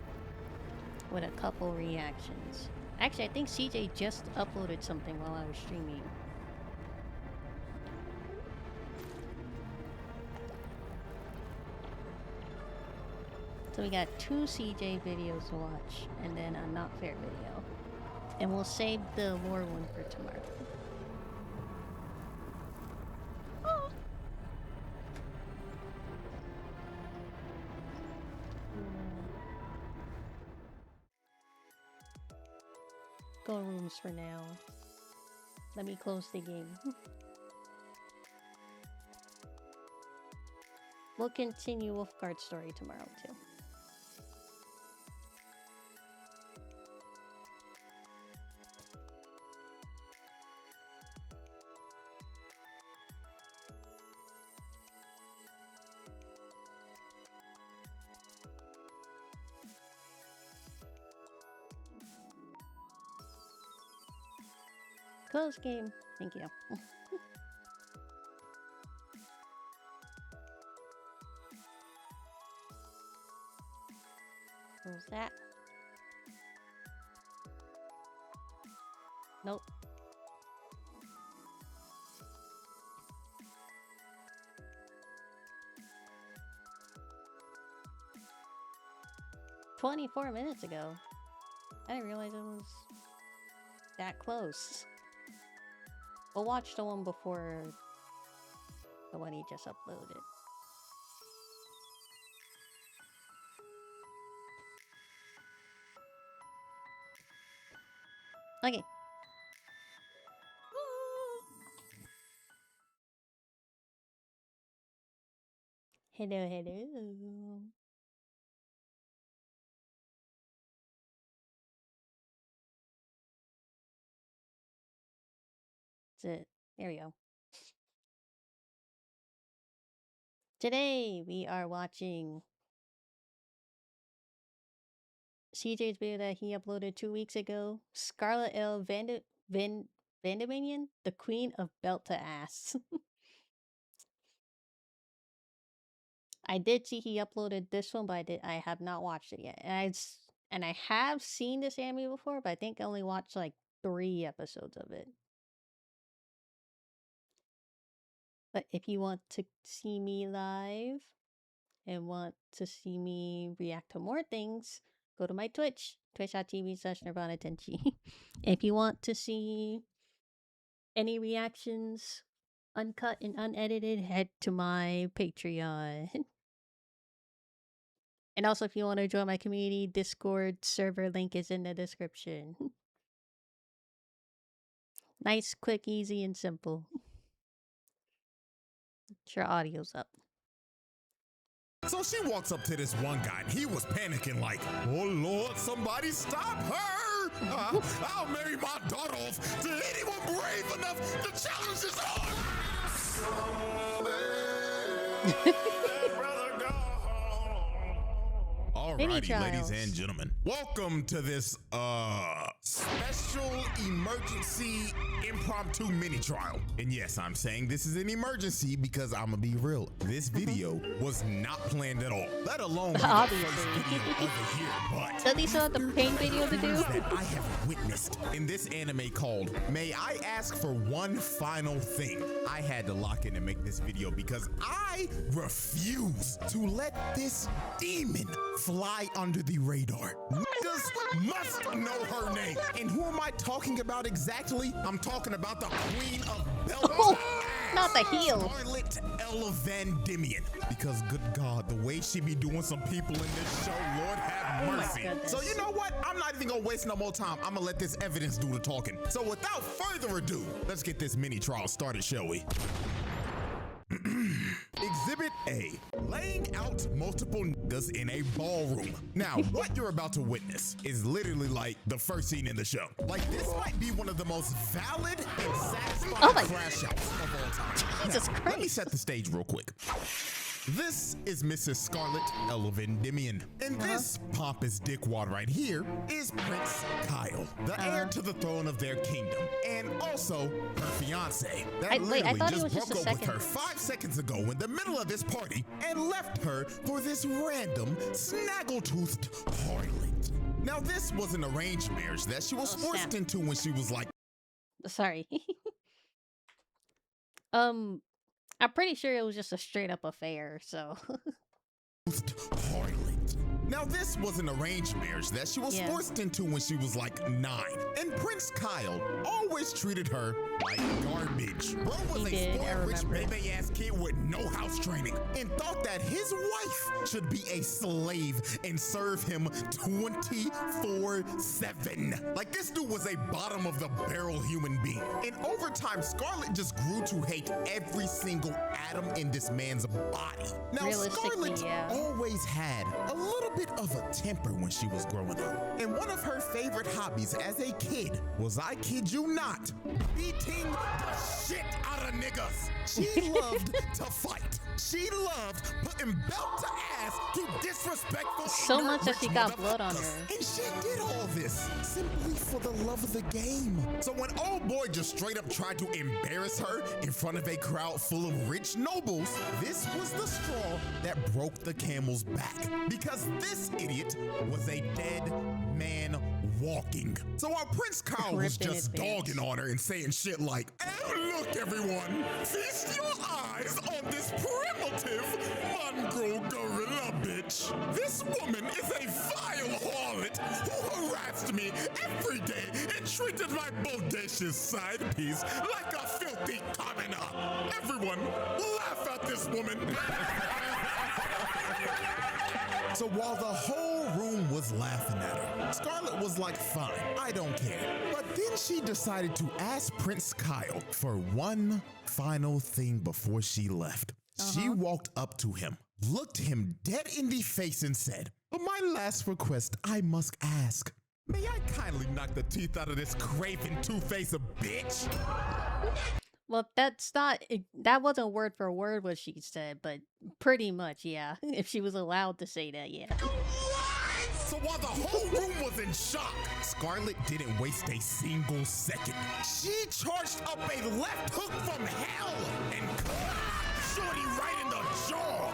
with a couple reactions. Actually, I think CJ just uploaded something while I was streaming. So we got 2 CJ videos to watch, and then a not fair video. And we'll save the lore one for tomorrow. Oh. Go rooms for now. Let me close the game. We'll continue Wolfguard's story tomorrow too. Close game. Thank you. Close that. Nope. "24 minutes ago." I didn't realize it was that close. We'll watch the one before the one he just uploaded. Okay. Hello, hello. That's it. There we go. Today we are watching CJ's video that he uploaded 2 weeks ago. Scarlet L. Vandemanian, the Queen of Belt to Ass. I did see he uploaded this one, but I have not watched it yet. And I have seen this anime before, but I think I only watched like 3 episodes of it. But if you want to see me live and want to see me react to more things, go to my Twitch, twitch.tv/NirvanaTenchi. If you want to see any reactions uncut and unedited, head to my Patreon. And also, if you want to join my community Discord server, link is in the description. Nice, quick, easy, and simple. Your audio's up. So she walks up to this one guy, and he was panicking like, "Oh Lord, somebody stop her! I'll marry my daughter off to anyone brave enough to challenge this Alrighty, ladies and gentlemen, welcome to this special emergency impromptu mini trial. And yes, I'm saying this is an emergency because I'm gonna be real. This video was not planned at all, let alone the first video of the year. But at least the paint video to do that I have witnessed in this anime called "May I Ask for One Final Thing." I had to lock in and make this video because I refuse to let this demon fly under the radar. Niggas must know her name. And who am I talking about exactly? I'm talking about the Queen of Belgium. Oh, not the heel. Scarlet Elevandimian. Because good God, the way she be doing some people in this show, Lord have mercy. So you know what? I'm not even gonna waste no more time. I'm gonna let this evidence do the talking. So without further ado, let's get this mini trial started, shall we? Exhibit A, laying out multiple niggas in a ballroom. Now, what you're about to witness is literally like the first scene in the show. Like, this might be one of the most valid and satisfying crash outs of all time. Jesus Christ. Let me set the stage real quick. This is Mrs. Scarlet Elevandimian. And this pompous dickwad right here is Prince Kyle, the heir to the throne of their kingdom, and also her fiance. That literally just broke up with her 5 seconds ago in the middle of this party and left her for this random snaggle-toothed harlot. Now, this was an arranged marriage that she was forced into when she was like... Sorry. I'm pretty sure it was just a straight up affair, so. Now, this was an arranged marriage that she was forced into when she was like 9. And Prince Kyle always treated her like garbage. Bro was a spoiled rich baby-ass kid with no house training and thought that his wife should be a slave and serve him 24/7. Like, this dude was a bottom of the barrel human being. And over time, Scarlet just grew to hate every single atom in this man's body. Now, Scarlet always had a little bit of a temper when she was growing up. And one of her favorite hobbies as a kid was, I kid you not, beating the shit out of niggas. She loved to fight. She loved putting belt to ass to disrespectful so much that she got blood on her. And she did all this simply for the love of the game. So when old boy just straight up tried to embarrass her in front of a crowd full of rich nobles, this was the straw that broke the camel's back. Because this idiot was a dead man walking. So our Prince Kyle was just dogging on her and saying shit like, "Oh, look everyone, feast your eyes on this primitive mongrel gorilla bitch. This woman is a vile harlot who harassed me every day and treated my bodacious side piece like a filthy commoner. Everyone, laugh at this woman." So while the whole room was laughing at her, Scarlet was like, fine, I don't care. But then she decided to ask Prince Kyle for one final thing before she left. She walked up to him, looked him dead in the face and said, "My last request I must ask. May I kindly knock the teeth out of this craven two-faced bitch?" Well, that wasn't word for word what she said, but pretty much, yeah. If she was allowed to say that, yeah. So while the whole room was in shock, Scarlet didn't waste a single second. She charged up a left hook from hell and clocked Shorty right in the jaw.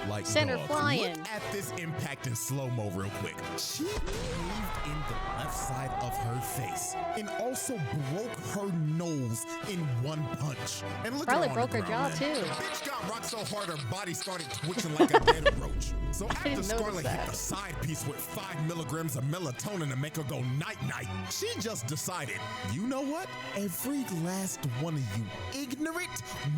Like, Center flying. Look at this impact in slow-mo real quick. She caved in the left side of her face and also broke her nose in one punch. And look, probably broke her jaw too. Bitch got got rocked so hard her body started twitching like a dead roach. So after didn't notice Scarlet hit that. the side piece with 5 milligrams of melatonin to make her go night-night, she just decided, you know what? Every last one of you ignorant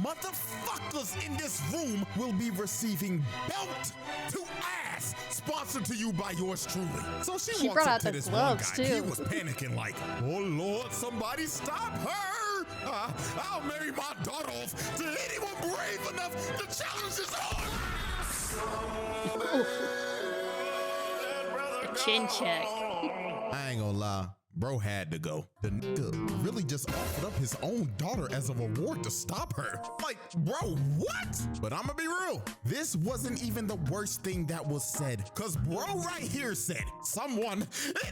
motherfuckers in this room will be receiving belt to ass, sponsored to you by yours truly. So she walks brought up out to the this gloves, one guy. He too. was panicking like, oh Lord, somebody stop her! I'll marry my daughter off to anyone brave enough to challenge this hard. Chin check. I ain't gonna lie, bro had to go. The nigga really just offered up his own daughter as a reward to stop her. Like, bro, what? But I'ma be real, this wasn't even the worst thing that was said. Cause bro right here said,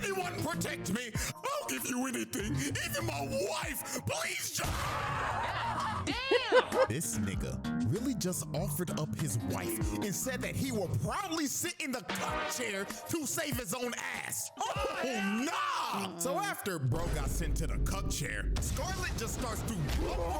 anyone protect me. I'll give you anything, even my wife. Please, John. This nigga really just offered up his wife and said that he will proudly sit in the cup chair to save his own ass. Oh, nah! So after bro got sent to the cup chair, Scarlet just starts to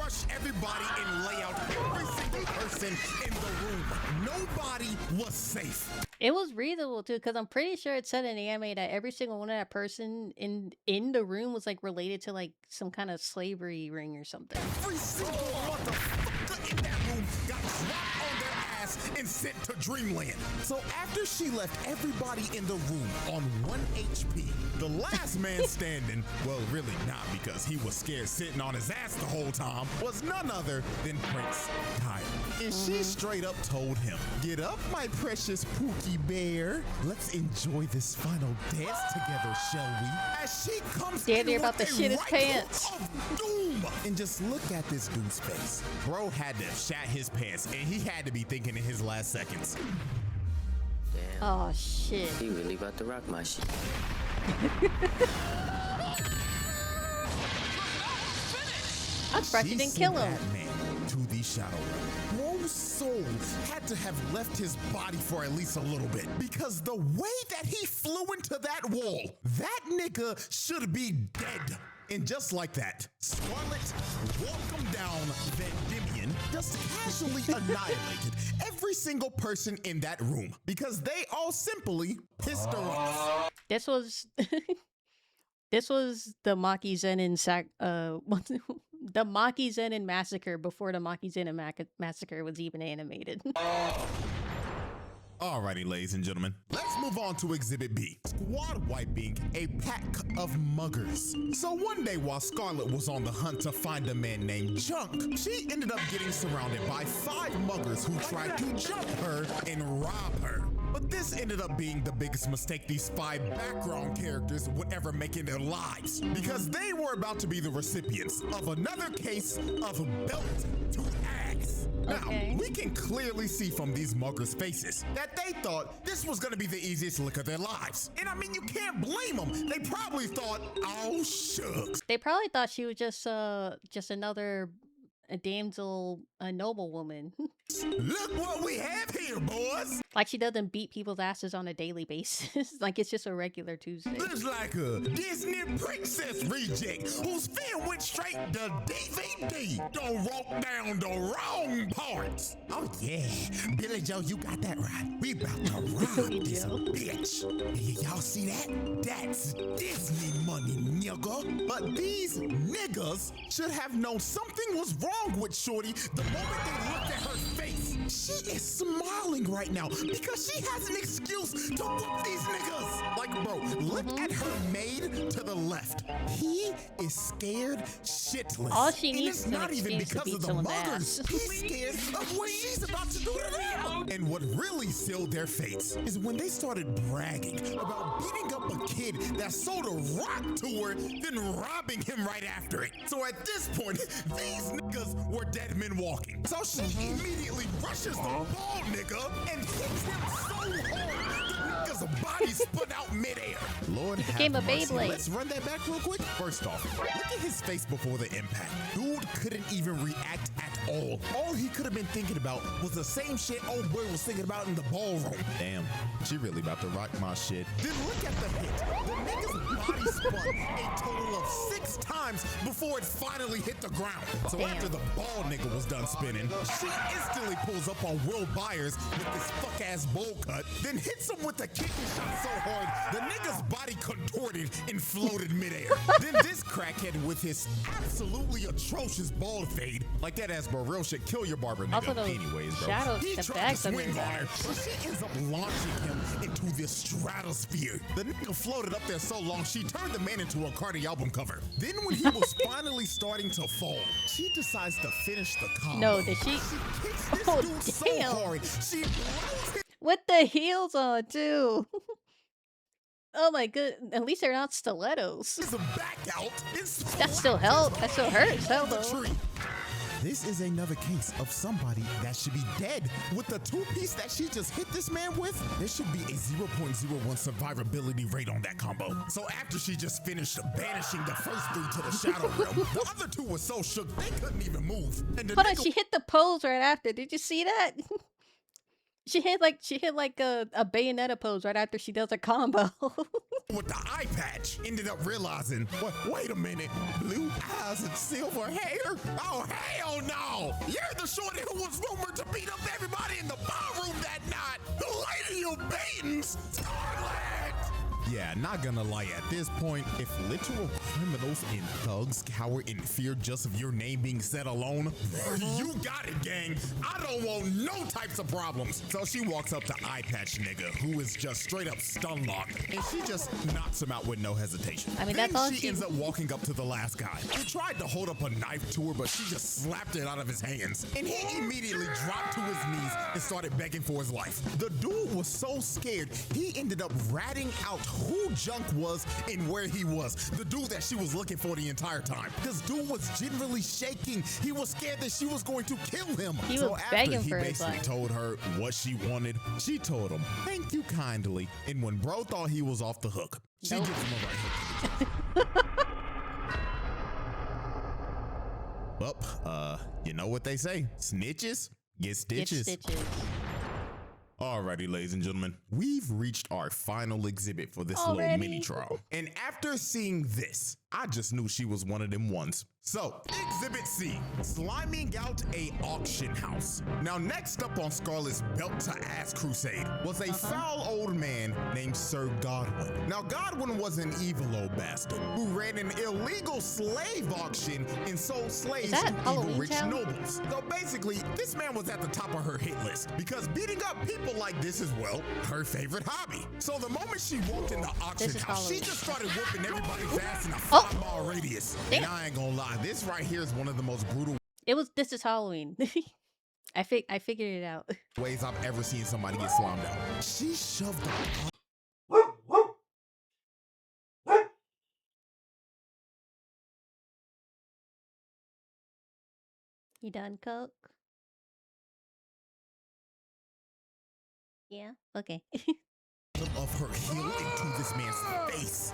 rush everybody and lay out every single person in the room. Nobody was safe. It was reasonable too, because I'm pretty sure it said in the anime that every single one of that person in the room was like related to like some kind of slavery ring or something. Every single motherfucker in that room got dropped on their ass and sent to Dreamland. So after she left everybody in the room on 1 HP, the last man standing, well, really not because he was scared sitting on his ass the whole time, was none other than Prince Kyle. And she straight up told him, get up, my precious Pookie Bear. Let's enjoy this final dance together, shall we? As she comes in They're about to with a shit his rifle pants. of doom. And just look at this dude's face. Bro had to have shat his pants, and he had to be thinking in his last seconds. Damn. Oh shit. He really about to rock my shit. I'm surprised you didn't kill him. That man to the shadow realm. Bro's soul had to have left his body for at least a little bit, because the way that he flew into that wall, that nigga should be dead. And just like that, Scarlet walked him down Vendimian, just casually annihilated every single person in that room because they all simply pissed her off. This was this was the Maki Zenin the Maki Zenin massacre before the Maki Zenin massacre was even animated. Alrighty, ladies and gentlemen, let's move on to Exhibit B, squad wiping a pack of muggers. So one day while Scarlet was on the hunt to find a man named Junk, she ended up getting surrounded by 5 muggers who tried to jump her and rob her. But this ended up being the biggest mistake these 5 background characters would ever make in their lives, because they were about to be the recipients of another case of belt to axe. Now, we can clearly see from these muggers' faces that they thought this was gonna be the easiest lick of their lives. And I mean, you can't blame them. They probably thought, oh, shucks. They probably thought she was just another damsel, a noblewoman. Look what we have here, boys. Like she doesn't beat people's asses on a daily basis. Like it's just a regular Tuesday. Looks like a Disney princess reject whose film went straight to DVD. Don't walk down the wrong parts. Oh yeah, Billy Joe, you got that right. We about to rob this bitch. Y'all see that? That's Disney money, nigga. But these niggas should have known something was wrong with Shorty the moment they looked at her face. She is smiling right now because she has an excuse to whoop these niggas. Like, bro, look at her maid to the left. He is scared shitless. All she and needs it's is an not even excuse to because beat of the someone's muggers. ass. He's scared of what she's about to do to them. And what really sealed their fates is when they started bragging about beating up a kid that sold a rock to her, then robbing him right after it. So at this point, these niggas were dead men walking. So she immediately rushes the bald nigga and hits him so hard the nigga's body split out midair. Lord Became have a mercy. Beyblade. Let's run that back real quick. First off, look at his face before the impact. Dude couldn't even react at All he could have been thinking about was the same shit old boy was thinking about in the ballroom. Damn, she really about to rock my shit. Then look at the hit. The nigga's body spun a total of 6 times before it finally hit the ground. So after the ball nigga was done spinning, she instantly pulls up on Will Byers with this fuck-ass bowl cut, then hits him with a kicking shot so hard, the nigga's body contorted and floated midair. Then this crackhead with his absolutely atrocious bald fade, like that ass bro, real shit, kill your barber nigga. Also those anyways, bro. shadows, He the tried bags to of swing his on her, eyes. but she ends up launching him into this stratosphere. The nigga floated up there so long, she turned the man into a Cardi album cover. Then when he was finally starting to fall, she decides to finish the combo. No, did she? Kicks this Oh, dude so damn. hard, she blows him. With the heels on too. Oh my good. At least they're not stilettos. Back out. That still helps. That still hurts. Hell though. This is another case of somebody that should be dead. With the 2-piece that she just hit this man with, there should be a 0.01 survivability rate on that combo. So after she just finished banishing the first 3 to the shadow realm, the other 2 were so shook they couldn't even move. And the Hold on, nigga she hit the pose right after. Did you see that? She hit like a Bayonetta pose right after she does a combo. with the eye patch ended up realizing, wait a minute, blue eyes and silver hair? Oh, hell no! You're the shorty who was rumored to beat up everybody in the ballroom that night! The lady you beaten, Scarlet! Yeah, not gonna lie, at this point, if literal criminals and thugs cower in fear just of your name being said alone, you got it, gang. I don't want no types of problems. So she walks up to Eye Patch nigga, who is just straight up stun locked, and she just knocks him out with no hesitation. I mean, then that's all she ends up walking up to the last guy. He tried to hold up a knife to her, but she just slapped it out of his hands, and he immediately dropped to his knees and started begging for his life. The dude was so scared, he ended up ratting out who Junk was and where he was. The dude that she was looking for the entire time. This dude was generally shaking. He was scared that she was going to kill him. He so was after begging he for his basically life. told her what she wanted, she told him, thank you kindly. And when bro thought he was off the hook, she gives him a right hook. Well, you know what they say. Snitches get stitches. Get stitches. Alrighty, ladies and gentlemen, we've reached our final exhibit for this little mini trial. And after seeing this, I just knew she was one of them ones. So, Exhibit C, sliming out a auction house. Now, next up on Scarlett's belt to ass crusade was a foul old man named Sir Godwin. Now, Godwin was an evil old bastard who ran an illegal slave auction and sold slaves to evil Halloween rich Town? nobles. So basically, this man was at the top of her hit list because beating up people like this is, well, her favorite hobby. So the moment she walked in the auction This is house, she Halloween. just started whooping everybody's ass in a 5-mile radius. And I ain't gonna lie, this right here is one of the most brutal This is Halloween. I figured it out. ways I've ever seen somebody get slammed out. She shoved the You done, Coke? Yeah? Okay. of her heel into this man's face.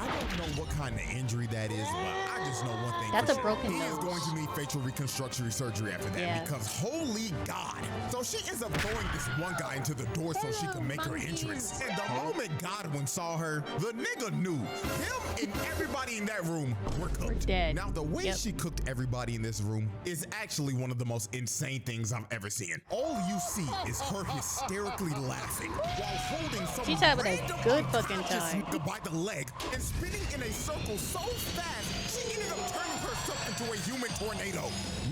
I don't know what kind of injury that is, but I just know one thing. That's for a sure. broken He is nose. going to need facial reconstruction surgery after that Yeah. because holy God. So she ends up throwing this one guy into the door so she can make her entrance. And the moment Godwin saw her, the nigga knew him and everybody in that room were cooked. dead. Now, the way Yep. she cooked everybody in this room is actually one of the most insane things I've ever seen. All you see is her hysterically laughing while holding some She's having a random good fucking unconscious time. nigga by the leg and spinning in a circle so fast, she ended up turning herself into a human tornado.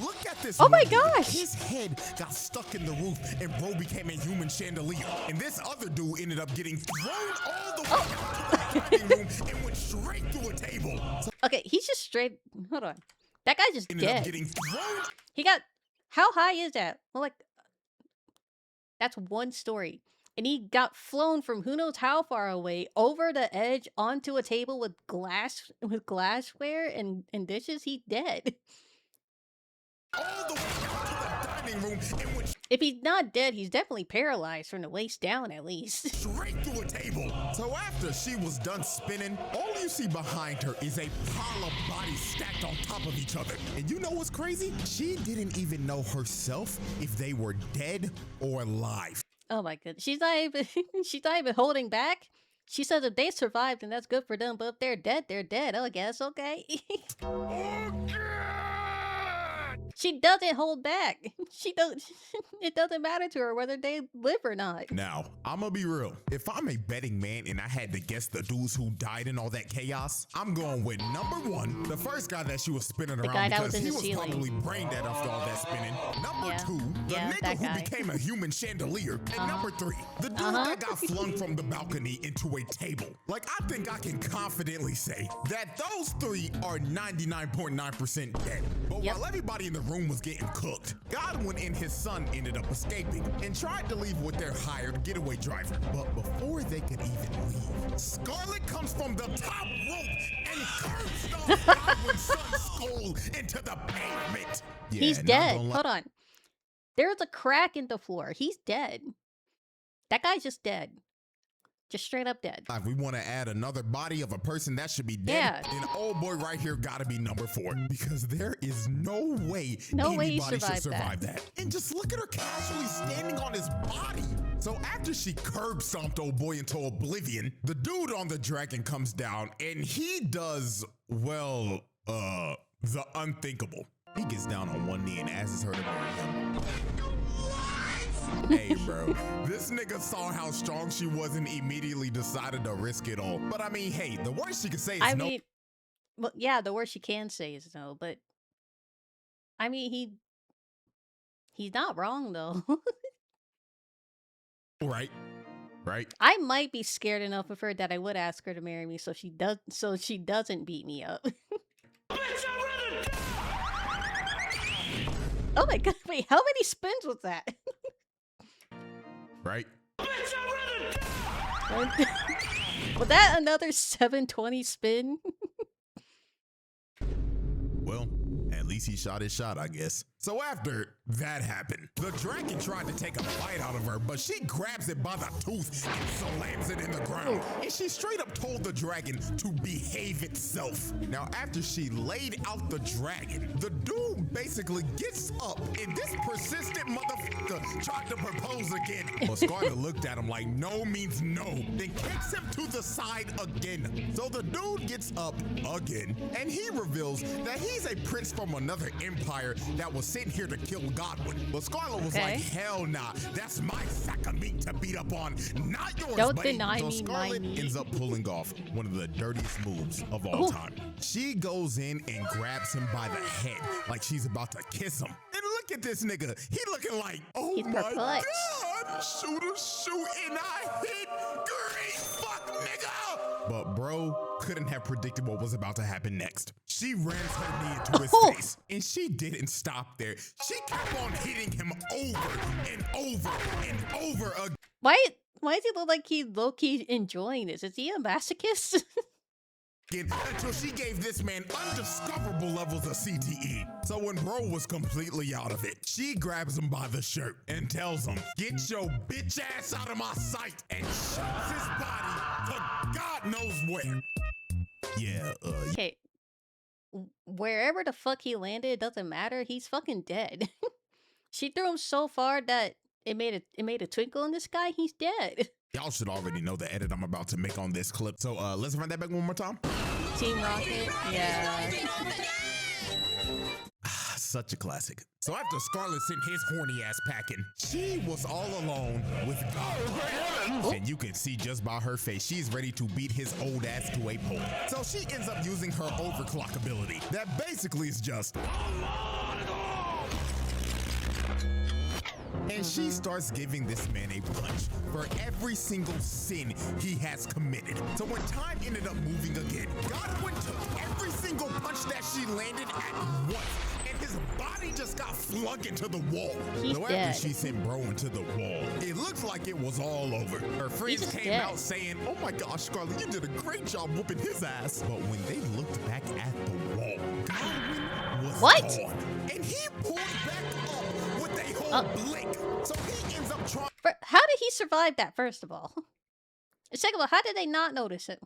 Look at this. Oh my nigga. gosh. His head got stuck in the roof and bro became a human chandelier. And this other dude ended up getting thrown all the way out to the dining room and went straight through a table. So Okay, he's just straight. Hold on. That guy's just ended up dead. getting thrown. He got. How high is that? Well, like, that's one story. And he got flown from who knows how far away over the edge onto a table with glassware and dishes. He dead. all the way out to the dining room and went If he's not dead, he's definitely paralyzed from the waist down, at least. Straight through a table. So after she was done spinning, all you see behind her is a pile of bodies stacked on top of each other. And you know what's crazy? She didn't even know herself if they were dead or alive. Oh my goodness. She's not even holding back. She says if they survived, then that's good for them. But if they're dead, they're dead. Oh, I guess. Okay. She doesn't hold back. She don't. It doesn't matter to her whether they live or not. Now, I'm gonna be real. If I'm a betting man and I had to guess the dudes who died in all that chaos, I'm going with number one, the first guy that she was spinning The around guy that because was in he the was ceiling. probably brain dead after all that spinning. Number two, the nigga that who guy. became a human chandelier. And number three, the dude that got flung from the balcony into a table. Like, I think I can confidently say that those three are 99.9% dead. But while everybody in the room was getting cooked, Godwin and his son ended up escaping and tried to leave with their hired getaway driver. But before they could even leave, Scarlet comes from the top rope and curves Godwin's son's skull into the pavement. Yeah, He's not dead. gonna lie. Hold on. There's a crack in the floor. He's dead. That guy's just dead. Just straight up dead. If we want to add another body of a person that should be dead, then old boy right here got to be number 4 because there is no way he anybody should survived survive that. And just look at her casually standing on his body. So after she curb stomped old boy into oblivion, the dude on the dragon comes down and he does, well, the unthinkable. He gets down on one knee and asks her to marry him. Hey, bro, this nigga saw how strong she was and immediately decided to risk it all. But I mean, hey, the worst she could say is I no. mean, well, yeah, the worst she can say is no, but I mean, he's not wrong though. Right. I might be scared enough of her that I would ask her to marry me so she doesn't beat me up. Oh my god, wait, how many spins was that? Right. Was that another 720 spin? Well, at least he shot his shot, I guess. So after that happened, the dragon tried to take a bite out of her, but she grabs it by the tooth and slams it in the ground. And she straight up told the dragon to behave itself. Now, after she laid out the dragon, the dude basically gets up, and this persistent motherfucker tried to propose again. But Scarlet looked at him like no means no, then kicks him to the side again. So the dude gets up again, and he reveals that he's a prince from another empire that was sent here to kill Godwin. But Scarlet was like, hell nah, that's my sack of meat to beat up on, not yours, Don't buddy. deny So me my Scarlet meat. ends up pulling off one of the dirtiest moves of all time. She goes in and grabs him by the head like she's about to kiss him. And look at this nigga. He looking like, oh He's my perplexed. God, shoot, and I hit. Great fuck, nigga. But bro couldn't have predicted what was about to happen next. She rams her knee into his face, and she didn't stop there. She kept on hitting him over and over and over again. Why does he look like he's low-key enjoying this? Is he a masochist? Until she gave this man undiscoverable levels of CTE. So when bro was completely out of it, she grabs him by the shirt and tells him, get your bitch ass out of my sight, and shoots his body to God knows where. Yeah, Okay. Wherever the fuck he landed, it doesn't matter. He's fucking dead. She threw him so far that it made a twinkle in the sky. He's dead. y'all should already know the edit I'm about to make on this clip. So let's run that back one more time. Team Rocket, yeah. Such a classic. So after Scarlet sent his horny ass packing, she was all alone with God. And you can see just by her face, she's ready to beat his old ass to a pulp. So she ends up using her overclock ability. That basically is just... And she starts giving this man a punch for every single sin he has committed. So when time ended up moving again, Godwin took every single punch that she landed at once, and his body just got flung into the wall. He's so dead. after she sent bro into the wall, it looks like it was all over. Her friends just came dead. out saying, oh my gosh, Scarlet, you did a great job whooping his ass. But when they looked back at the wall, Godwin was gone. And he pulled back up with a blink. So he ends up trying How did he survive that, first of all? And second of all, how did they not notice him?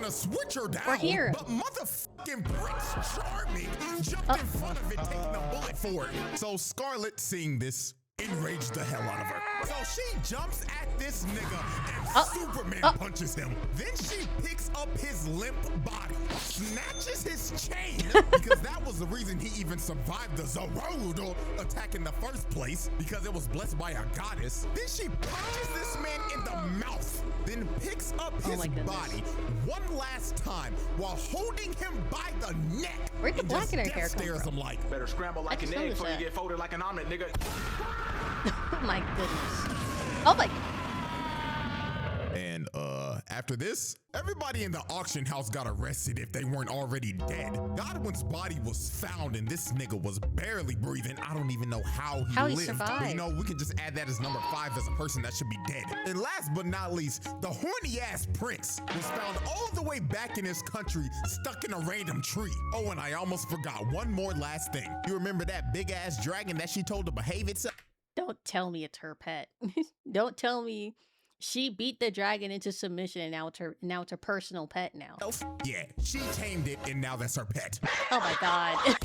to switch her down, Or hear him? but motherfucking Prince Charming jumped in front of it, taking a bullet for it. So Scarlet, seeing this, enraged the hell out of her. So she jumps at this nigga and Superman punches him. Then she picks up his limp body, snatches his chain, because that was the reason he even survived the Zorodo attack in the first place, because it was blessed by a goddess. Then she punches this man in the mouth, then picks up his body one last time while holding him by the neck. Where'd the and black just in her death hair come stares from? him like, better scramble like an egg before you get folded like an omelet, nigga. Oh my goodness. Oh my. And after this, everybody in the auction house got arrested if they weren't already dead. Godwin's body was found and this nigga was barely breathing. I don't even know how he lived. But you know, we can just add that as number 5 as a person that should be dead. And last but not least, the horny ass prince was found all the way back in his country, stuck in a random tree. Oh, and I almost forgot one more last thing. You remember that big ass dragon that she told to behave itself? Don't tell me it's her pet. Don't tell me she beat the dragon into submission and now it's her personal pet now. Yeah, she tamed it and now that's her pet. Oh my god.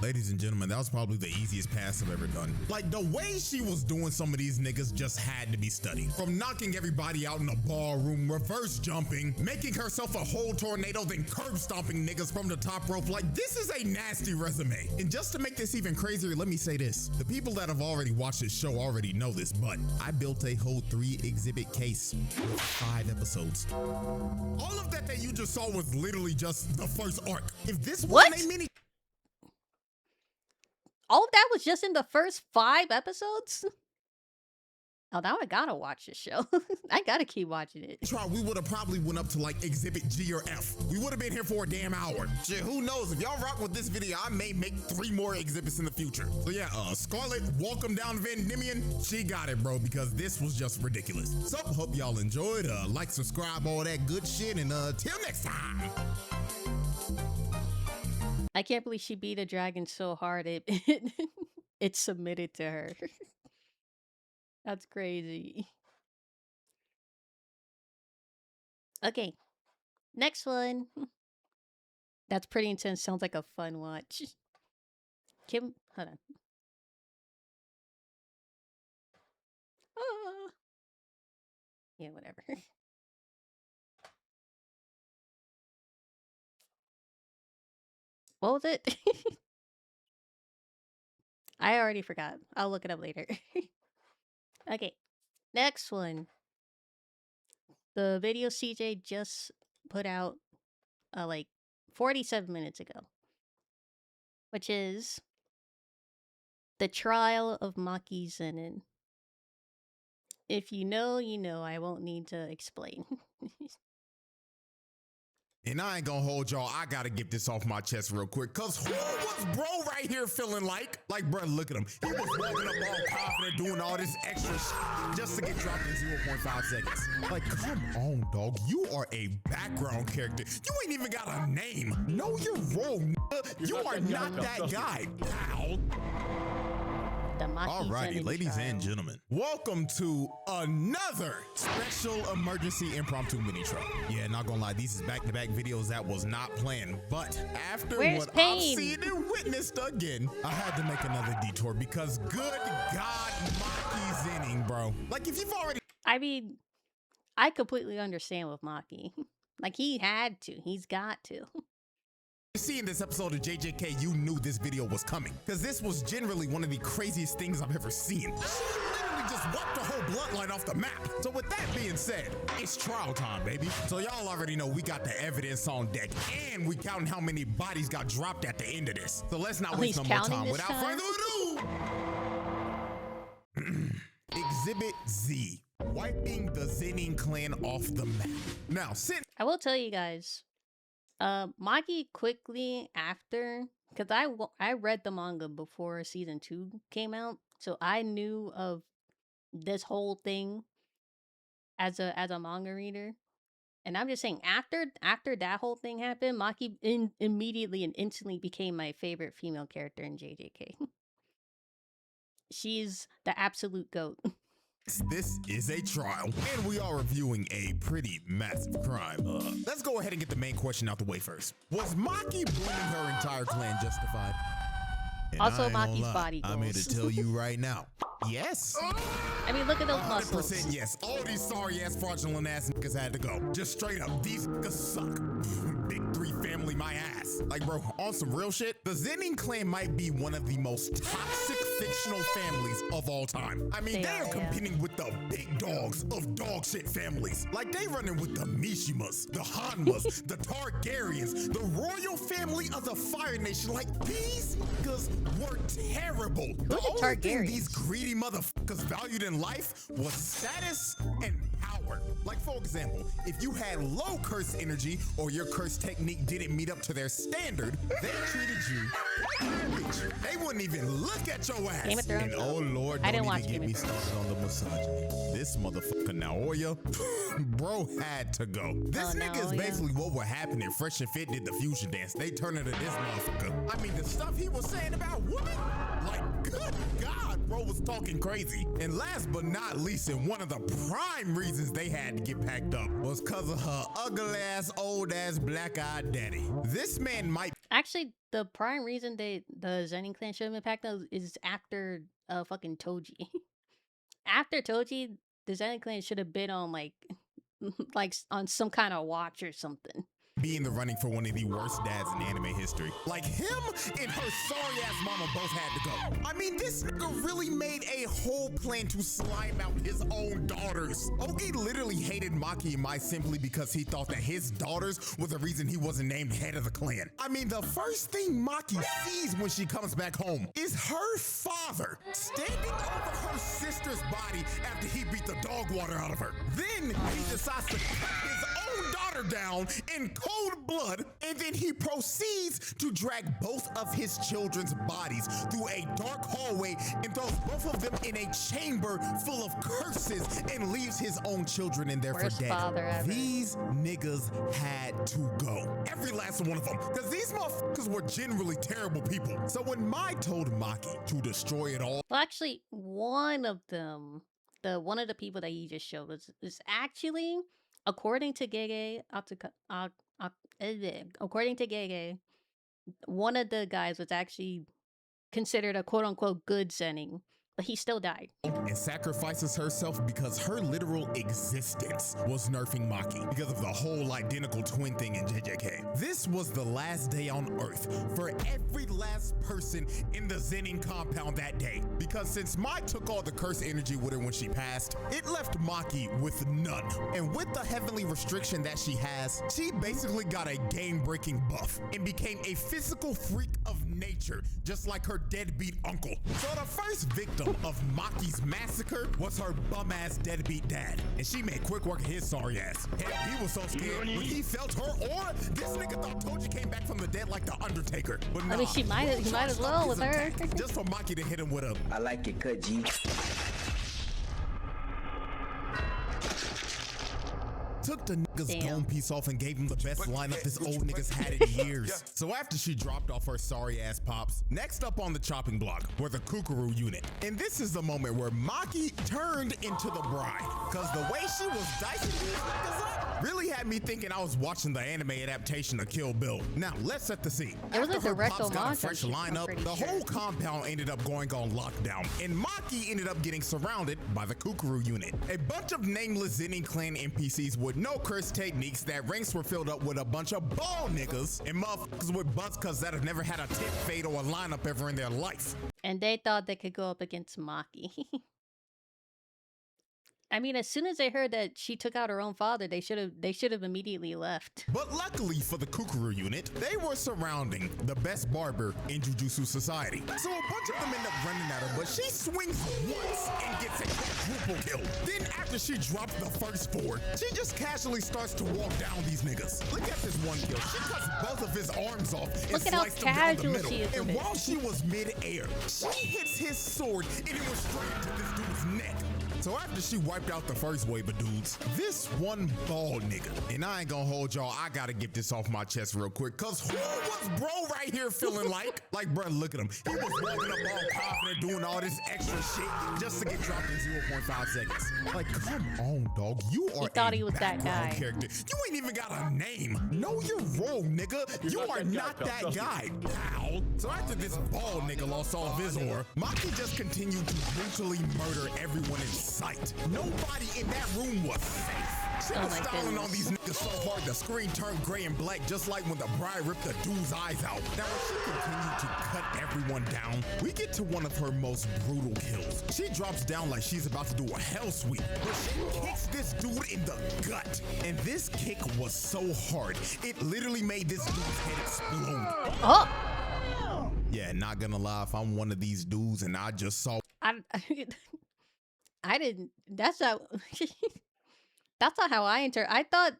Ladies and gentlemen, that was probably the easiest pass I've ever done. Like, the way she was doing some of these niggas just had to be studied. From knocking everybody out in the ballroom, reverse jumping, making herself a whole tornado, then curb stomping niggas from the top rope. Like, this is a nasty resume. And just to make this even crazier, let me say this. The people that have already watched this show already know this, but I built a whole 3-exhibit case with 5 episodes. All of that you just saw was literally just the first arc. If this wasn't a mini... All of that was just in the first 5 episodes? Oh, now I gotta watch this show. I gotta keep watching it. We would have probably went up to like exhibit G or F. We would have been here for a damn hour. Shit, who knows? If y'all rock with this video, I may make 3 more exhibits in the future. So yeah, Scarlet, welcome down Van Diemen. She got it, bro, because this was just ridiculous. So, hope y'all enjoyed. Like, subscribe, all that good shit, and till next time. I can't believe she beat a dragon so hard it submitted to her. That's crazy. Okay, next one. That's pretty intense. Sounds like a fun watch. Kim, hold on. Ah. Yeah, whatever. What was it? I already forgot. I'll look it up later. Okay, next one. The video CJ just put out like 47 minutes ago, which is the trial of Maki Zenin. If you know, you know. I won't need to explain. And I ain't gonna hold y'all. I gotta get this off my chest real quick. Cause who was bro right here feeling like? Like, bro, look at him. He was walking up all confident, doing all this extra shit just to get dropped in 0.5 seconds. Like, come on, dog. You are a background character. You ain't even got a name. Know your role, nigga. You are not that guy. Pal. Alrighty, ladies and gentlemen, welcome to another special emergency impromptu mini trial. Yeah, not gonna lie, these is back-to-back videos that was not planned, but after what I've seen and witnessed again, I had to make another detour because good God, Maki Zenin, bro. Like, if you've already... I mean, I completely understand with Maki. Like, he had to. He's got to. Seeing this episode of JJK, you knew this video was coming because this was generally one of the craziest things I've ever seen. She literally just wiped the whole bloodline off the map. So with that being said, it's trial time, baby. So y'all already know we got the evidence on deck and we counting how many bodies got dropped at the end of this. So let's not waste no more time. Without further ado, Exhibit Z, wiping the Zenin clan off the map. Now, I will tell you guys, Maki quickly after, because I read the manga before season 2 came out, so I knew of this whole thing as a manga reader, and I'm just saying after that whole thing happened, Maki immediately and instantly became my favorite female character in JJK. she's the absolute goat. This is a trial, and we are reviewing a pretty massive crime. Let's go ahead and get the main question out the way first. Was Maki blaming her entire clan justified? And Also, I ain't gonna Maki's lie, body I'm here to goals. tell you right now. Yes. I mean, look at those muscles. 100% yes. All these sorry ass fraudulent ass niggas had to go. Just straight up. These niggas suck. Big three family my ass. Like, bro, on some real shit, the Zenin clan might be one of the most toxic fictional families of all time. I mean, they are competing with the big dogs of dog shit families. Like, they running with the Mishimas, the Hanmas, the Targaryens, the royal family of the Fire Nation. Like, these niggas were terrible. The only thing these greedy motherfuckers valued in life was status and power. Like, for example, if you had low curse energy or your curse technique didn't meet up to their standard, they treated you. They wouldn't even look at your ass. Game of Thrones. And oh Lord, I don't didn't watch even get me started on the misogyny. This motherfucker Naoya, bro, had to go. This nigga is basically what would happen if Fresh and Fit did the fusion dance. They turn into this motherfucker. I mean, the stuff he was saying about women, like, good God, bro was talking crazy. And last but not least, and one of the prime reasons they had to get packed up was because of her ugly ass, old ass, black-eyed daddy. This man might Actually, the prime reason the Zenin clan should have been packed up is after fucking Toji. After Toji, the Zenin clan should have been on like on some kind of watch or something. be in the running for one of the worst dads in anime history. Like, him and her sorry ass mama both had to go. I mean, this nigga really made a whole plan to slime out his own daughters. Ogi literally hated Maki and Mai simply because he thought that his daughters were the reason he wasn't named head of the clan. I mean, the first thing Maki sees when she comes back home is her father standing over her sister's body after he beat the dog water out of her. Then he decides to cut his own daughter down in cold blood, and then he proceeds to drag both of his children's bodies through a dark hallway and throws both of them in a chamber full of curses and leaves his own children in there for dead. These niggas had to go. Every last one of them. Because these motherfuckers were generally terrible people. So when Mai told Maki to destroy it all. Well, actually, one of them, one of the people that you just showed is actually, according to Gege, according to Gege, one of the guys was actually considered a quote-unquote good Zenin, but he still died. And sacrifices herself because her literal existence was nerfing Maki because of the whole identical twin thing in JJK. This was the last day on Earth for every last person in the Zenin compound that day. Because since Mai took all the curse energy with her when she passed, it left Maki with none. And with the heavenly restriction that she has, she basically got a game-breaking buff and became a physical freak of nature, just like her deadbeat uncle. So the first victim of Maki's massacre was her bum-ass deadbeat dad, and she made quick work of his sorry ass. Hell, he was so scared when he felt her aura, this nigga thought Toji came back from the dead like the Undertaker. But nah, I mean, he might as well with her. Just for Maki to hit him with a I like it cut, G. Took the nigga's dome piece off and gave him the best lineup this old nigga's had in years. So after she dropped off her sorry ass pops, next up on the chopping block were the Kukuru unit. And this is the moment where Maki turned into the bride. Cause the way she was dicing these niggas up really had me thinking I was watching the anime adaptation of Kill Bill. Now let's set the scene. It was a direct pops got a homage, fresh lineup, the whole compound ended up going on lockdown, and Maki ended up getting surrounded by the Kukuru unit. A bunch of nameless Zenin clan NPCs with no curse techniques that ranks were filled up with a bunch of ball niggas and motherfuckers with butts cause that have never had a tip fade or a lineup ever in their life. And they thought they could go up against Maki. I mean, as soon as they heard that she took out her own father, they should have immediately left. But luckily for the Kukuru unit, they were surrounding the best barber in Jujutsu Society. So a bunch of them end up running at her, but she swings once and gets a quadruple kill. Then after she drops the first four, she just casually starts to walk down these niggas. Look at this one kill. She cuts both of his arms off and Look at how sliced him down the casual middle. she is And with it. while she was mid-air, she hits his sword and it was straight into this dude's neck. So after she wiped out the first wave of dudes, this one bald nigga, and I ain't gonna hold y'all, I gotta get this off my chest real quick, cause who was bro right here feeling like? Like, bro, look at him. He was walking up all confident, doing all this extra shit just to get dropped in 0.5 seconds. Like, come on, dog. You are He thought a he was that background guy. character. You ain't even got a name. Know your role, nigga. You are not that guy. Ow. So after this bald nigga lost all of his aura, Maki just continued to brutally murder everyone in sight. Nobody in that room was safe. She was styling on these niggas so hard the screen turned gray and black, just like when the bride ripped the dude's eyes out. Now, as she continued to cut everyone down, we get to one of her most brutal kills. She drops down like she's about to do a hell sweep, but she kicks this dude in the gut. And this kick was so hard, it literally made this dude's head explode. Oh! Yeah, not gonna lie, if I'm one of these dudes and I just saw... I didn't. That's not. That's not how I enter. I thought.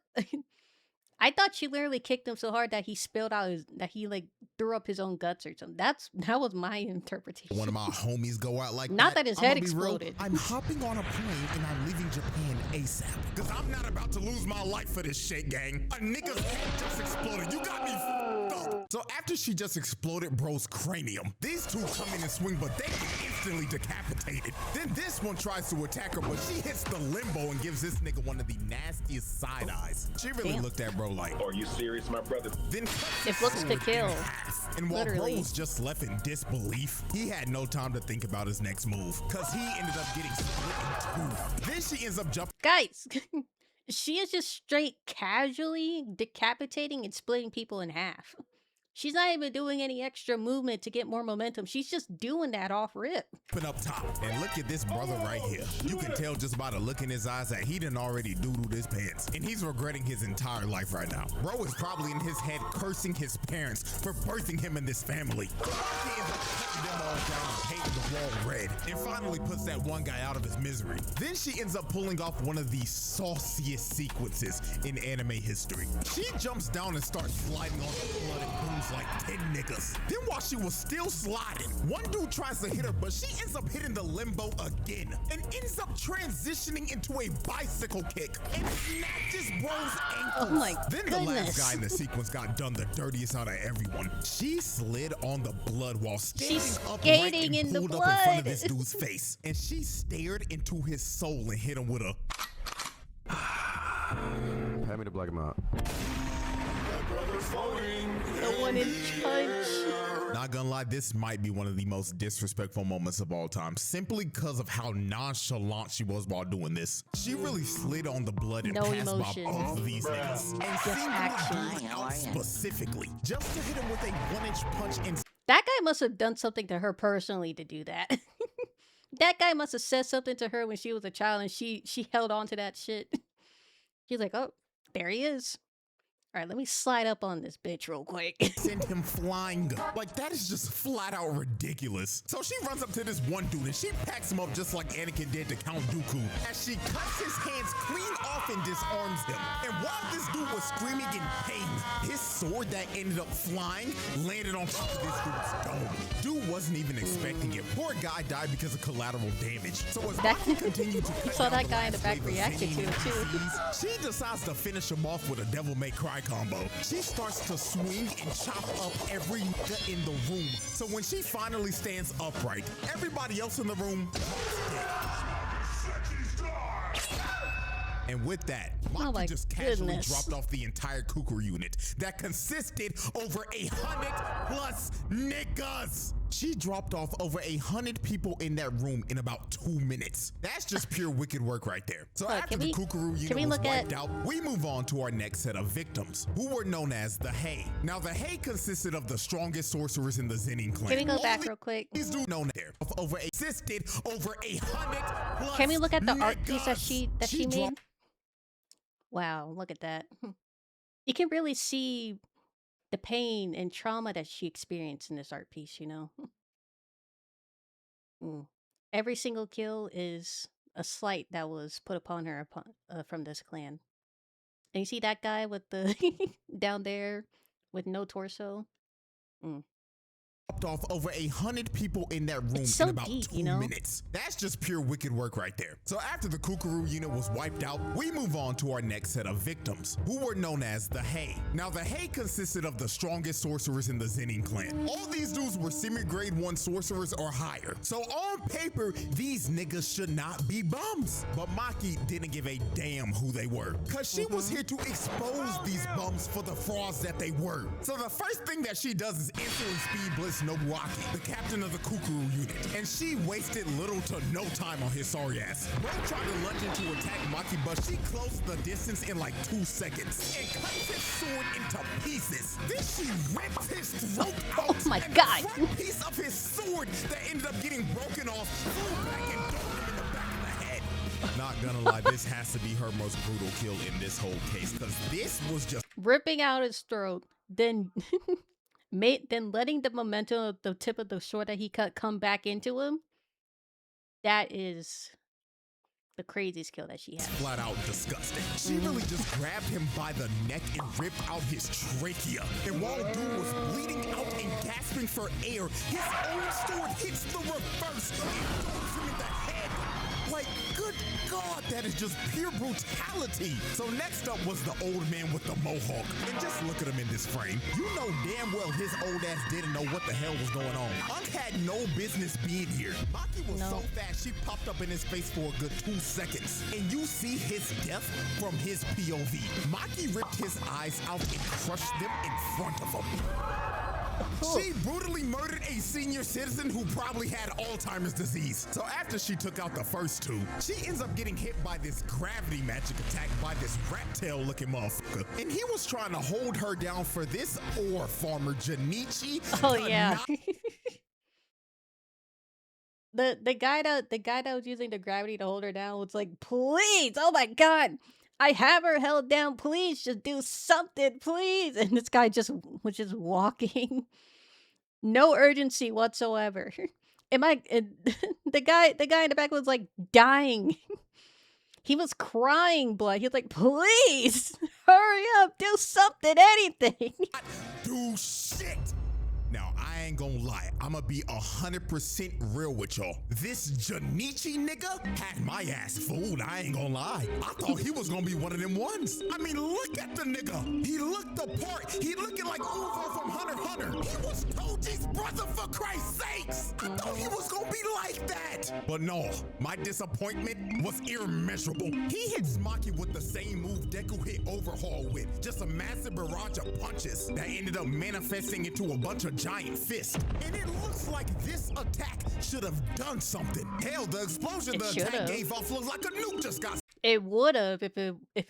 I thought she literally kicked him so hard that he spilled out that he like threw up his own guts or something. That was my interpretation. One of my homies go out like not that his head I'ma be real, exploded. I'm hopping on a plane and I'm leaving Japan ASAP. Cause I'm not about to lose my life for this shit, gang. A nigga's head just exploded. You got me f***ed up. So after she just exploded bro's cranium, these two come in and swing, but they get instantly decapitated. Then this one tries to attack her, but she hits the limbo and gives this nigga one of the nastiest side eyes. She really looked at bro like, "Are you serious, my brother?" Then it looks to kill. And while Literally. bro was just left in disbelief, he had no time to think about his next move, cause he ended up getting split in two. Then she ends up jumping. Guys, she is just straight casually decapitating and splitting people in half. She's not even doing any extra movement to get more momentum. She's just doing that off rip. Up top, and look at this brother right here. You can tell just by the look in his eyes that he done already doodled his pants, and he's regretting his entire life right now. Bro is probably in his head cursing his parents for birthing him in this family. He ends up cutting them all down and painting the wall red, and finally puts that one guy out of his misery. Then she ends up pulling off one of the sauciest sequences in anime history. She jumps down and starts sliding on the blood and booms like 10 niggas. Then while she was still sliding, one dude tries to hit her, but she ends up hitting the limbo again and ends up transitioning into a bicycle kick and snatches bro's ankles. Oh my Then the last guy in the sequence got done the dirtiest out of everyone. She slid on the blood while standing She's upright skating and in the pulled up in front of blood. this dude's face. And she stared into his soul and hit him with a... Hand me the black amount. The one in charge. Not gonna lie, this might be one of the most disrespectful moments of all time, simply because of how nonchalant she was while doing this. She really slid on the blood and No passed by emotion. both of these niggas and Just singled action. dude out specifically just to hit him with a 1-inch punch and That guy must have done something to her personally to do that. That guy must have said something to her when she was a child and she held on to that shit. She's like, oh, there he is. All right, let me slide up on this bitch real quick. send him flying. Like, that is just flat out ridiculous. So she runs up to this one dude and she packs him up just like Anakin did to Count Dooku as she cuts his hands clean off and disarms him. And while this dude was screaming in pain, his sword that ended up flying landed on top of this dude's dome. Dude wasn't even expecting it. Poor guy died because of collateral damage. So as Maki continued to cut saw down that the guy in last the back wave of reacted to Zenny it, too. NPCs, she decides to finish him off with a Devil May Cry combo. She starts to swing and chop up every nigga in the room. So when she finally stands upright, everybody else in the room is dead. And with that, Maki just casually goodness. dropped off the entire Kukuru unit that consisted over 100+ niggas. She dropped off over 100 people in that room in about 2 minutes. That's just pure wicked work right there. So Look, after can the we- Kukuru can unit we was look at- wiped out, we move on to our next set of victims, who were known as the Hay. Now, the Hay consisted of the strongest sorcerers in the Zenin clan. Can we go back Only real quick? these dudes known there of over assisted over 100+ Can we look at the art piece that niggas. she dropped- made? Wow, look at that. You can really see the pain and trauma that she experienced in this art piece, you know? Every single kill is a slight that was put upon her from this clan. And you see that guy with the down there with no torso? off over 100 people in that room It's so in about deep, 2 you know? minutes. That's just pure wicked work right there. So after the Kookaroo unit was wiped out, we move on to our next set of victims, who were known as the Hay. Now the Hay consisted of the strongest sorcerers in the Zenin clan. All these dudes were semi-grade 1 sorcerers or higher. So on paper, these niggas should not be bums. But Maki didn't give a damn who they were, cause she was here to expose these bums for the frauds that they were. So the first thing that she does is instantly speed blitz Nobuaki, the captain of the Kookaroo unit, and she wasted little to no time on his sorry ass. Bro tried to lunge in to attack Maki, but she closed the distance in like 2 seconds and cuts his sword into pieces. Then she rips his throat out. Oh my and God. the front piece of his sword that ended up getting broken off flew back and dove him in the back of the head. Not gonna lie, this has to be her most brutal kill in this whole case, because this was just Ripping out his throat, then then letting the momentum of the tip of the sword that he cut come back into him. That is the craziest kill that she has. flat out disgusting. She really just grabbed him by the neck and ripped out his trachea. And while dude was bleeding out and gasping for air, his own sword hits the reverse and throws him in the head. Like, good God, that is just pure brutality. So next up was the old man with the mohawk. And just look at him in this frame. You know damn well his old ass didn't know what the hell was going on. Unk had no business being here. Maki was so fast, she popped up in his face for a good 2 seconds. And you see his death from his POV. Maki ripped his eyes out and crushed them in front of him. She brutally murdered a senior citizen who probably had Alzheimer's disease. So after she took out the first 2, she ends up getting hit by this gravity magic attack by this rat tail looking motherfucker. And he was trying to hold her down for this ore farmer, Junichi. Oh yeah. The guy that was using the gravity to hold her down was like, please, oh my God, I have her held down. Please, just do something, please. And this guy was just walking, no urgency whatsoever. The guy in the back was like dying. He was crying blood. He was like, please, hurry up, do something, anything. Do shit. Now, I ain't gonna lie, I'ma be 100% real with y'all. This Junichi nigga had my ass fooled, I ain't gonna lie. I thought he was gonna be one of them ones. I mean, look at the nigga. He looked the part. He looking like Uvo from Hunter x Hunter. He was Toji's brother, for Christ's sakes. I thought he was gonna be like that. But no, my disappointment was immeasurable. He hits Maki with the same move Deku hit Overhaul with. Just a massive barrage of punches that ended up manifesting into a bunch of giant fist. And it looks like this attack should have done something. Hell, the explosion the attack gave off looks like a nuke just got It would have if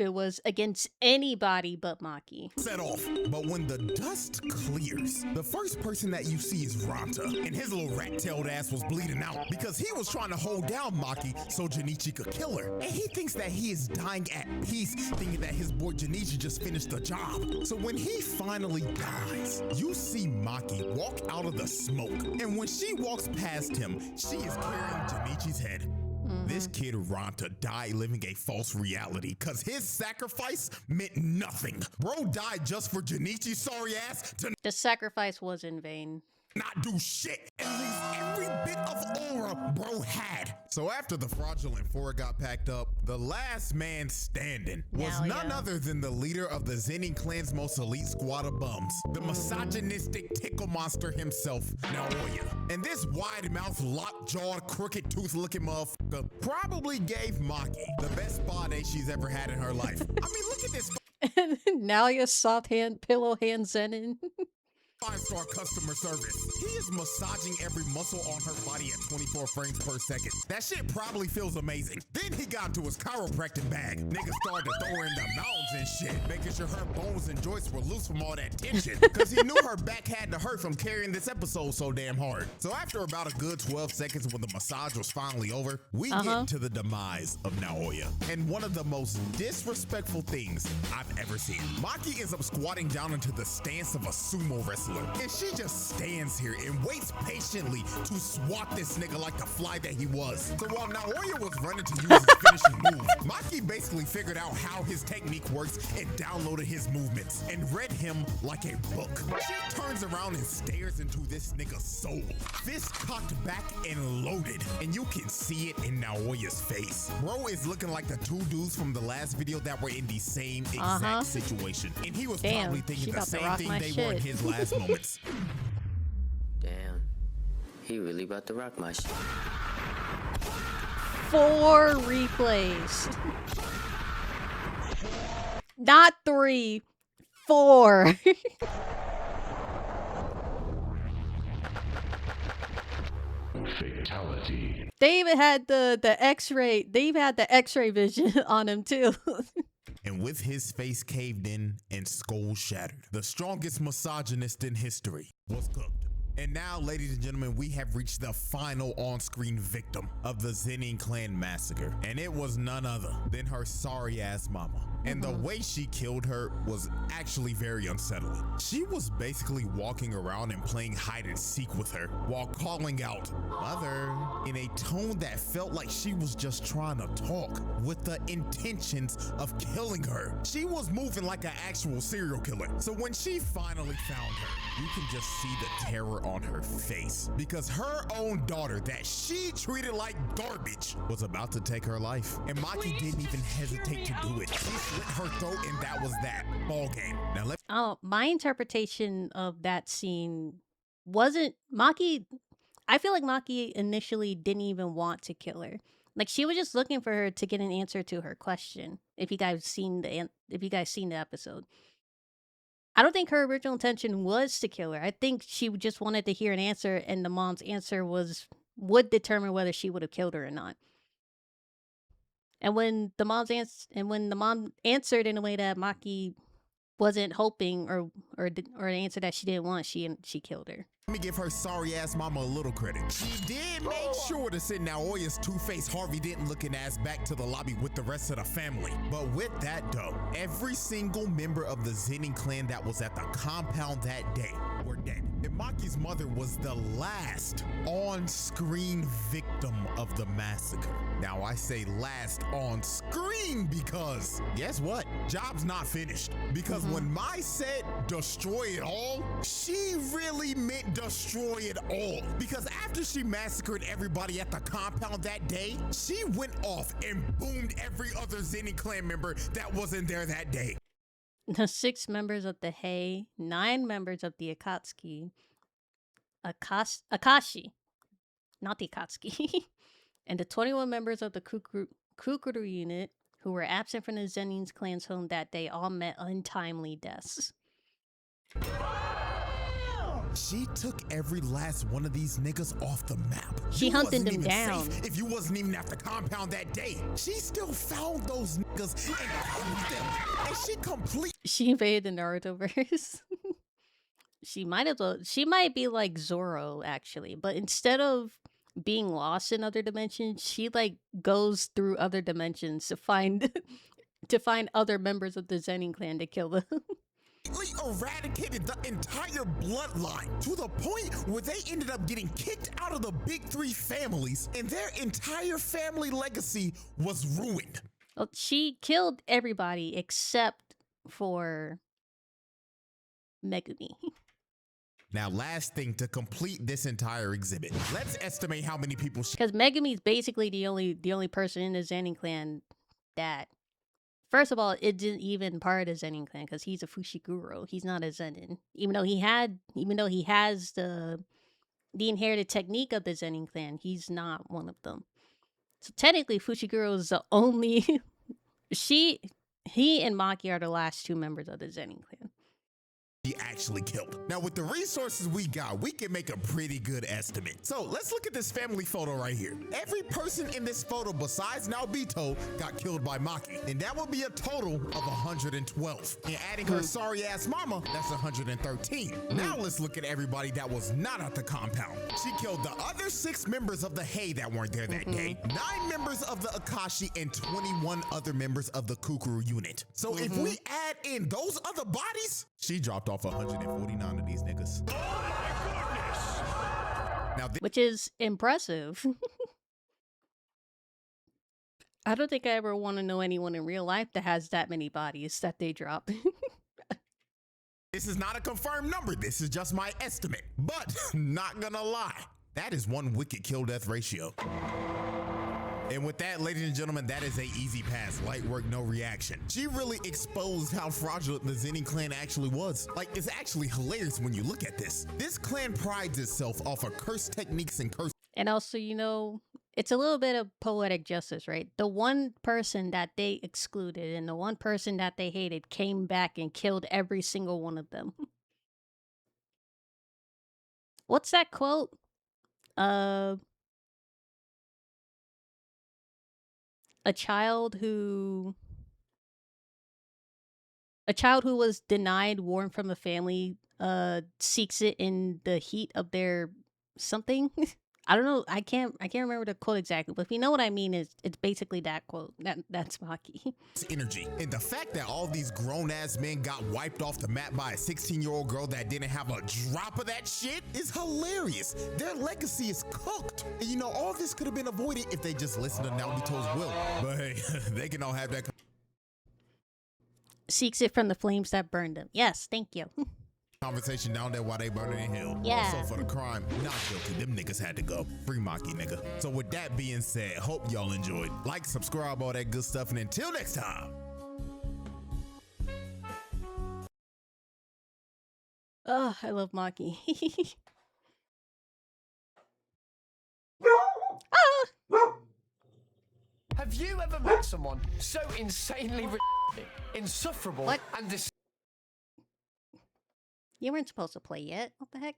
it was against anybody but Maki. set off. But when the dust clears, the first person that you see is Ranta. And his little rat-tailed ass was bleeding out because he was trying to hold down Maki so Junichi could kill her. And he thinks that he is dying at peace, thinking that his boy Junichi just finished the job. So when he finally dies, you see Maki walk out of the smoke. And when she walks past him, she is carrying Junichi's head. This kid Ranta died living a false reality because his sacrifice meant nothing. Bro died just for Junichi's sorry ass to The sacrifice was in vain. not do shit and lose every bit of aura bro had. So after the fraudulent four got packed up, the last man standing was none other than the leader of the Zenin clan's most elite squad of bums, the misogynistic tickle monster himself, Naoya. And this wide-mouthed, lockjawed, crooked-toothed looking motherfucker probably gave Maki the best spa day she's ever had in her life. I mean, look at this. Now your soft hand, pillow hand Zenin. 5-star customer service. He is massaging every muscle on her body at 24 frames per second. That shit probably feels amazing. Then he got into his chiropractic bag. Niggas started to throw her in the mountains and shit, making sure her bones and joints were loose from all that tension. Cause he knew her back had to hurt from carrying this episode so damn hard. So after about a good 12 seconds when the massage was finally over, we get to the demise of Naoya. And one of the most disrespectful things I've ever seen. Maki ends up squatting down into the stance of a sumo wrestler wrestler. And she just stands here and waits patiently to swat this nigga like the fly that he was. So while Naoya was running to use his finishing move, Maki basically figured out how his technique works and downloaded his movements and read him like a book. She turns around and stares into this nigga's soul, fist cocked back and loaded, and you can see it in Naoya's face. Bro is looking like the two dudes from the last video that were in the same exact situation, and he was probably thinking the same thing they were in his last moments. Damn, he really about to rock my shit. 4 replays. Not 3, 4. Fatality. They even had the X-ray. They even had the X-ray vision on him too. And with his face caved in and skull shattered, the strongest misogynist in history was cooked. And now, ladies and gentlemen, we have reached the final on-screen victim of the Zenin clan massacre. And it was none other than her sorry-ass mama. And the way she killed her was actually very unsettling. She was basically walking around and playing hide and seek with her while calling out, "Mother," in a tone that felt like she was just trying to talk with the intentions of killing her. She was moving like an actual serial killer. So when she finally found her, you can just see the terror on her face, because her own daughter that she treated like garbage was about to take her life. And Maki didn't even hesitate to do it. She slit her throat, and that was that. Ball game. Now My interpretation of that scene wasn't Maki. I feel like Maki initially didn't even want to kill her. Like, she was just looking for her to get an answer to her question. If you guys seen the episode, I don't think her original intention was to kill her. I think she just wanted to hear an answer, and the mom's answer would determine whether she would have killed her or not. And when the mom answered in a way that Maki wasn't hoping, or an answer that she didn't want, she killed her. Let me give her sorry ass mama a little credit. She did make sure to send Naoya's two-faced Harvey didn't looking ass back to the lobby with the rest of the family. But with that though, every single member of the Zenin clan that was at the compound that day were dead. And Maki's mother was the last on-screen victim of the massacre. Now I say last on screen because guess what? Job's not finished. Because when Mai said destroy it all, she really meant destroy it all. Because after she massacred everybody at the compound that day, she went off and boomed every other Zenin clan member that wasn't there that day. The 6 members of the Hei, 9 members of the Akashi, not the Akatsuki, and the 21 members of the Kukuru unit who were absent from the Zenin's clan's home that day all met untimely deaths. She took every last one of these niggas off the map. She hunted them down. If you wasn't even at the compound that day, she still found those niggas and killed them. And she invaded the Naruto verse. She might be like Zoro actually, but instead of being lost in other dimensions, she like goes through other dimensions to find other members of the Zenin clan to kill them. Eradicated the entire bloodline to the point where they ended up getting kicked out of the big 3 families, and their entire family legacy was ruined. Well, she killed everybody except for Megumi. Now, last thing to complete this entire exhibit, let's estimate how many people because Megumi's basically the only person in the Zenin clan that, first of all, it isn't even part of the Zenin clan because he's a Fushiguro. He's not a Zenin. Even though he has the inherited technique of the Zenin clan, he's not one of them. So technically, Fushiguro is the only. He and Maki are the last 2 members of the Zenin clan he actually killed. Now, with the resources we got, we can make a pretty good estimate. So let's look at this family photo right here. Every person in this photo besides Naobito got killed by Maki, and that would be a total of 112. And adding her sorry ass mama, that's 113. Now let's look at everybody that was not at the compound. She killed the other 6 members of the Hei that weren't there that day, 9 members of the Akashi, and 21 other members of the Kukuru unit. So if we add in those other bodies, She dropped off 149 of these niggas. Now, which is impressive. I don't think I ever want to know anyone in real life that has that many bodies that they drop. this is not a confirmed number. This is just my estimate. But not gonna lie, that is one wicked kill death ratio. And with that, ladies and gentlemen, that is a easy pass. Light work, no reaction. She really exposed how fraudulent the Zenin clan actually was. Like, it's actually hilarious when you look at this. This clan prides itself off of curse techniques and curse. And also, you know, it's a little bit of poetic justice, right? The one person that they excluded and the one person that they hated came back and killed every single one of them. What's that quote? A child who was denied warmth from a family seeks it in the heat of their something. I don't know. I can't remember the quote exactly, but if you know what I mean, it's basically that quote. That's Maki. Energy. And the fact that all these grown-ass men got wiped off the map by a 16-year-old girl that didn't have a drop of that shit is hilarious. Their legacy is cooked. And you know, all this could have been avoided if they just listened to Naobito's will. But hey, they can all have that. Seeks it from the flames that burned them. Yes, thank you. Conversation down there while they burning in hell. Yeah. Also for the crime, not guilty. Them niggas had to go. Free Maki, nigga. So with that being said, hope y'all enjoyed. Like, subscribe, all that good stuff, and until next time. Oh, I love Maki. Have you ever met someone so insanely insufferable and You weren't supposed to play yet. What the heck?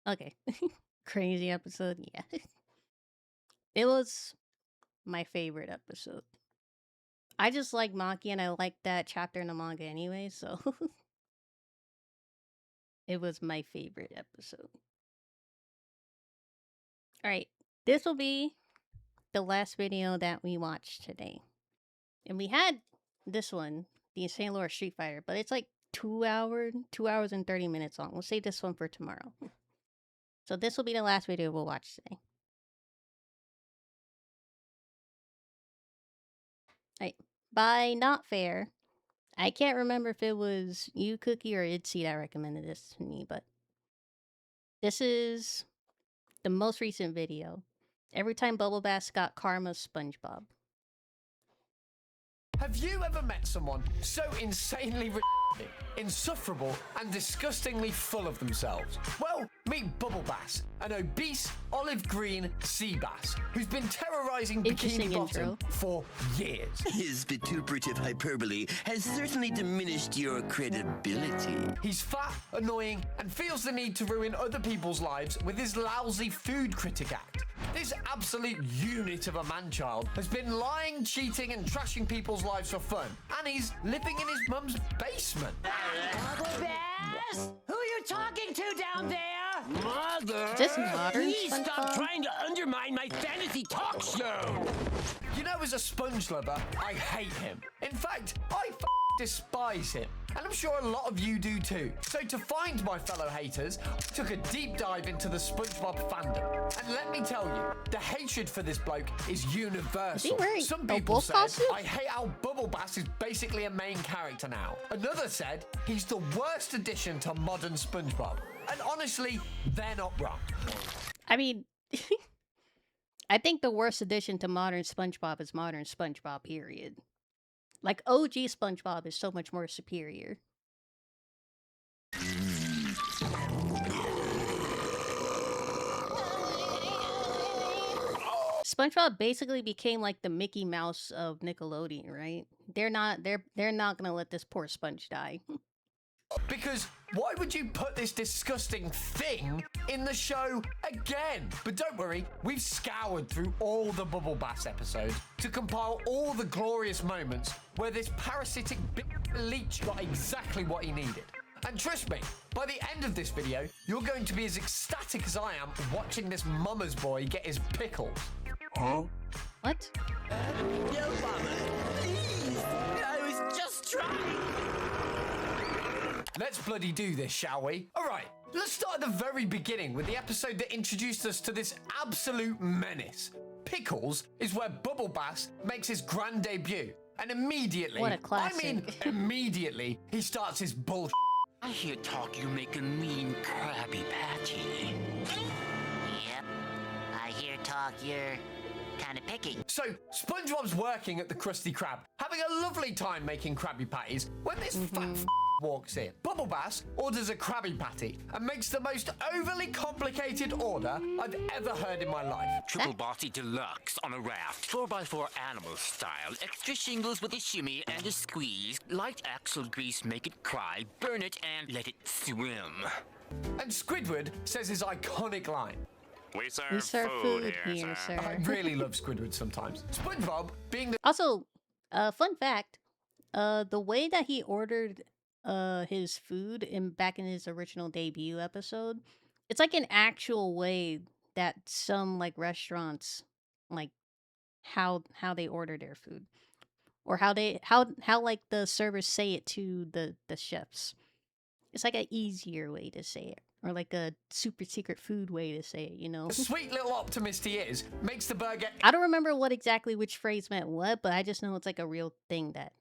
Okay. Crazy episode. Yeah. It was my favorite episode. I just like Maki and I like that chapter in the manga anyway, so it was my favorite episode. Alright. This will be the last video that we watched today. And we had this one, the Insane Lore Street Fighter, but it's like 2 hours and 30 minutes long. We'll save this one for tomorrow. So this will be the last video we'll watch today. Alright, by not fair, I can't remember if it was you, Cookie, or Itzy that recommended this to me, but this is the most recent video. Every time Bubble Bass got Karma's SpongeBob. Have you ever met someone so insanely insufferable and disgustingly full of themselves? Well, meet Bubble Bass, an obese, olive green sea bass who's been terrorizing Bikini Bottom for years. His vituperative hyperbole has certainly diminished your credibility. He's fat, annoying, and feels the need to ruin other people's lives with his lousy food critic act. This absolute unit of a man-child has been lying, cheating, and trashing people's lives for fun. And he's living in his mum's basement. Bubble Bass? Who are you talking to down there? Mother! Just modern Please stop trying to undermine my fantasy talk show! You know, as a sponge lover, I hate him. In fact, I despise him. And I'm sure a lot of you do too. So to find my fellow haters, I took a deep dive into the SpongeBob fandom. And let me tell you, the hatred for this bloke is universal. Some people said, I hate how Bubble Bass is basically a main character now. Another said, he's the worst addition to modern SpongeBob. And honestly, they're not wrong. I mean, I think the worst addition to modern SpongeBob is modern SpongeBob, period. Like, OG SpongeBob is so much more superior. SpongeBob basically became like the Mickey Mouse of Nickelodeon, right? They're not gonna let this poor sponge die. Because why would you put this disgusting thing in the show again? But don't worry, we've scoured through all the Bubble Bass episodes to compile all the glorious moments where this parasitic leech got exactly what he needed. And trust me, by the end of this video, you're going to be as ecstatic as I am watching this mama's boy get his pickles. Huh? What? No, Mama. Please. I was just try! Let's bloody do this, shall we? All right, let's start at the very beginning with the episode that introduced us to this absolute menace. Pickles is where Bubble Bass makes his grand debut. And immediately, What a classic. I mean immediately, he starts his bullshit. I hear talk you make a mean Krabby Patty. Yep. I hear talk you're kind of picky. So, SpongeBob's working at the Krusty Krab, having a lovely time making Krabby Patties, when this fat walks in. Bubble Bass orders a Krabby Patty and makes the most overly complicated order I've ever heard in my life. Triple Bossy Deluxe on a raft, 4x4 animal style, extra shingles with a shimmy and a squeeze, light axle grease, make it cry, burn it and let it swim. And Squidward says his iconic line. We serve, We serve food here, sir. I really love Squidward sometimes. SpongeBob being the... Also, fun fact, the way that he ordered his food back in his original debut episode, it's like an actual way that some like restaurants like how they order their food, or how like the servers say it to the chefs. It's like an easier way to say it, or like a super secret food way to say it, you know? sweet little optimist he is, makes the burger... I don't remember which phrase meant what, but I just know it's like a real thing that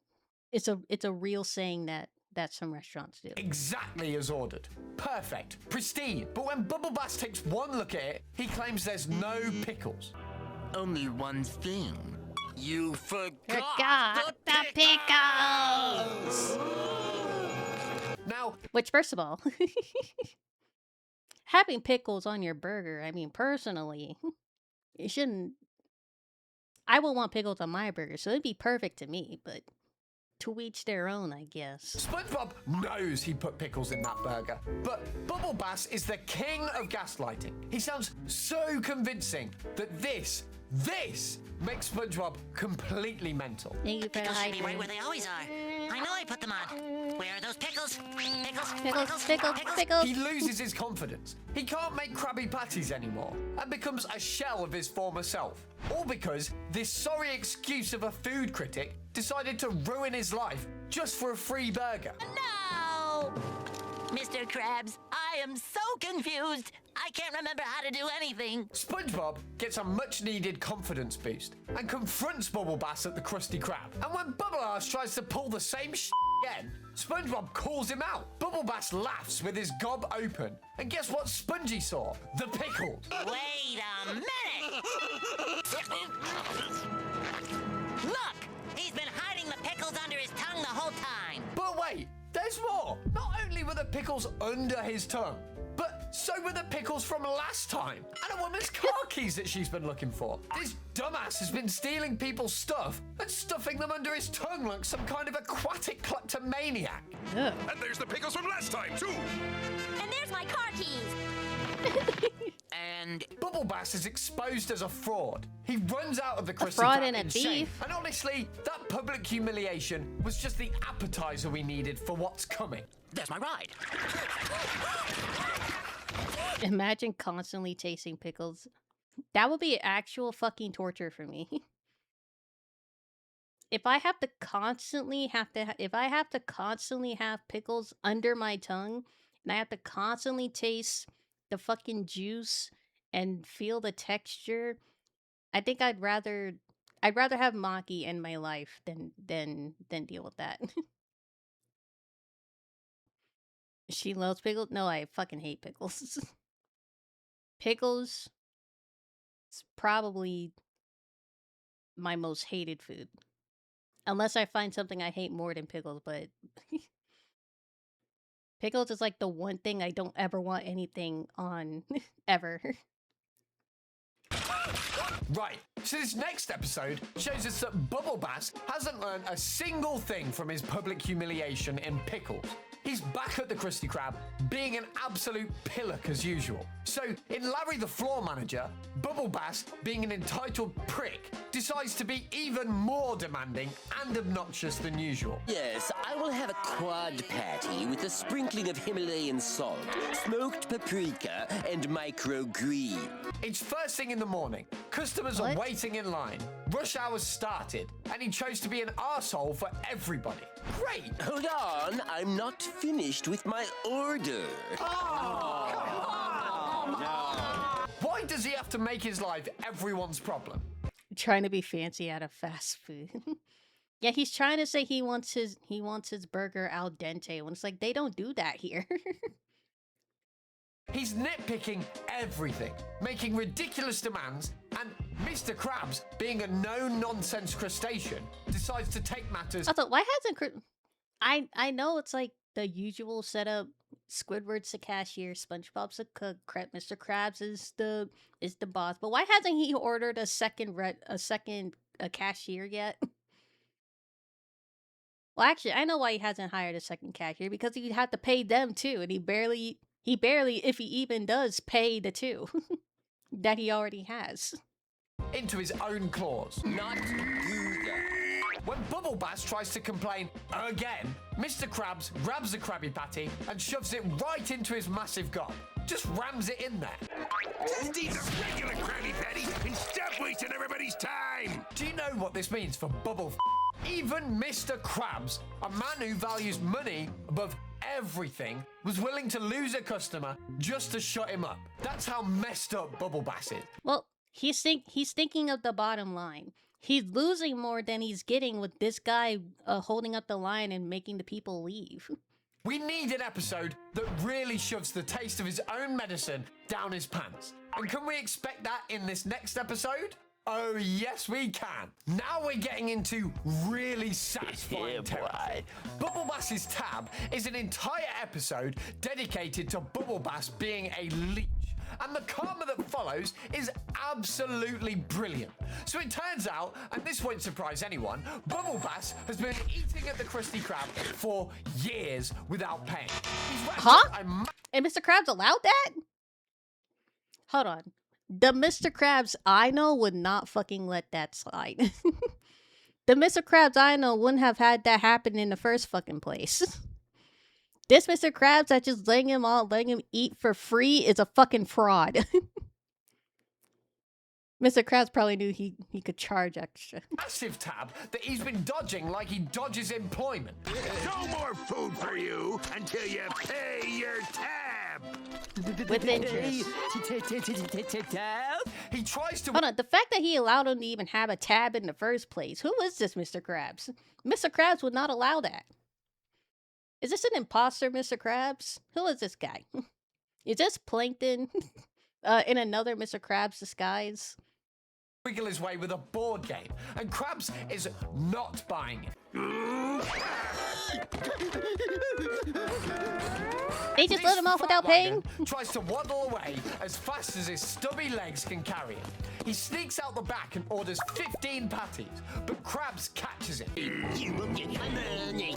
it's a real saying that some restaurants do. Exactly as ordered. Perfect. Pristine. But when Bubble Bass takes one look at it, he claims there's no pickles. Only one thing. You Forgot the pickles! Now, which, first of all, having pickles on your burger, I mean, personally, it shouldn't... I would want pickles on my burger, so it'd be perfect to me, but to each their own, I guess. SpongeBob knows he put pickles in that burger, but Bubble Bass is the king of gaslighting. He sounds so convincing that this makes SpongeBob completely mental. Thank you for the Pickles should be right hydrate. where they always are. I know I put them on. Where are those pickles? Pickles. He loses his confidence. He can't make Krabby Patties anymore and becomes a shell of his former self. All because this sorry excuse of a food critic decided to ruin his life just for a free burger. No! Mr. Krabs, I am so confused. I can't remember how to do anything. SpongeBob gets a much-needed confidence boost and confronts Bubble Bass at the Krusty Krab. And when Bubble Ass tries to pull the same again, SpongeBob calls him out. Bubble Bass laughs with his gob open. And guess what Spongy saw? The pickles. Wait a minute! Look! He's been hiding the pickles under his tongue the whole time. But wait, there's more. Not only were the pickles under his tongue, but so were the pickles from last time. And a woman's car keys that she's been looking for. This dumbass has been stealing people's stuff and stuffing them under his tongue like some kind of aquatic kleptomaniac. Ugh. And there's the pickles from last time, too. And there's my car keys. And Bubble Bass is exposed as a fraud. He runs out of the Krusty fraud Krab and a insane. thief. And honestly, that public humiliation was just the appetizer we needed for what's coming. There's my ride. Imagine constantly tasting pickles. That would be actual fucking torture for me. If I have to constantly have pickles under my tongue, and I have to constantly taste the fucking juice and feel the texture, I think I'd rather have Maki in my life than deal with that. She loves pickles? No, I fucking hate pickles. Pickles is probably my most hated food. Unless I find something I hate more than pickles, but pickles is like the one thing I don't ever want anything on, ever. Right, so this next episode shows us that Bubble Bass hasn't learned a single thing from his public humiliation in pickles. He's back at the Krusty Krab, being an absolute pillock as usual. So, in Larry the Floor Manager, Bubble Bass, being an entitled prick, decides to be even more demanding and obnoxious than usual. Yes, I will have a quad patty with a sprinkling of Himalayan salt, smoked paprika, and microgreen. It's first thing in the morning. Customers What? are waiting in line. Rush hour started, and he chose to be an arsehole for everybody. Great! Hold on, I'm not finished with my order. Why does he have to make his life everyone's problem? Trying to be fancy out of fast food. Yeah, he's trying to say he wants his burger al dente when it's like they don't do that here. He's nitpicking everything, making ridiculous demands, and Mr. Krabs, being a no-nonsense crustacean, decides to take matters. Also, why hasn't I know it's like the usual setup. Squidward's the cashier, SpongeBob's the cook, Mr. Krabs is the boss. But why hasn't he ordered a second cashier yet? Well, actually, I know why he hasn't hired a second cashier, because he'd have to pay them too, and he barely, if he even does, pay the two that he already has. Into his own claws. Not do that. When Bubble Bass tries to complain again, Mr. Krabs grabs the Krabby Patty and shoves it right into his massive gob. Just rams it in there. Just eat the regular Krabby Patty and stop wasting everybody's time! Do you know what this means for Bubble Even Mr. Krabs, a man who values money above everything, was willing to lose a customer just to shut him up. That's how messed up Bubble Bass is. Well, he's thinking of the bottom line. He's losing more than he's getting with this guy holding up the line and making the people leave. We need an episode that really shoves the taste of his own medicine down his pants. And can we expect that in this next episode? Oh, yes, we can. Now we're getting into really satisfying territory. Bubble Bass's tab is an entire episode dedicated to Bubble Bass being a leech. And the karma that follows is absolutely brilliant. So it turns out, and this won't surprise anyone, Bubble Bass has been eating at the Krusty Krab for years without paying. And Mr. Krabs allowed that? Hold on. The Mr. Krabs I know would not fucking let that slide. The Mr. Krabs I know wouldn't have had that happen in the first fucking place. This Mr. Krabs that just letting him eat for free is a fucking fraud. Mr. Krabs probably knew he could charge extra. Massive tab that he's been dodging like he dodges employment. No more food for you until you pay your tab. With interest. He tries to... Hold on, the fact that he allowed him to even have a tab in the first place. Who is this Mr. Krabs? Mr. Krabs would not allow that. Is this an imposter, Mr. Krabs? Who is this guy? Is this Plankton in another Mr. Krabs disguise? Wiggle his way with a board game, and Krabs is not buying it. They just let him off without paying? Tries to waddle away as fast as his stubby legs can carry him. He sneaks out the back and orders 15 patties, but Krabs catches him. You will get my money.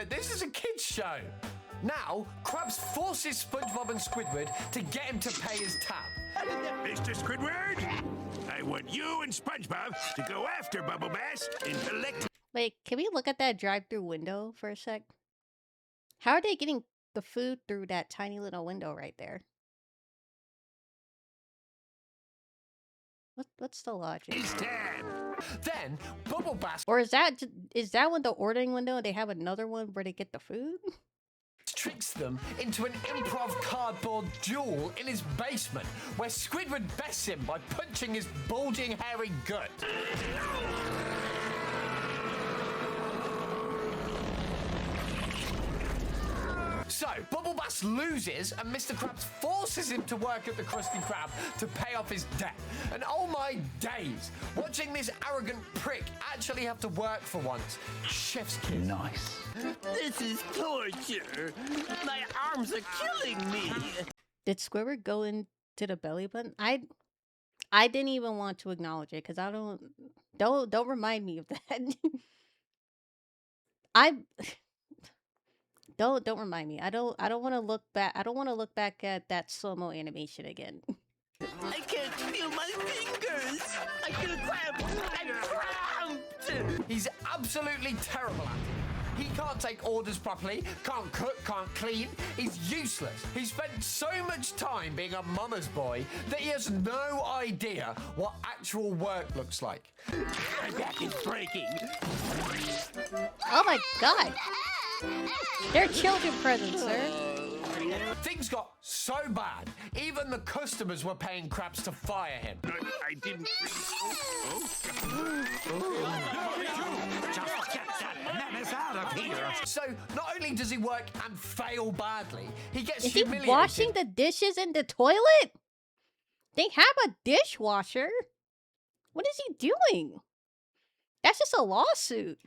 This is a kid's show. Now, Krabs forces SpongeBob and Squidward to get him to pay his tab. Mr. Squidward, I want you and SpongeBob to go after Bubble Bass and collect... Wait, can we look at that drive-through window for a sec? How are they getting the food through that tiny little window right there? What's the logic? Then, Bubble Bass... Or is that one the ordering window and they have another one where they get the food? Tricks them into an improv cardboard duel in his basement, where Squidward bests him by punching his bulging, hairy gut. So, Bubble Bass loses, and Mr. Krabs forces him to work at the Krusty Krab to pay off his debt. And oh my days, watching this arrogant prick actually have to work for once. Chef's kiss. Nice. This is torture. My arms are killing me. Did Squidward go into the belly button? I didn't even want to acknowledge it because I don't remind me of that. Don't remind me. I don't want to look back. I don't want to look back at that slow-mo animation again. I can't feel my fingers. I feel cramped. I'm cramped. He's absolutely terrible at it. He can't take orders properly, can't cook, can't clean. He's useless. He spent so much time being a mama's boy that he has no idea what actual work looks like. My back is breaking. Oh my god. They're children presents, sir. Things got so bad, even the customers were paying Krabs to fire him. I didn't. Just get that menace out of here. So not only does he work and fail badly, he gets Is he humiliated. washing the dishes in the toilet? They have a dishwasher. What is he doing? That's just a lawsuit.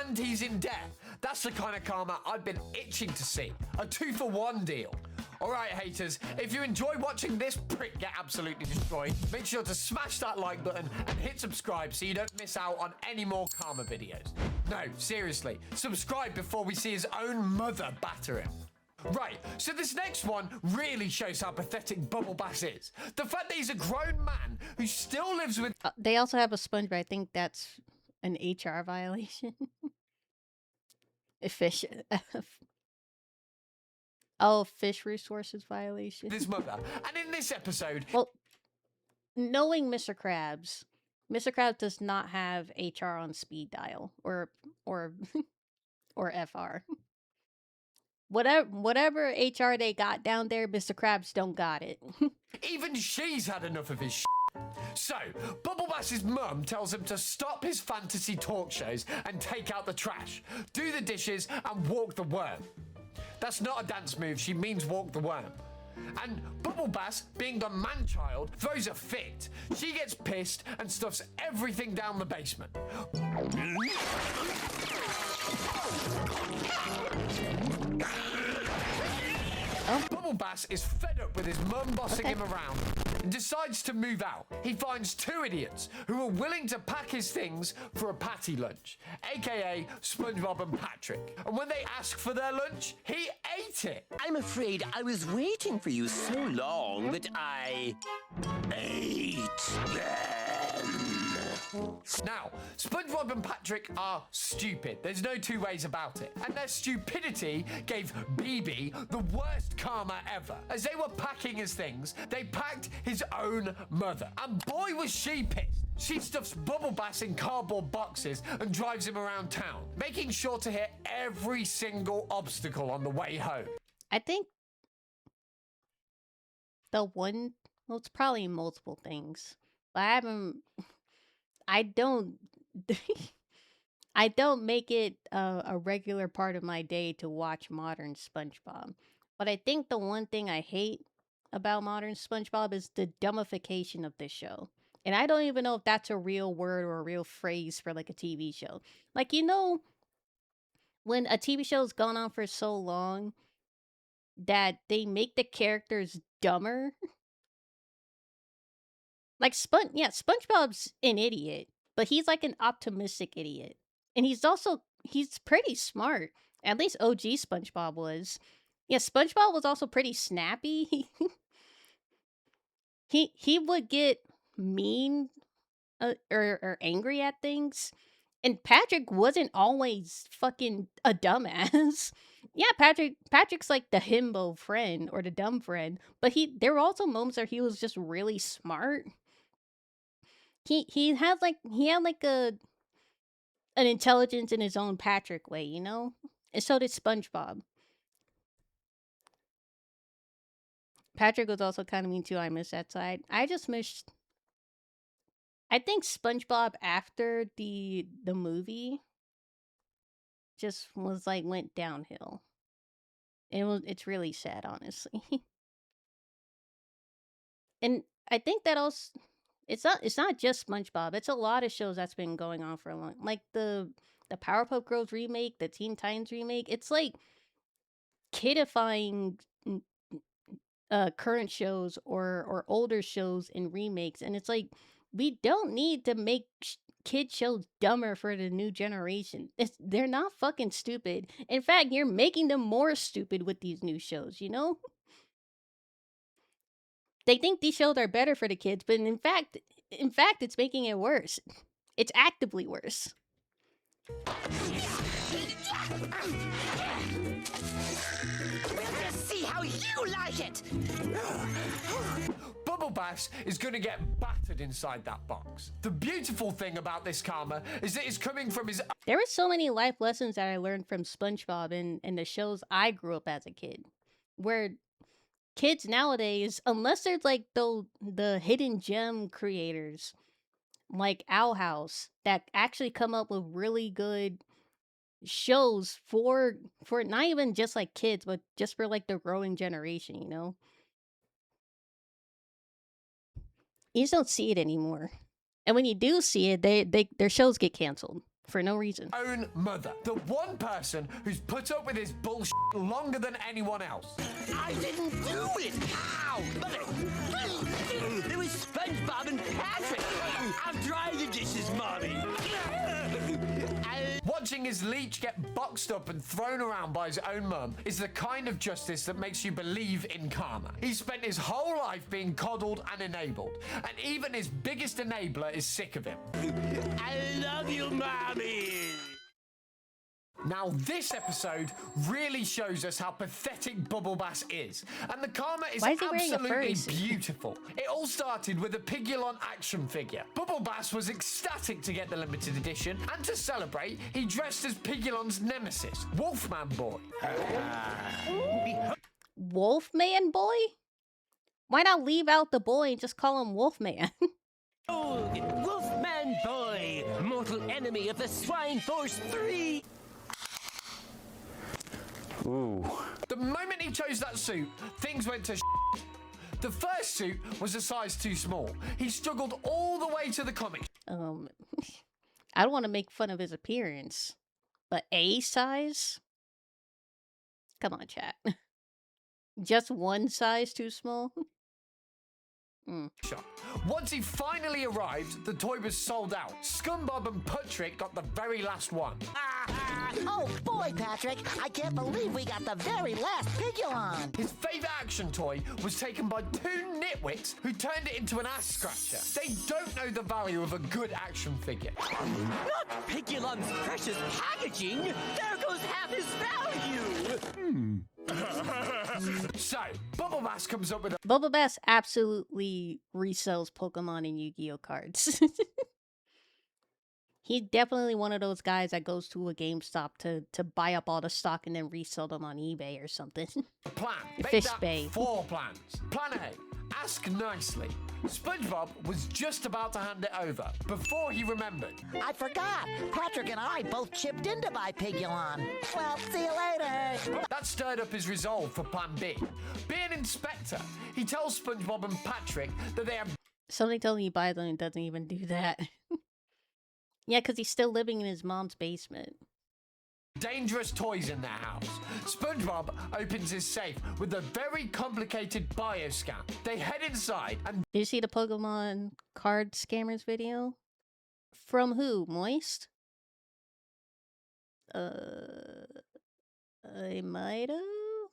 And he's in debt. That's the kind of karma I've been itching to see. A 2-for-1 deal. Alright, haters, if you enjoy watching this prick get absolutely destroyed, make sure to smash that like button and hit subscribe so you don't miss out on any more karma videos. No, seriously, subscribe before we see his own mother batter him. Right, so this next one really shows how pathetic Bubble Bass is. The fact that he's a grown man who still lives with... They also have a sponge, but I think that's an HR violation. Fish resources violation. His mother. And in this episode... Well, knowing Mr. Krabs does not have HR on speed dial or FR. Whatever HR they got down there, Mr. Krabs don't got it. Even she's had enough of his shit. So, Bubble Bass's mum tells him to stop his fantasy talk shows and take out the trash, do the dishes, and walk the worm. That's not a dance move, she means walk the worm. And Bubble Bass, being the man-child, throws a fit. She gets pissed and stuffs everything down the basement. Bubble Bass is fed up with his mum bossing him around and decides to move out. He finds 2 idiots who are willing to pack his things for a patty lunch, aka SpongeBob and Patrick. And when they ask for their lunch, he ate it. I'm afraid I was waiting for you so long that I ate them. Now, SpongeBob and Patrick are stupid. There's no 2 ways about it. And their stupidity gave BB the worst karma ever. As they were packing his things, they packed his own mother. And boy was she pissed. She stuffs Bubble Bass in cardboard boxes and drives him around town, making sure to hit every single obstacle on the way home. I think it's probably multiple things. But I don't make it a regular part of my day to watch modern SpongeBob. But I think the one thing I hate about modern SpongeBob is the dumbification of this show. And I don't even know if that's a real word or a real phrase for like a TV show. Like, you know, when a TV show's gone on for so long that they make the characters dumber. Like SpongeBob's an idiot, but he's like an optimistic idiot. And he's pretty smart. At least OG SpongeBob was. Yeah, SpongeBob was also pretty snappy. He would get mean or angry at things. And Patrick wasn't always fucking a dumbass. Yeah, Patrick's like the himbo friend or the dumb friend, but there were also moments where he was just really smart. He had an intelligence in his own Patrick way, you know? And so did SpongeBob. Patrick was also kind of mean too. I miss that side. I think SpongeBob after the movie just was like went downhill. It's really sad, honestly. And I think that also it's not just SpongeBob. It's a lot of shows that's been going on for a long, like the Powerpuff Girls remake, the Teen Titans remake. It's like kidifying current shows or older shows in remakes, and it's like we don't need to make kid shows dumber for the new generation. They're not fucking stupid. In fact, you're making them more stupid with these new shows, you know? They think these shows are better for the kids, but in fact, it's making it worse. It's actively worse. We'll just see how you like it. Bubble Bass is going to get battered inside that box. The beautiful thing about this karma is that it's coming from his... There were so many life lessons that I learned from SpongeBob and the shows I grew up as a kid. Where kids nowadays, unless there's like the hidden gem creators, like Owl House, that actually come up with really good shows for not even just like kids, but just for like the growing generation, you know? You just don't see it anymore. And when you do see it, their shows get canceled for no reason. Own mother. The one person who's put up with his bullshit longer than anyone else. I didn't do it! Ow! Mother! It was SpongeBob and Patrick! I'm drying the dishes, Mommy! Watching his leech get boxed up and thrown around by his own mum is the kind of justice that makes you believe in karma. He spent his whole life being coddled and enabled, and even his biggest enabler is sick of him. I love you, Mommy! Now, this episode really shows us how pathetic Bubble Bass is, and the karma is absolutely beautiful. It all started with a Pigulon action figure. Bubble Bass was ecstatic to get the limited edition, and to celebrate, he dressed as Pigulon's nemesis, Wolfman Boy. Wolfman Boy? Why not leave out the boy and just call him Wolfman? Oh, Wolfman Boy, mortal enemy of the Swine Force 3! Ooh. The moment he chose that suit, things went to The first suit was a size too small. He struggled all the way to the comic. I don't want to make fun of his appearance, but A size? Come on, chat. Just one size too small? Once he finally arrived, the toy was sold out. Scumbob and Patrick got the very last one. Oh boy, Patrick, I can't believe we got the very last Pigulon. His favourite action toy was taken by two nitwits who turned it into an ass scratcher. They don't know the value of a good action figure. Not Pigulon's precious packaging! There goes half his value! So, Bubble Bass comes up with a... Bubble Bass absolutely resells Pokemon and Yu-Gi-Oh cards. He's definitely one of those guys that goes to a GameStop to buy up all the stock and then resell them on eBay or something. Plan. Fish Bay. 4 plans. Plan A. Ask nicely. SpongeBob was just about to hand it over before he remembered. I forgot. Patrick and I both chipped in to buy Pigulon. Well, see you later. That stirred up his resolve for Plan B. Be an inspector. He tells SpongeBob and Patrick that they have... Somebody told me he buys them and doesn't even do that. Yeah, because he's still living in his mom's basement. Dangerous toys in their house. SpongeBob opens his safe with a very complicated bioscan. They head inside and... Did you see the Pokemon card scammers video? From who? Moist? I might have.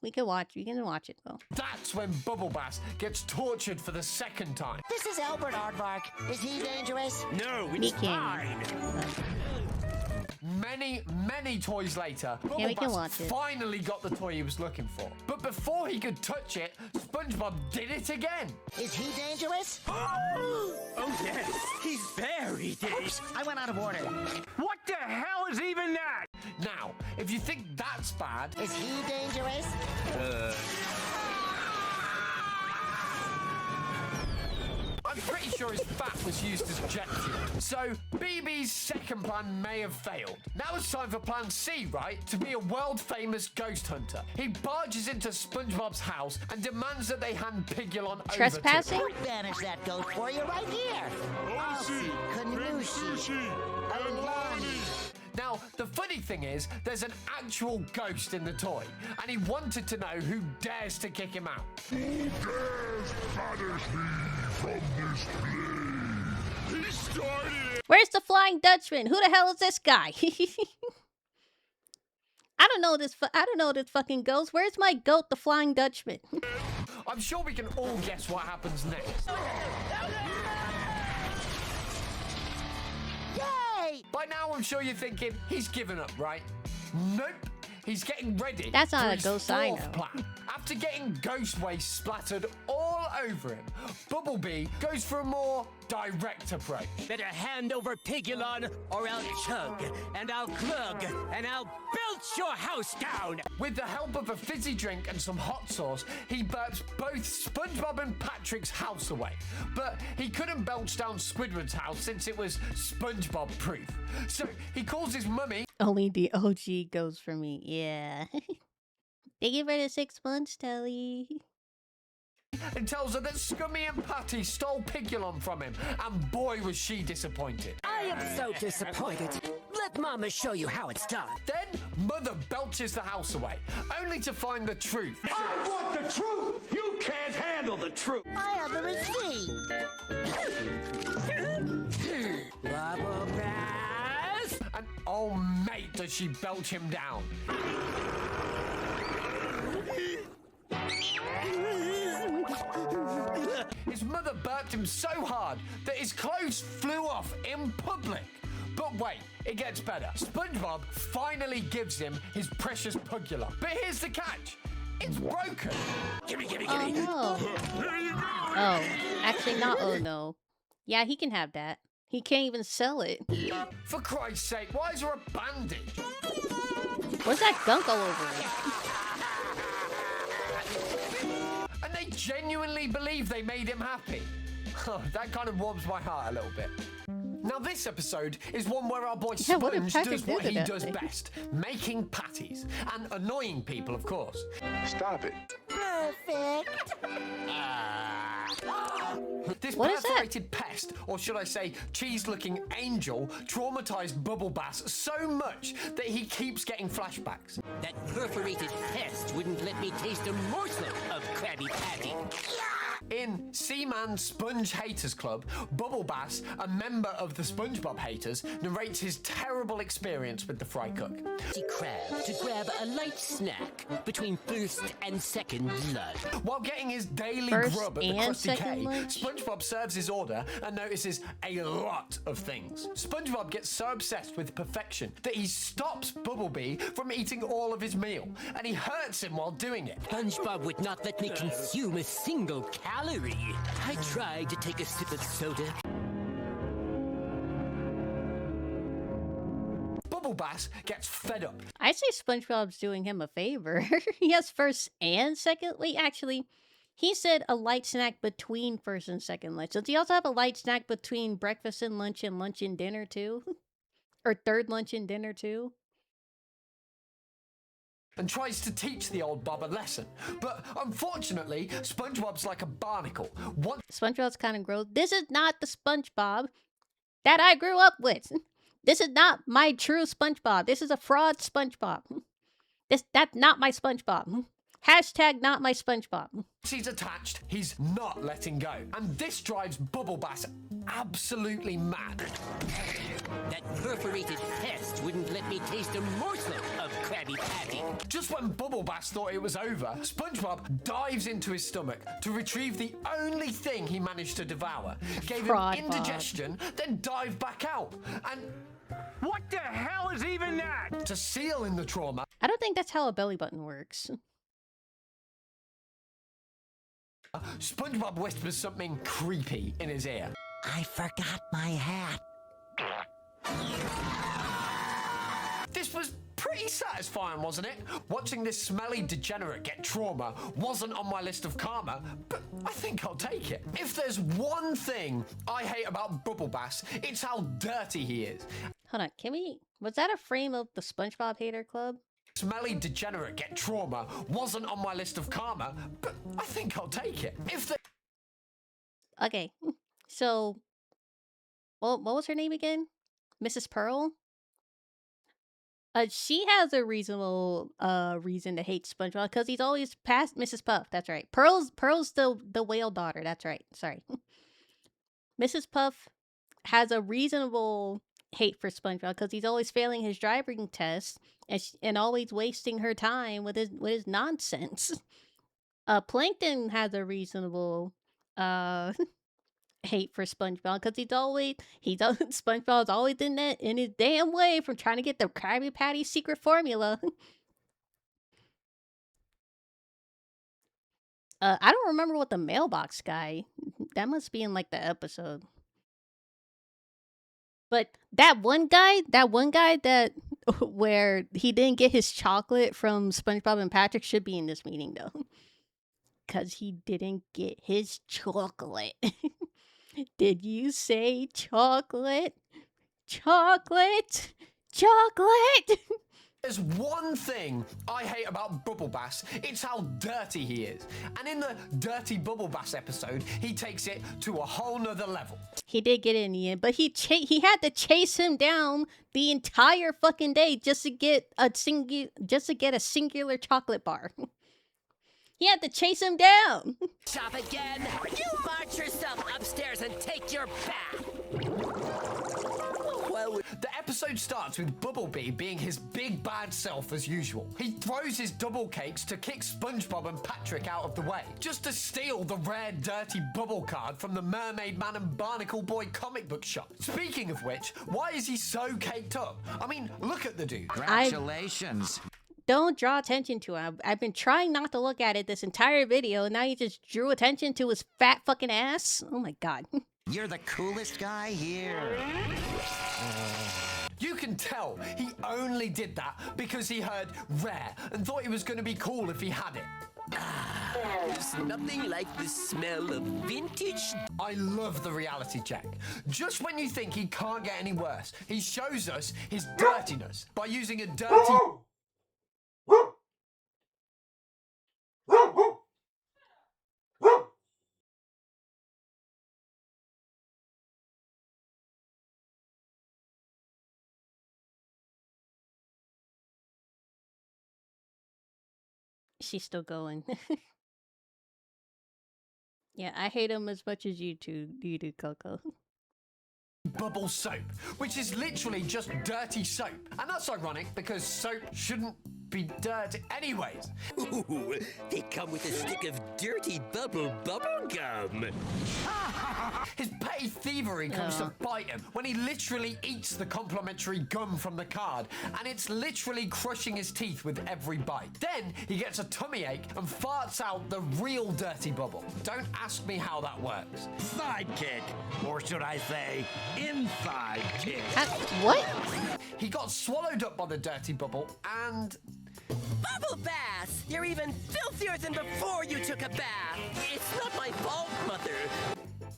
We can watch it though. That's when Bubble Bass gets tortured for the second time. This is Albert Aardvark. Is he dangerous? No, it's fine. Many toys later, Bubble Bass finally got the toy he was looking for. But before he could touch it, SpongeBob did it again. Is he dangerous? Oh yes, he's very dangerous. Oops, I went out of order. What the hell is even that? Now, if you think that's bad... Is he dangerous? I'm pretty sure his fat was used as jet fuel. So, BB's second plan may have failed. Now it's time for plan C, right? To be a world-famous ghost hunter. He barges into SpongeBob's house and demands that they hand Pigulon Trespassing? We'll banish that ghost for you right here. Aussie, Kanushi, Alani. Now, the funny thing is, there's an actual ghost in the toy, and he wanted to know who dares to kick him out. Who dares banish me from this place? He started it! Where's the Flying Dutchman? Who the hell is this guy? I don't know this fucking ghost. Where's my goat, the Flying Dutchman? I'm sure we can all guess what happens next. Yay! By now, I'm sure you're thinking, he's given up, right? Nope. He's getting ready. That's not for a his ghost I fourth know. plan. After getting ghost waste splattered all over him, Bumblebee goes for a more direct approach. Better hand over Pigulon, or I'll chug, and I'll glug, and I'll belch your house down! With the help of a fizzy drink and some hot sauce, he burps both SpongeBob and Patrick's house away. But he couldn't belch down Squidward's house since it was SpongeBob proof. So he calls his mummy. Only the OG goes for me. Yeah. Thank you for the 6 months, Telly. And tells her that Scummy and Patty stole Pigulon from him, and boy was she disappointed. I am so disappointed. Let Mama show you how it's done. Then Mother belches the house away, only to find the truth. I want the truth! You can't handle the truth! I have the receipt. Bubble Bass! And oh mate, does she belch him down. His mother burped him so hard that his clothes flew off in public. But wait, it gets better. SpongeBob finally gives him his precious Pugula. But here's the catch. It's broken. Gimme, gimme, Oh gimme. no. Oh, actually not oh no. Yeah, he can have that. He can't even sell it. For Christ's sake, why is there a bandage? What's that gunk all over it? And they genuinely believe they made him happy. That kind of warms my heart a little bit. Now this episode is one where our boy Yeah, what did Sponge Patrick does do what to he that does thing? best, making patties and annoying people, of course. Stop it. Perfect. This What is that? perforated pest, or should I say cheese-looking angel, traumatized Bubble Bass so much that he keeps getting flashbacks. That perforated pest wouldn't let me taste a morsel of Krabby Patty. In Seaman Sponge Haters Club, Bubble Bass, a member of the SpongeBob Haters, narrates his terrible experience with the fry cook. Crab to grab a light snack between first and second lunch. While getting his daily First grub at the and Krusty second K, lunch? SpongeBob serves his order and notices a lot of things. SpongeBob gets so obsessed with perfection that he stops Bumblebee from eating all of his meal, and he hurts him while doing it. SpongeBob would not let me consume a single calorie. I tried to take a sip of soda. Bubble Bass gets fed up. I say SpongeBob's doing him a favor. He has first and second. Wait, actually, he said a light snack between first and second lunch. Does he also have a light snack between breakfast and lunch and dinner too? Or third lunch and dinner too? And tries to teach the old Bob a lesson. But unfortunately, SpongeBob's like a barnacle. SpongeBob's kind of gross. This is not the SpongeBob that I grew up with. This is not my true SpongeBob. This is a fraud SpongeBob. That's not my SpongeBob. Hashtag not my SpongeBob. He's attached, he's not letting go. And this drives Bubble Bass absolutely mad. That perforated pest wouldn't let me taste a morsel of Krabby Patty. Just when Bubble Bass thought it was over, SpongeBob dives into his stomach to retrieve the only thing he managed to devour. Gave Fraud him Bob. indigestion, then dived back out. And What the hell is even that? to seal in the trauma, I don't think that's how a belly button works. SpongeBob whispers something creepy in his ear. I forgot my hat. This was pretty satisfying, wasn't it? Watching this smelly degenerate get trauma wasn't on my list of karma, but I think I'll take it. If there's one thing I hate about Bubble Bass, it's how dirty he is. Hold on, was that a frame of the SpongeBob Hater Club? Smelly degenerate get trauma wasn't on my list of karma, but I think I'll take it. If the Okay, so, what was her name again? Mrs. Pearl? She has a reasonable reason to hate SpongeBob because he's always past Mrs. Puff. That's right. Pearl's the whale daughter. That's right. Sorry. Mrs. Puff has a reasonable hate for SpongeBob because he's always failing his driving test and always wasting her time with his nonsense. Plankton has a reasonable hate for SpongeBob because SpongeBob's always in his damn way from trying to get the Krabby Patty secret formula. I don't remember what the mailbox guy. That must be in like the episode. But that one guy that where he didn't get his chocolate from SpongeBob and Patrick should be in this meeting though. Cause he didn't get his chocolate. Did you say chocolate? Chocolate? Chocolate? There's one thing I hate about Bubble Bass. It's how dirty he is. And in the Dirty Bubble Bass episode, he takes it to a whole nother level. He did get it in the end, but he had to chase him down the entire fucking day just to get a singular chocolate bar. He had to chase him down. Stop again! You march yourself upstairs and take your bath! Well, the episode starts with Bubblebee being his big bad self as usual. He throws his double cakes to kick SpongeBob and Patrick out of the way, just to steal the rare dirty bubble card from the Mermaid Man and Barnacle Boy comic book shop. Speaking of which, why is he so caked up? I mean, look at the dude. Congratulations. Don't draw attention to him. I've been trying not to look at it this entire video, and now you just drew attention to his fat fucking ass? Oh my god. You're the coolest guy here. You can tell he only did that because he heard rare and thought it was going to be cool if he had it. There's nothing like the smell of vintage. I love the reality check. Just when you think he can't get any worse, he shows us his dirtiness by using a dirty... She's still going. Yeah, I hate him as much as you do, Coco. Bubble soap, which is literally just dirty soap. And that's ironic because soap shouldn't be dirty anyways. Ooh, they come with a stick of dirty bubble gum. His petty thievery comes to bite him when he literally eats the complimentary gum from the card, and it's literally crushing his teeth with every bite. Then he gets a tummy ache and farts out the real dirty bubble. Don't ask me how that works. Sidekick, or should I say, inside kick. What? He got swallowed up by the dirty bubble and... Bubble bath! You're even filthier than before you took a bath! It's not my fault, Mother!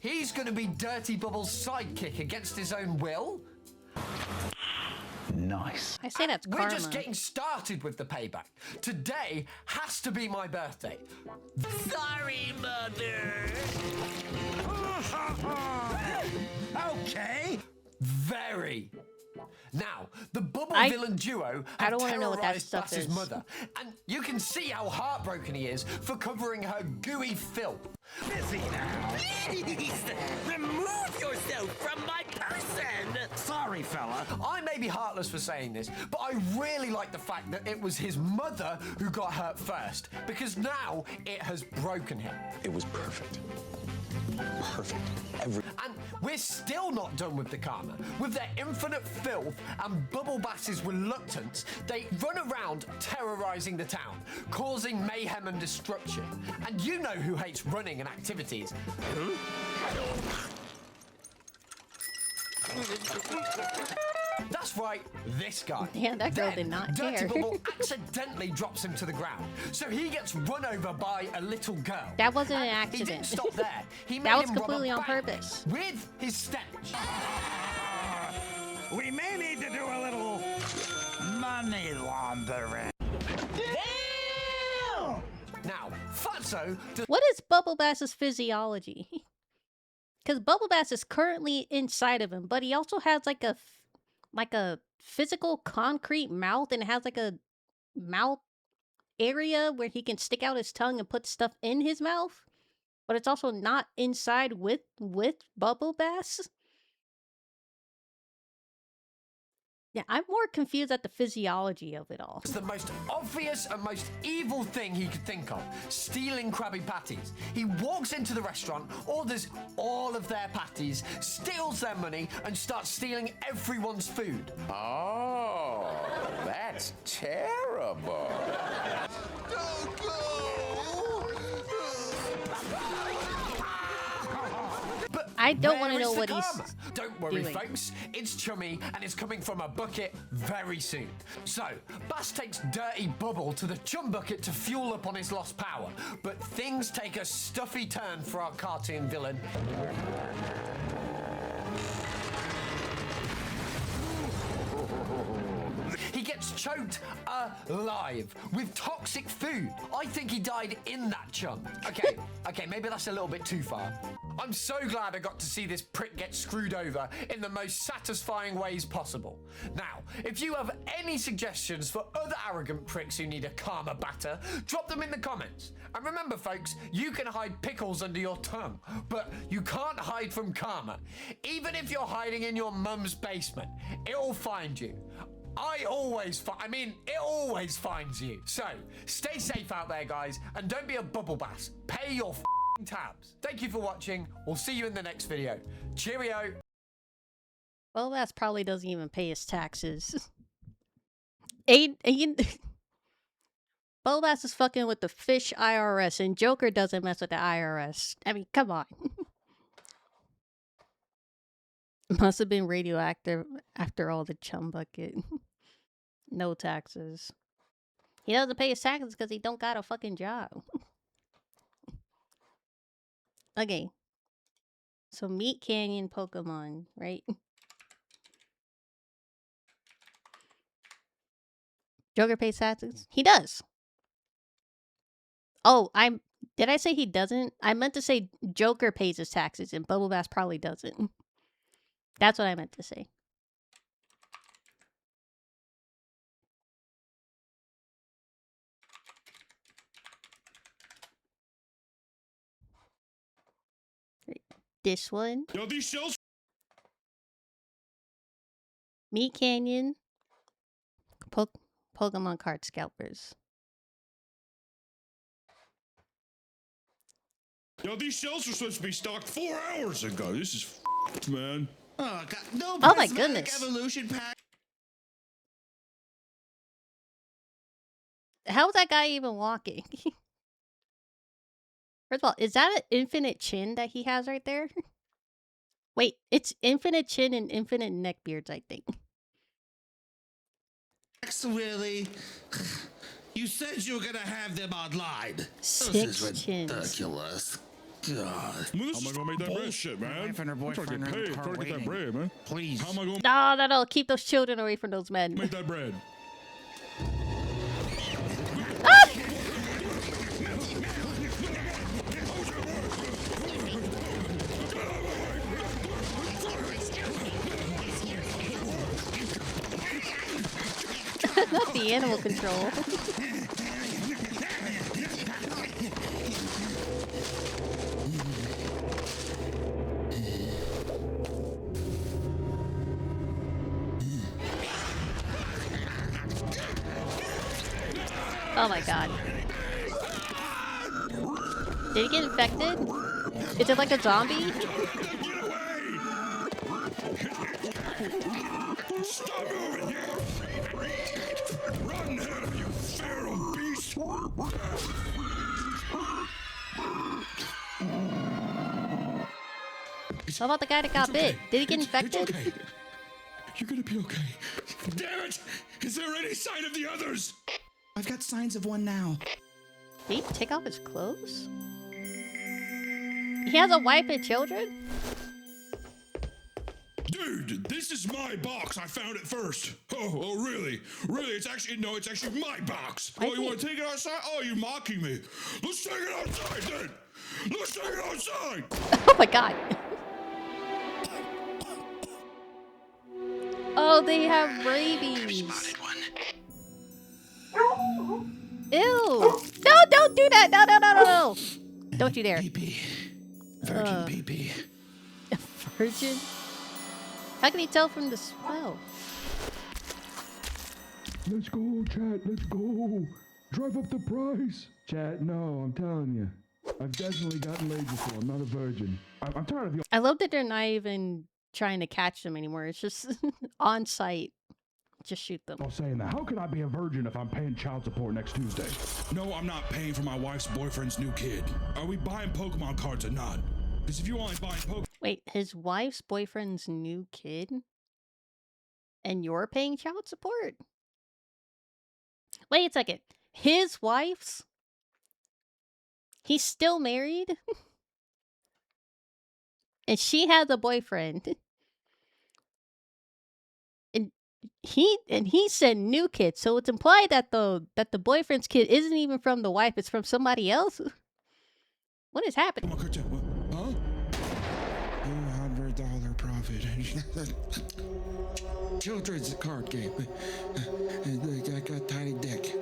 He's gonna be Dirty Bubble's sidekick against his own will? Nice. I say that's karma. We're just getting started with the payback. Today has to be my birthday. Sorry, Mother! Okay. Very. Now, the Bubble villain duo I have don't wanna know what that terrorized stuff Bass's is. mother, and you can see how heartbroken he is for covering her gooey filth. Busy now. Please! Remove yourself from my person! Sorry, fella. I may be heartless for saying this, but I really like the fact that it was his mother who got hurt first, because now it has broken him. It was perfect. Perfect. And we're still not done with the karma. With their infinite filth and Bubble Bass's reluctance, they run around terrorizing the town, causing mayhem and destruction. And you know who hates running and activities. That's right, this guy. Yeah, that girl Then, did not Dirty care. Bubble accidentally drops him to the ground, so he gets run over by a little girl. That wasn't an And He didn't accident. stop there. He made That was him rob a completely on bank purpose. with his stench. We may need to do a little money laundering. Now, Fatso does What is Bubble Bass's physiology? Because Bubble Bass is currently inside of him, but he also has like a physical concrete mouth, and it has like a mouth area where he can stick out his tongue and put stuff in his mouth, but it's also not inside with Bubble Bass. Yeah, I'm more confused at the physiology of it all. It's the most obvious and most evil thing he could think of, stealing Krabby Patties. He walks into the restaurant, orders all of their patties, steals their money, and starts stealing everyone's food. Oh, that's terrible. Don't go! But I don't where want to is know the what he's karma? Don't worry, doing. folks. It's chummy and it's coming from a bucket very soon. So, Bass takes Dirty Bubble to the chum bucket to fuel up on his lost power. But things take a stuffy turn for our cartoon villain. He gets choked alive with toxic food. I think he died in that chum. Okay, maybe that's a little bit too far. I'm so glad I got to see this prick get screwed over in the most satisfying ways possible. Now, if you have any suggestions for other arrogant pricks who need a karma batter, drop them in the comments. And remember, folks, you can hide pickles under your tongue, but you can't hide from karma. Even if you're hiding in your mum's basement, it'll find you. It always finds you. So, stay safe out there, guys, and don't be a bubble bass. Pay your f***ing tabs. Thank you for watching. We'll see you in the next video. Cheerio. Well, that's probably doesn't even pay his taxes. Bobass is fucking with the fish IRS, and Joker doesn't mess with the IRS. I mean, come on. Must have been radioactive after all the chum bucket. No taxes. He doesn't pay his taxes because he don't got a fucking job. Okay. So Meat Canyon Pokemon, right? Joker pays taxes? He does. Oh, did I say he doesn't? I meant to say Joker pays his taxes and Bubble Bass probably doesn't. That's what I meant to say. This one. Yo, these shells. Meat Canyon. Pokemon card scalpers. Yo, these shells were supposed to be stocked 4 hours ago. This is f***ed, man. Oh, God. No, oh my prismatic goodness. Evolution pack. How is that guy even walking? First of all, is that an infinite chin that he has right there? Wait, it's infinite chin and infinite neck beards, I think. Really? You said you were gonna have them online. Six this is chins. ridiculous. God. How am I gonna make that bullshit, man? Wife and her I'm trying to boyfriend get are in paid. the car I'm trying to get that waiting. bread, man. Please. How am I gonna No. Keep those children away from those men. make that bread? Not the animal control. Oh my god. Did he get infected? Is it like a zombie? Stop moving here! Run, you feral beast! How about the guy that got bit? Did he get infected? It's okay. You're gonna be okay. Damn it! Is there any sign of the others? I've got signs of one now. Did he take off his clothes? He has a wife and children? Dude, this is my box. I found it first. Oh, really? Really? It's actually my box. Oh, you want to take it outside? Oh, you're mocking me. Let's take it outside then. Let's take it outside. Oh my god. Oh, they have rabies. Ew. No, don't do that. No. Don't you dare. PP. Virgin PP. Virgin? How can he tell from the smell? Let's go, chat. Let's go. Drive up the price. Chat, no, I'm telling you. I've definitely gotten laid before. I'm not a virgin. I'm tired of you. I love that they're not even trying to catch them anymore. It's just on site. Just shoot them. all saying that. How can I be a virgin if I'm paying child support next Tuesday? No, I'm not paying for my wife's boyfriend's new kid. Are we buying Pokemon cards or not? Because if you only buying Pokemon... Wait, his wife's boyfriend's new kid? And you're paying child support? Wait a second. His wife's? He's still married? And she has a boyfriend. And he said new kid, so it's implied that the boyfriend's kid isn't even from the wife, it's from somebody else. What is happening? Huh? $200 profit. Children's card game. I got tiny dick.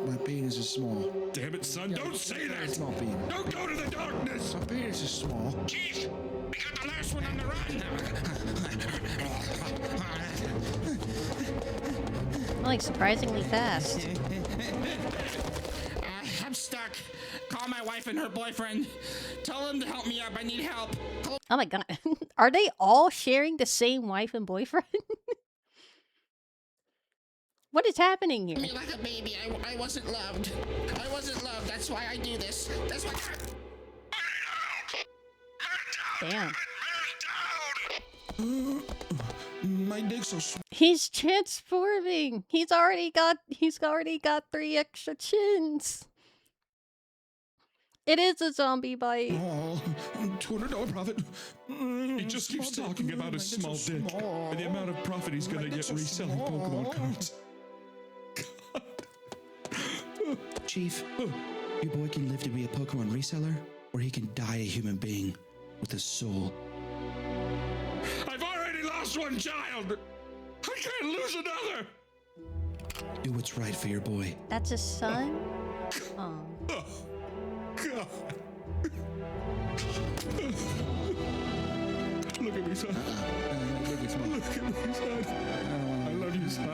My penis is small. Damn it, son! Don't say that. Small penis. Don't go to the darkness. My penis is small. Chief, we got the last one on the run. Like surprisingly fast. I'm stuck. Call my wife and her boyfriend. Tell them to help me up. I need help. Oh my god. Are they all sharing the same wife and boyfriend? What is happening here? Me like a baby. I wasn't loved. I wasn't loved. That's why I do this. That's why. Damn. My dick's so small. He's transforming. He's already got 3 extra chins. It is a zombie bite. Oh, $200 profit. He just keeps talking about his small dick and the amount of profit he's gonna get reselling Pokemon cards. Chief, your boy can live to be a Pokemon reseller, or he can die a human being with a soul. I've already lost one child. I can't lose another. Do what's right for your boy. That's his son? Oh. God. Look at me, son. Look at me, son. I love you, son.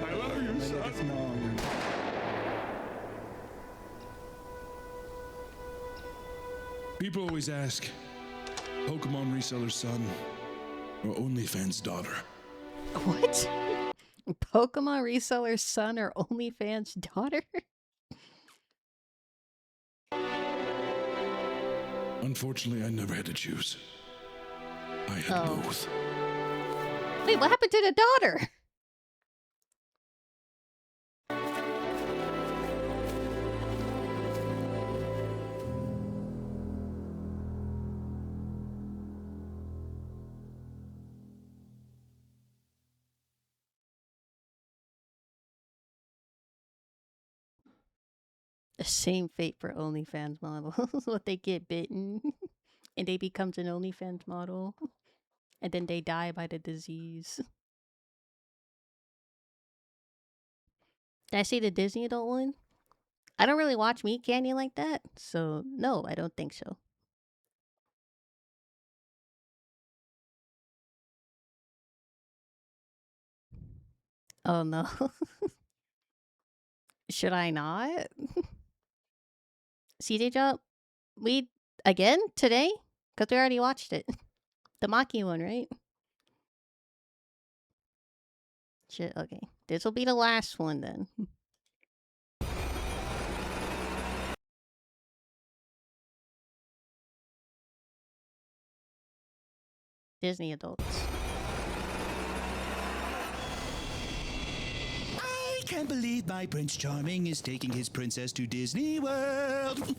I love you, son. People always ask, Pokemon reseller's son or OnlyFans daughter? What? Pokemon reseller's son or OnlyFans daughter? Unfortunately, I never had to choose. I had both. Wait, what happened to the daughter? The same fate for OnlyFans models. What, they get bitten and they becomes an OnlyFans model and then they die by the disease. Did I see the Disney adult one? I don't really watch Meat Candy like that, so no, I don't think so. Oh no. Should I not? CJ Job, we again today? Because we already watched it. The Maki one, right? Shit, okay. This will be the last one then. Disney adults. I can't believe my Prince Charming is taking his princess to Disney World.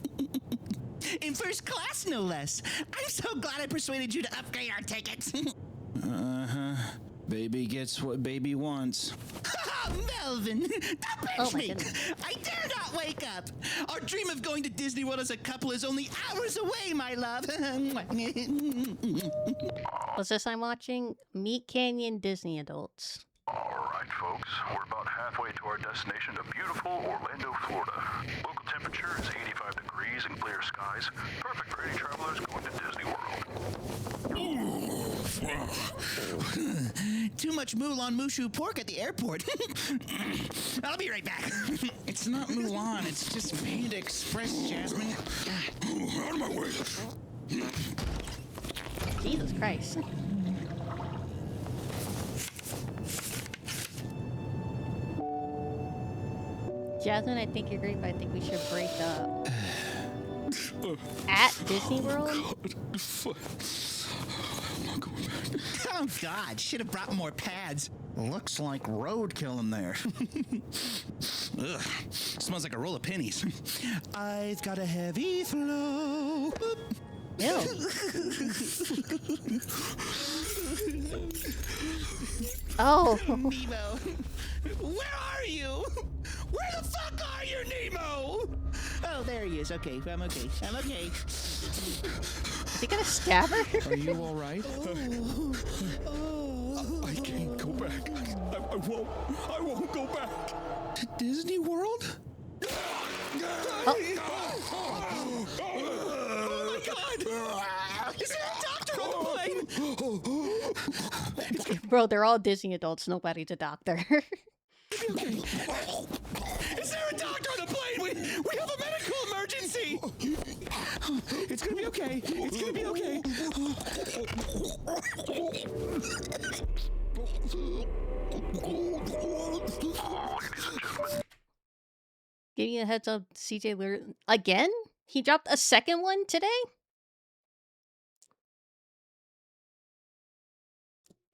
In first class, no less. I'm so glad I persuaded you to upgrade our tickets. Uh-huh. Baby gets what baby wants. Melvin, don't pinch me. I dare not wake up. Our dream of going to Disney World as a couple is only hours away, my love. What's this I'm watching? Meat Canyon Disney adults. Alright, folks, we're about halfway to our destination to beautiful Orlando, Florida. Local temperature is 85 degrees and clear skies. Perfect for any travelers going to Disney World. Too much Mulan Mushu pork at the airport. I'll be right back. It's not Mulan, it's just Panda Express, Jasmine. Out of my way. Jesus Christ. Jasmine, I think you're great, but I think we should break up. At Disney World? Oh God, should have brought more pads. Looks like roadkill in there. Ugh, smells like a roll of pennies. I've got a heavy flow. Ew. Oh. Nemo, where are you? Where the fuck are you, Nemo? Oh, there he is. Okay, I'm okay. I'm okay. Is he gonna stab her? Are you all right? I can't go back. I won't go back. To Disney World? Oh. Oh my God! Is there a doctor on the plane? Bro, they're all Disney adults. Nobody's a doctor. Okay. Is there a doctor on the plane? We have a medical emergency. It's gonna be okay. It's gonna be okay. Giving you a heads up, CJ again? He dropped a second one today?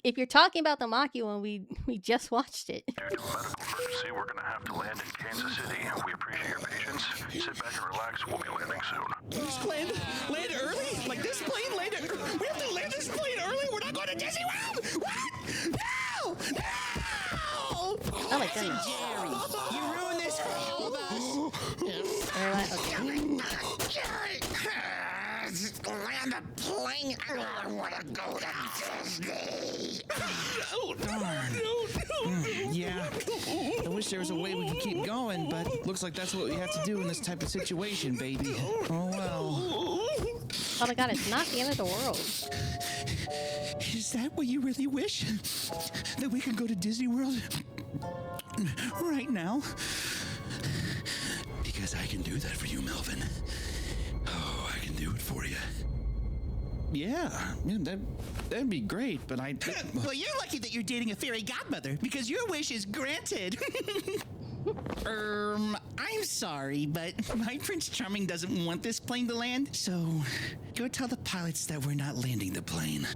If you're talking about the Maki one, we just watched it. Due to a medical emergency, we're going to have to land in Kansas City. We appreciate your patience. Sit back and relax. We'll be landing soon. This plane land early? Like this plane land early? We have to land this plane early? We're not going to Disney World? What? No! No! Oh my goodness. Jerry, you ruined this for all of us. Jerry! Land a plane. I want to go to Disney. Darn. Yeah. I wish there was a way we could keep going, but looks like that's what we have to do in this type of situation, baby. Oh well. Oh my God, it's not the end of the world. Is that what you really wish? That we could go to Disney World right now? Because I can do that for you, Melvin. Oh, I can do it for you. Yeah, that'd be great, but I... Well, you're lucky that you're dating a fairy godmother, because your wish is granted. I'm sorry, but my Prince Charming doesn't want this plane to land, so go tell the pilots that we're not landing the plane.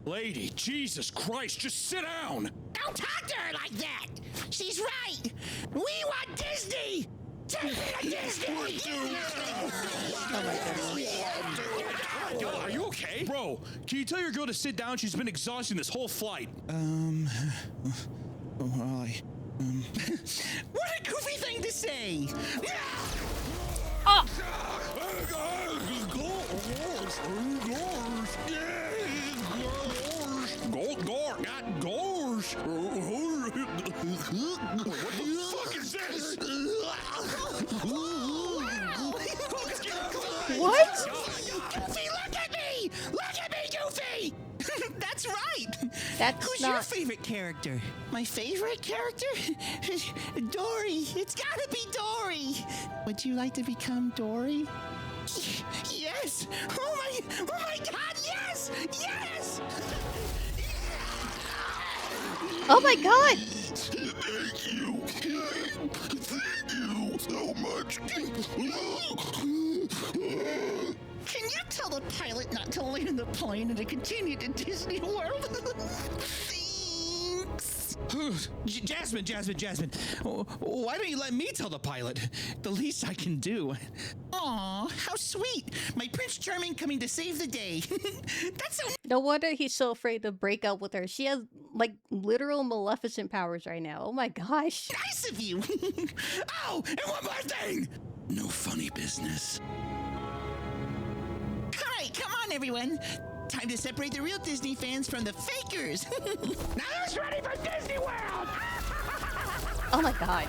Lady, Jesus Christ, just sit down. Don't talk to her like that. She's right. We want Disney. Take me to Disney. Are you okay? Bro, can you tell your girl to sit down? She's been exhausting this whole flight. Well, what a goofy thing to say! Oh! Gorge. What the fuck is this? What? Goofy, look at me! Look at me, Goofy! That's right! That's Who's not... your favorite character? My favorite character? Dory! It's gotta be Dory! Would you like to become Dory? Yes! Oh my God, yes! Yes! Oh my God! Thank you. Thank you so much. Can you tell the pilot not to land the plane and to continue to Disney World? Thanks. Jasmine. Why don't you let me tell the pilot? The least I can do. Aw, how sweet. My Prince Charming coming to save the day. That's so... No wonder he's so afraid to break up with her. She has, like, literal Maleficent powers right now. Oh my gosh. Nice of you. Oh, and one more thing. No funny business. All right, come on, everyone. Time to separate the real Disney fans from the fakers. Now who's ready for Disney World? Oh my God.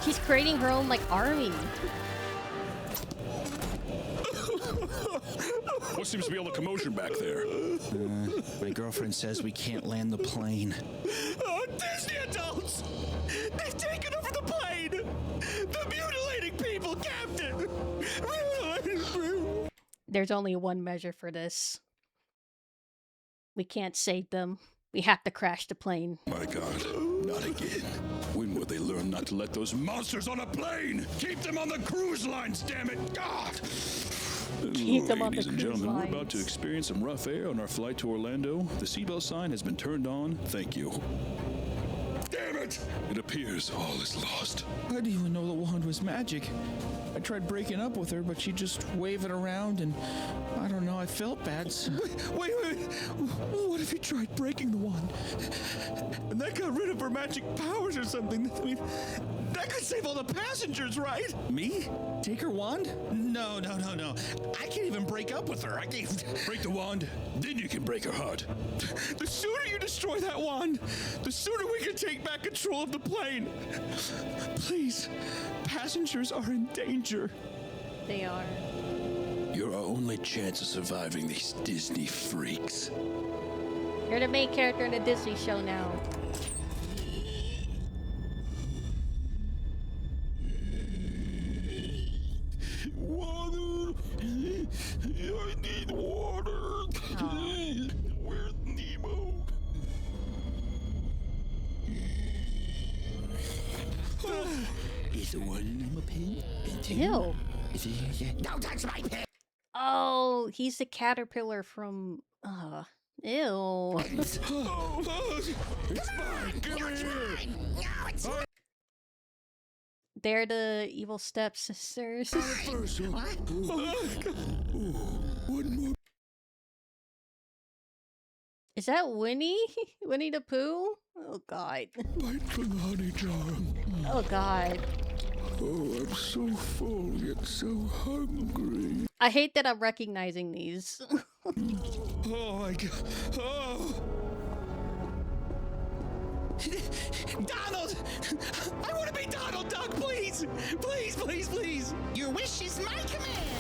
She's creating her own, like, army. What seems to be all the commotion back there? My girlfriend says we can't land the plane. Oh, Disney adults! They've taken over the plane! The mutilating people, Captain! There's only one measure for this. We can't save them. We have to crash the plane. My God, not again. When will they learn not to let those monsters on a plane? Keep them on the cruise lines, damn it! God! Keep them on the Ladies and cruise gentlemen, lines. we're about to experience some rough air on our flight to Orlando. The seatbelt sign has been turned on. Thank you. Damn it! It appears all is lost. I didn't even know the wand was magic. I tried breaking up with her, but she'd just wave it around, and I don't know, I felt bad. So... Wait. What if you tried breaking the wand? And that got rid of her magic powers or something? I mean, that could save all the passengers, right? Me? Take her wand? No. I can't even break up with her. I can't. Break the wand, then you can break her heart. The sooner you destroy that wand, the sooner we can take back control of the plane. Please, passengers are in danger. They are. You're our only chance of surviving these Disney freaks. You're the main character in the Disney show now. Water! I need water! Where's Nemo? Is the one in my pen? Ew. Is he? Yeah. Don't touch my pen! Oh, he's the caterpillar from. Ew. It's mine! Give me here! No, it's mine! They're the evil stepsisters. One more. Is that Winnie? Winnie the Pooh? Oh god. Bite from the honey jar. Oh god. Oh, I'm so full yet so hungry. I hate that I'm recognizing these. Oh my god. Oh. Donald! I want to be Donald Duck, please! Please! Your wish is my command!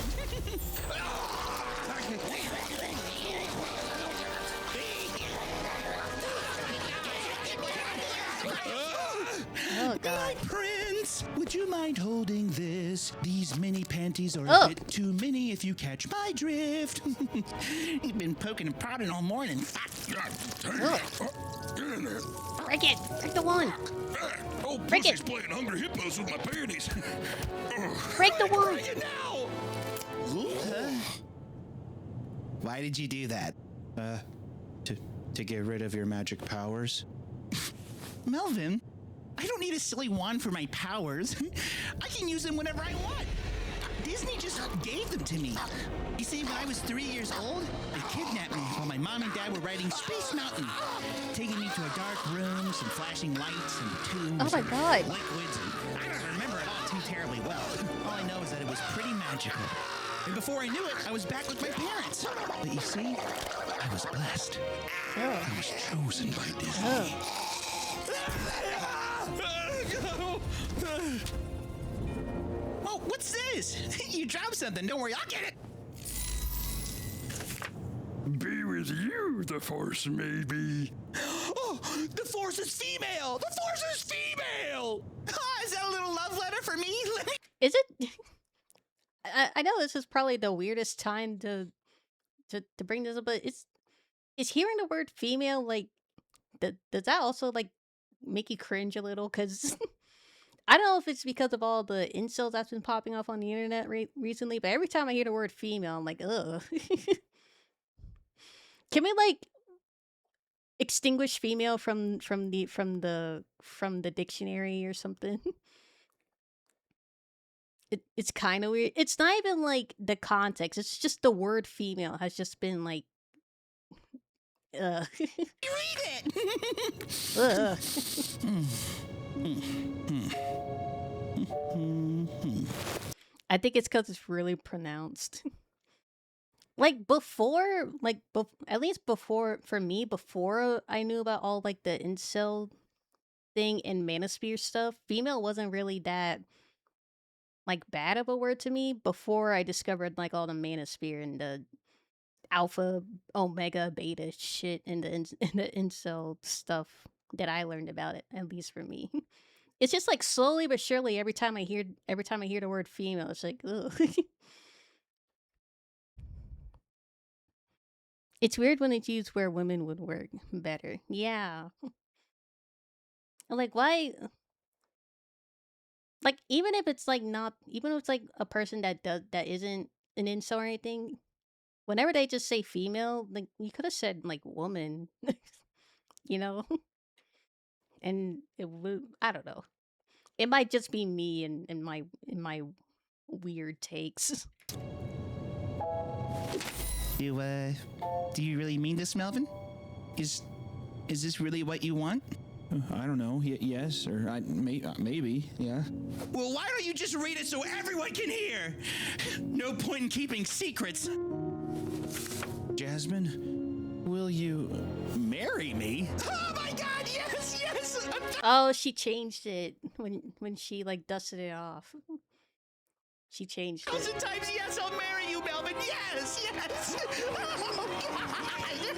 Oh god. My prince! Would you mind holding this? These mini panties are Oh. a bit too many if you catch my drift. You've been poking and prodding all morning. Get in there. Break it! Break the wand! Oh, Break Pussy's it. playing Hungry Hippos with my panties. Break the wand! Why did you do that? To get rid of your magic powers? Melvin, I don't need a silly wand for my powers. I can use them whenever I want. Disney just gave them to me. You see, when I was 3 years old, they kidnapped me while my mom and dad were riding Space Mountain, taking me to a dark room, some flashing lights and tunes. Oh my God. And liquids, and I don't remember it all too terribly well. All I know is that it was pretty magical. And before I knew it, I was back with my parents. But you see, I was blessed. I was chosen by Disney. Oh, what's this? You dropped something. Don't worry, I'll get it. Be with you, the Force may be. Oh, the Force is female. The Force is female. Is that a little love letter for me? Is it? I know this is probably the weirdest time to bring this up, but is hearing the word female like does that also like make you cringe a little? Because I don't know if it's because of all the incels that's been popping off on the internet recently, but every time I hear the word female, I'm like, ugh. Can we like extinguish female from the dictionary or something? It's kind of weird. It's not even like the context. It's just the word female has just been like Read it. ugh. I think it's because it's really pronounced. Like before, at least before, for me, before I knew about all like the incel thing and manosphere stuff, female wasn't really that like bad of a word to me before I discovered like all the manosphere and alpha, omega, beta shit in the incel stuff that I learned about it, at least for me. It's just like slowly but surely every time I hear the word female, it's like, ugh. It's weird when it's used where women would work better. Yeah. Like why like even if it's like not even if it's like a person that isn't an incel or anything, whenever they just say female, like you could have said like woman, you know? And it would I don't know. It might just be me and my weird takes. Do you really mean this, Melvin? Is this really what you want? I don't know. Yes, or maybe. Yeah. Well, why don't you just read it so everyone can hear? No point in keeping secrets. Jasmine, will you marry me? Oh my God! Yes, yes. Oh, she changed it when she like dusted it off. She changed it. 1,000 times yes, I'll marry you, Melvin. Yes, yes. Oh, God.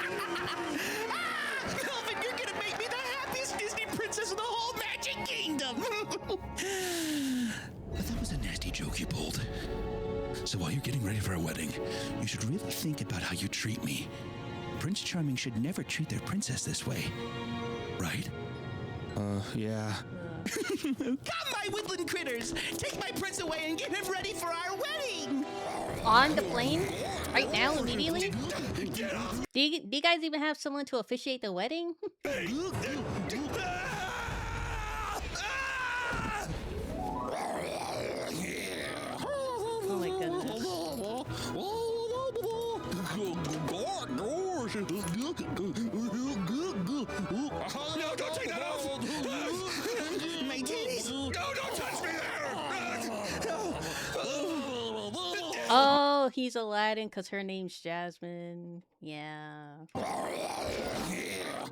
Melvin, you're gonna make me the happiest Disney princess in the whole Magic Kingdom. But that was a nasty joke you pulled. So while you're getting ready for our wedding, you should really think about how you treat me. Prince Charming should never treat their princess this way. Right? Yeah. Come, my woodland critters! Take my prince away and get him ready for our wedding! On the plane? Right now, immediately? Do you guys even have someone to officiate the wedding? Oh my goodness. No, don't take that off! My titties! No, don't touch me there! Oh, he's Aladdin because her name's Jasmine. Yeah.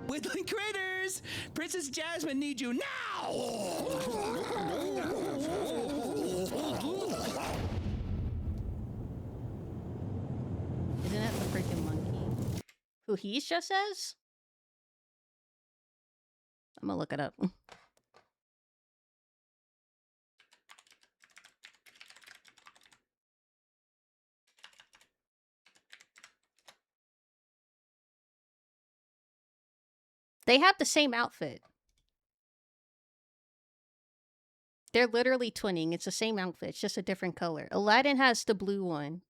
Woodland critters! Princess Jasmine needs you now! Isn't that the freaking monkey? Who he's just as? I'm gonna look it up. They have the same outfit. They're literally twinning. It's the same outfit. It's just a different color. Aladdin has the blue one.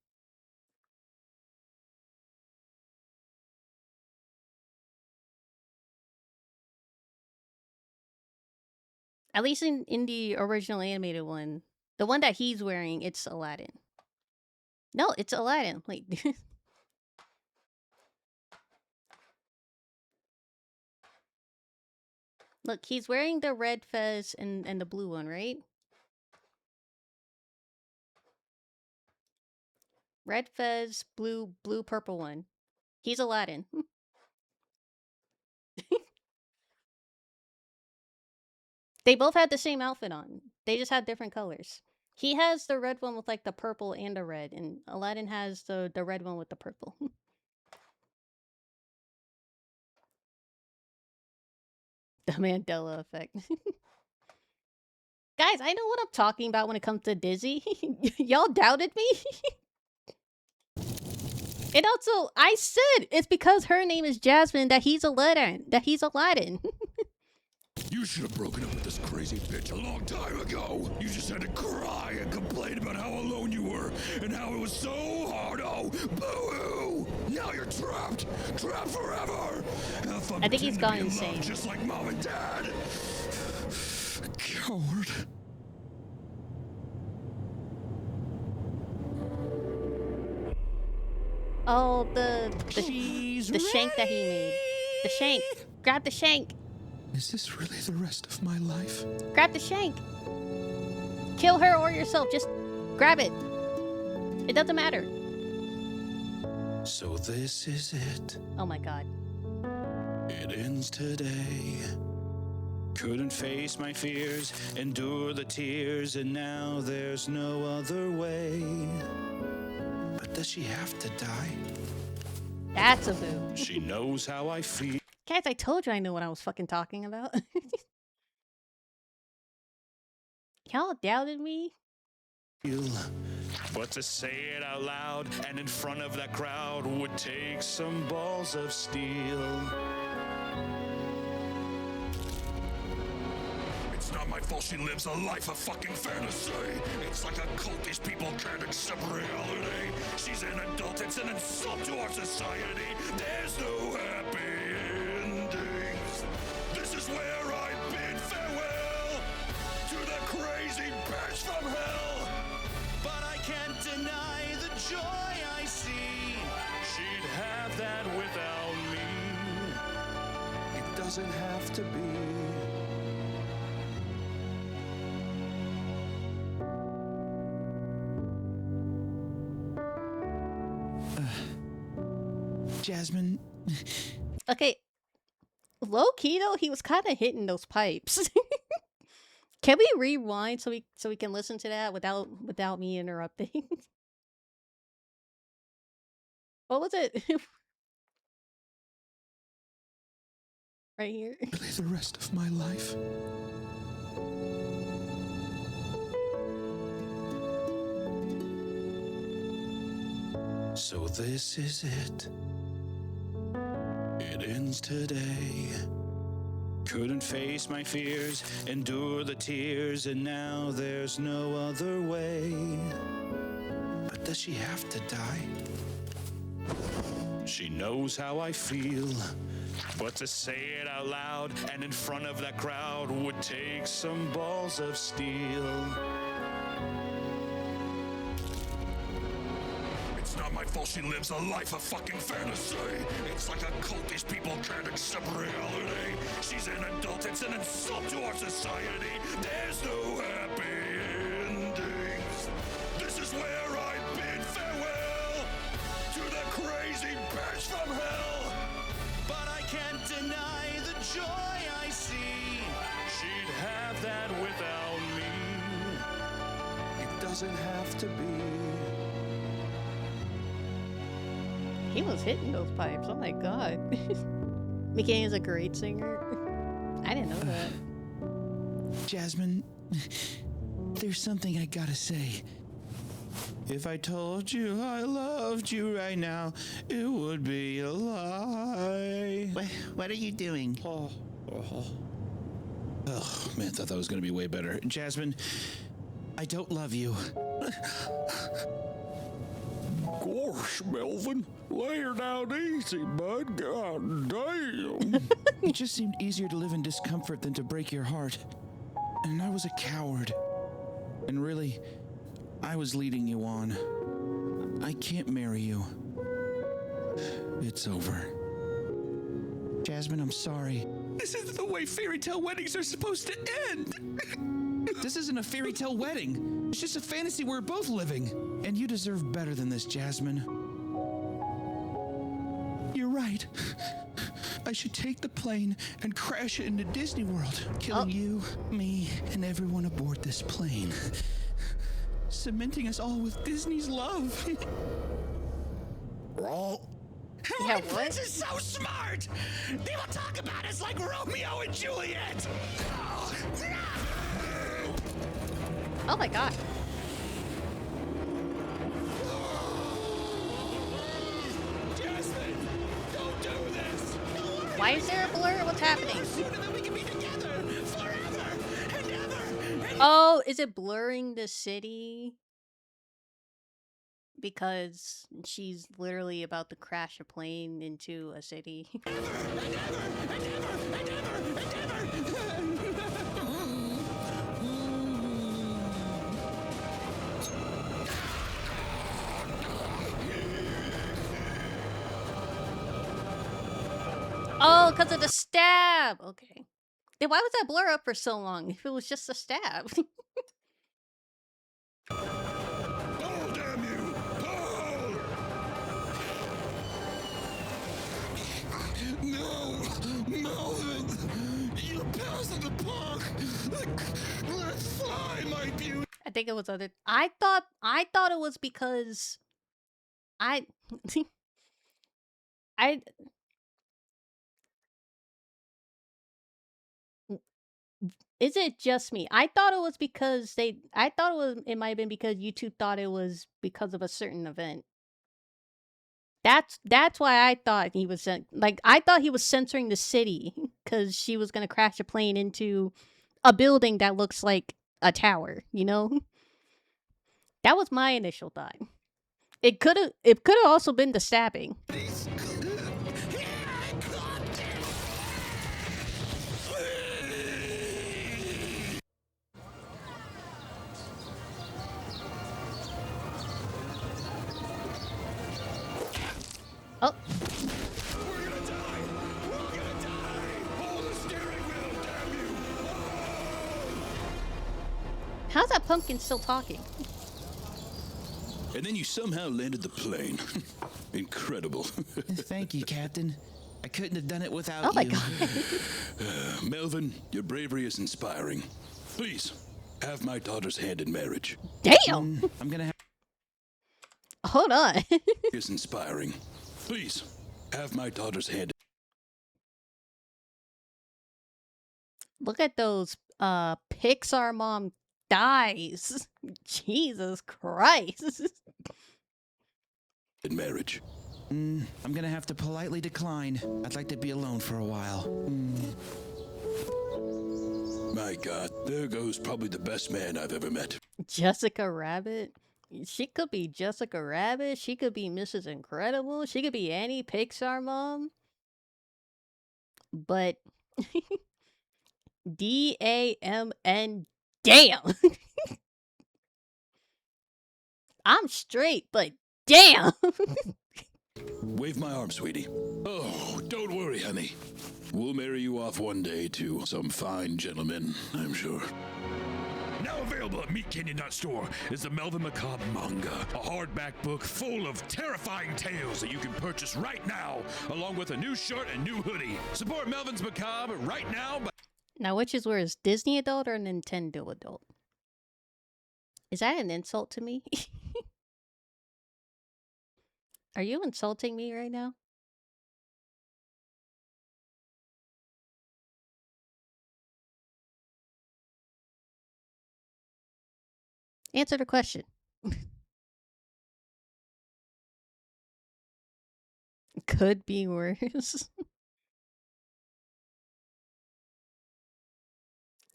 At least in the original animated one. The one that he's wearing, it's Aladdin. No, it's Aladdin. Like... Look, he's wearing the red fez and the blue one, right? Red fez, blue, purple one. He's Aladdin. They both had the same outfit on. They just had different colors. He has the red one with like the purple and the red, and Aladdin has the red one with the purple. The Mandela effect. Guys, I know what I'm talking about when it comes to Disney. Y'all doubted me? And also, I said it's because her name is Jasmine that he's Aladdin. You should have broken up with this crazy bitch a long time ago. You just had to cry and complain about how alone you were and how it was so hard. Oh, boo-hoo! Now you're trapped. Trapped forever. I think he's gone insane. Just like mom and dad. Coward. Oh, the shank that he made. The shank. Grab the shank. Is this really the rest of my life? Grab the shank. Kill her or yourself. Just grab it. It doesn't matter. So this is it. Oh my god. It ends today. Couldn't face my fears, endure the tears, and now there's no other way. But does she have to die? That's a boo. She knows how I feel. Guys, I told you I knew what I was fucking talking about. Y'all doubted me? But to say it out loud and in front of that crowd would take some balls of steel. It's not my fault she lives a life of fucking fantasy. It's like a cult these people can't accept reality. She's an adult, it's an insult to our society. There's no happy endings. This is where I bid farewell to the crazy bitch from hell. But I can't deny the joy I see. She'd have that without me. It doesn't have to be. Jasmine. Okay. Low key though, he was kind of hitting those pipes. Can we rewind so we can listen to that without me interrupting? What was it? Right here. Play the rest of my life. So this is it. It ends today. Couldn't face my fears, endure the tears, and now there's no other way. But does she have to die? She knows how I feel. But to say it out loud and in front of that crowd would take some balls of steel. It's not my fault she lives a life of fucking fantasy. It's like a cult these people can't accept reality. She's an adult, it's an insult to our society. There's no happy endings. This is where I bid farewell to the crazy bitch from hell. But I can't deny the joy I see. She'd have that without me. It doesn't have to be. He was hitting those pipes. Oh my god. McCain is a great singer. I didn't know that. Jasmine, there's something I gotta say. If I told you I loved you right now, it would be a lie. What are you doing? Oh, man, thought that was gonna be way better. Jasmine, I don't love you. Gosh, Melvin, lay her down easy, bud. God damn. It just seemed easier to live in discomfort than to break your heart. And I was a coward. And really, I was leading you on. I can't marry you. It's over. Jasmine, I'm sorry. This isn't the way fairy tale weddings are supposed to end. This isn't a fairy tale wedding. It's just a fantasy we're both living. And you deserve better than this, Jasmine. You're right. I should take the plane and crash it into Disney World, killing you, me, and everyone aboard this plane. Cementing us all with Disney's love. My prince is so smart! People talk about us like Romeo and Juliet! Oh my god. Jasmine, don't do this! Why is there a blur? What's happening? Oh, is it blurring the city? Because she's literally about to crash a plane into a city. Oh, because of the stab! Okay. Then why was that blur up for so long if it was just a stab? Oh, damn you! Oh! No! Melvin! You passed the park! Let's fly, my beauty! I think it was other. I thought it was because I is it just me? I thought it was because I thought it might have been because YouTube thought it was because of a certain event. That's why I thought he was like I thought he was censoring the city because she was gonna crash a plane into a building that looks like a tower. You know, that was my initial thought. It could have also been the stabbing. Oh. How's that pumpkin still talking? And then you somehow landed the plane. Incredible. Thank you, Captain. I couldn't have done it without Oh my you. god. Melvin, your bravery is inspiring. Please, have my daughter's hand in marriage. Damn! I'm gonna have... Hold on. Is inspiring. Please, have my daughter's hand. Look at those Pixar mom dies. Jesus Christ. In marriage. I'm gonna have to politely decline. I'd like to be alone for a while. My God, there goes probably the best man I've ever met. Jessica Rabbit? She could be Jessica Rabbit. She could be Mrs. Incredible. She could be any Pixar mom. But DAMN, damn. I'm straight, but damn. Wave my arm, sweetie. Oh, don't worry, honey. We'll marry you off one day to some fine gentleman, I'm sure. Now available at MeatCanyon.store is the Melvin Macabre manga, a hardback book full of terrifying tales that you can purchase right now, along with a new shirt and new hoodie. Support Melvin's Macabre right now. Now, which is worse, Disney adult or Nintendo adult? Is that an insult to me? Are you insulting me right now? Answer the question. Could be worse.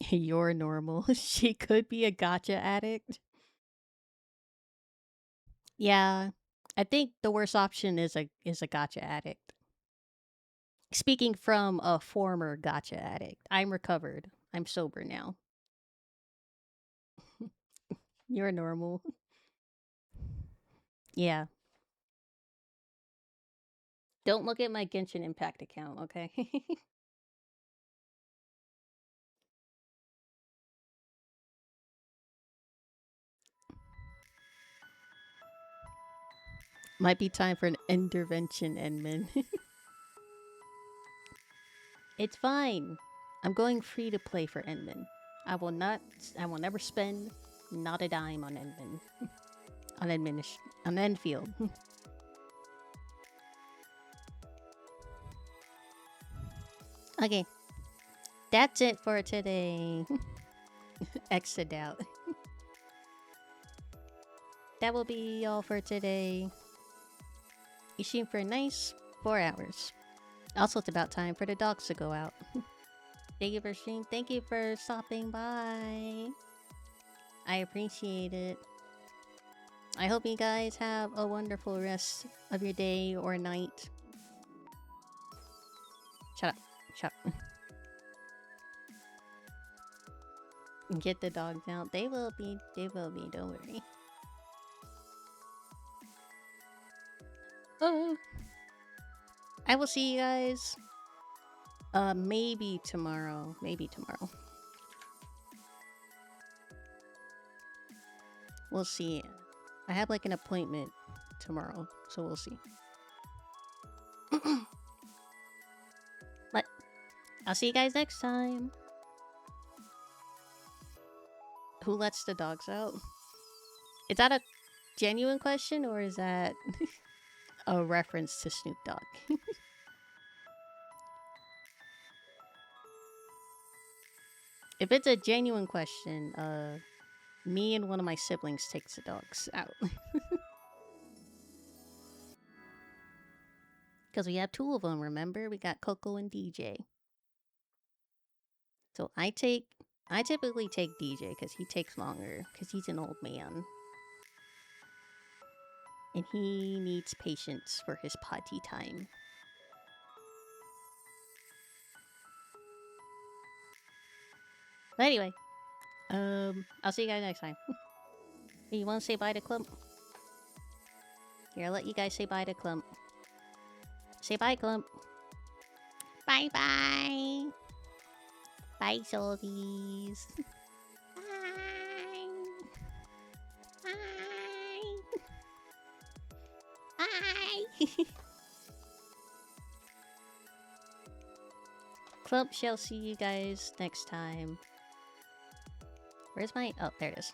You're normal. She could be a gacha addict. Yeah, I think the worst option is a gacha addict. Speaking from a former gacha addict, I'm recovered. I'm sober now. You're normal. Yeah. Don't look at my Genshin Impact account, okay? Might be time for an intervention, Enman. It's fine. I'm going free to play for Enman. I will never spend not a dime on Enman. on Enfield. Okay. That's it for today. Exit out. That will be all for today. You streamed for a nice 4 hours. Also, it's about time for the dogs to go out. Thank you for streaming. Thank you for stopping by. I appreciate it. I hope you guys have a wonderful rest of your day or night. Shut up. Shut up. Get the dogs out. They will be. Don't worry. I will see you guys. Maybe tomorrow. We'll see. I have like an appointment tomorrow, so we'll see. But I'll see you guys next time. Who lets the dogs out? Is that a genuine question or is that a reference to Snoop Dogg. If it's a genuine question, me and one of my siblings takes the dogs out. Because we have two of them, remember? We got Coco and DJ. So I typically take DJ because he takes longer because he's an old man. And he needs patience for his potty time. But anyway, I'll see you guys next time. Hey, you want to say bye to Clump? Here, I'll let you guys say bye to Clump. Say bye, Clump. Bye-bye. Bye, Soldies. Bye. Bye. Bye. Clump shall see you guys next time. Where's my... Oh, there it is.